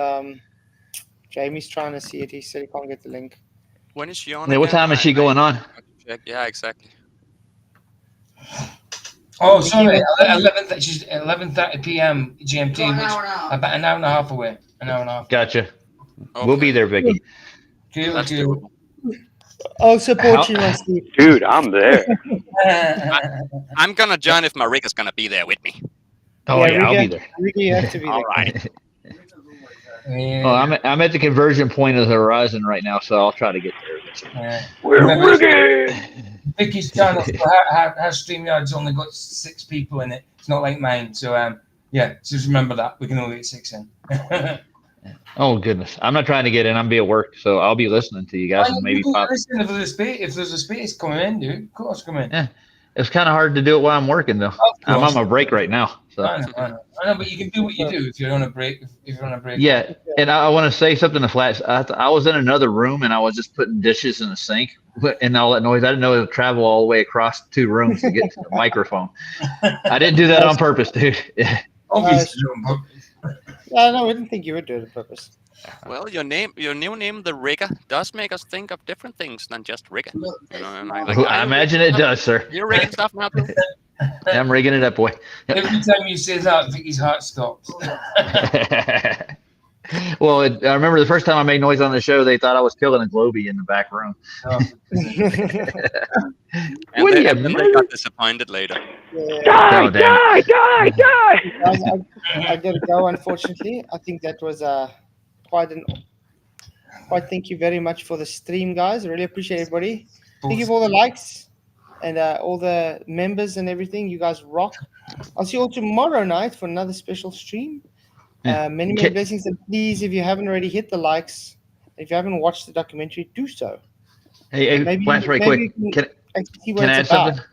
Jamie's trying to see it. He said he can't get the link. When is she on? Yeah, what again? time is she going on? Check. Yeah, exactly. Oh, sorry. 11:30 p.m. GMT, An which hour and a half. about an hour and a half away. An hour and a half. Gotcha. We'll be there, Vicky. Cool, That's cool. I'll support How- you, my Steve. Dude, I'm there. I'm gonna join if Marika's gonna be there with me. Oh yeah, I'll Ricky, be there. Ricky, you have to be there. All right. Yeah. Oh, I'm at the conversion point of the horizon right now, so I'll try to get there. Yeah. We're Remember, working. Vicky's channel, her StreamYard's only got 6 people in it. It's not like mine. So, yeah, just remember that. We can only get 6 in. Oh goodness, I'm not trying to get in. I'm be at work, so I'll be listening to you guys and maybe pop. Listen, if there's a space coming in, dude, of course come in. Yeah, it's kind of hard to do it while I'm working though. I'm on my break right now, so. I know, but you can do what you do if you're on a break. If you're on a break. Yeah, and I want to say something to Flash. I was in another room and I was just putting dishes in the sink and all that noise. I didn't know it would travel all the way across 2 rooms to get to the microphone. I didn't do that on purpose, dude. Obviously. Yeah, no, we didn't think you would do it on purpose. Well, your new name, the Rigger, does make us think of different things than just Rigger. You know, and I imagine it does, sir. You're rigging stuff now too. I'm rigging it up, boy. Every time you say that, Vicky's heart stops. Well, I remember the first time I made noise on the show, they thought I was killing a Globie in the back room. Oh. And What do you then they mean? got disappointed later. Oh, damn. Guys, I gotta go, unfortunately. I think that was quite thank you very much for the stream, guys. I really appreciate everybody. Thank you for all the likes and all the members and everything. You guys rock. I'll see you all tomorrow night for another special stream. Many blessings, and please, if you haven't already hit the likes, if you haven't watched the documentary, do so. Hey, Flash, right quick. Can I add something?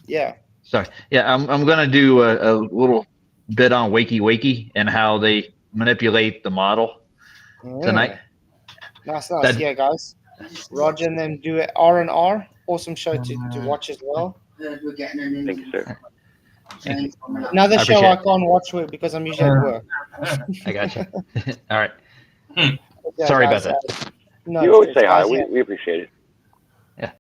Yeah. Sorry. Yeah, I'm gonna do a little bit on Wakey Wakey and how they manipulate the model tonight. Nice. That- Yeah, guys. Roger and them do it R&R. Awesome show to watch as well. We're getting an in. Thank you, sir. Another I show appreciate I it. can't watch because I'm usually at work. I got you. All right. Yeah, Sorry guys, about that. no, You always it's say hi. guys, yeah. We appreciate it.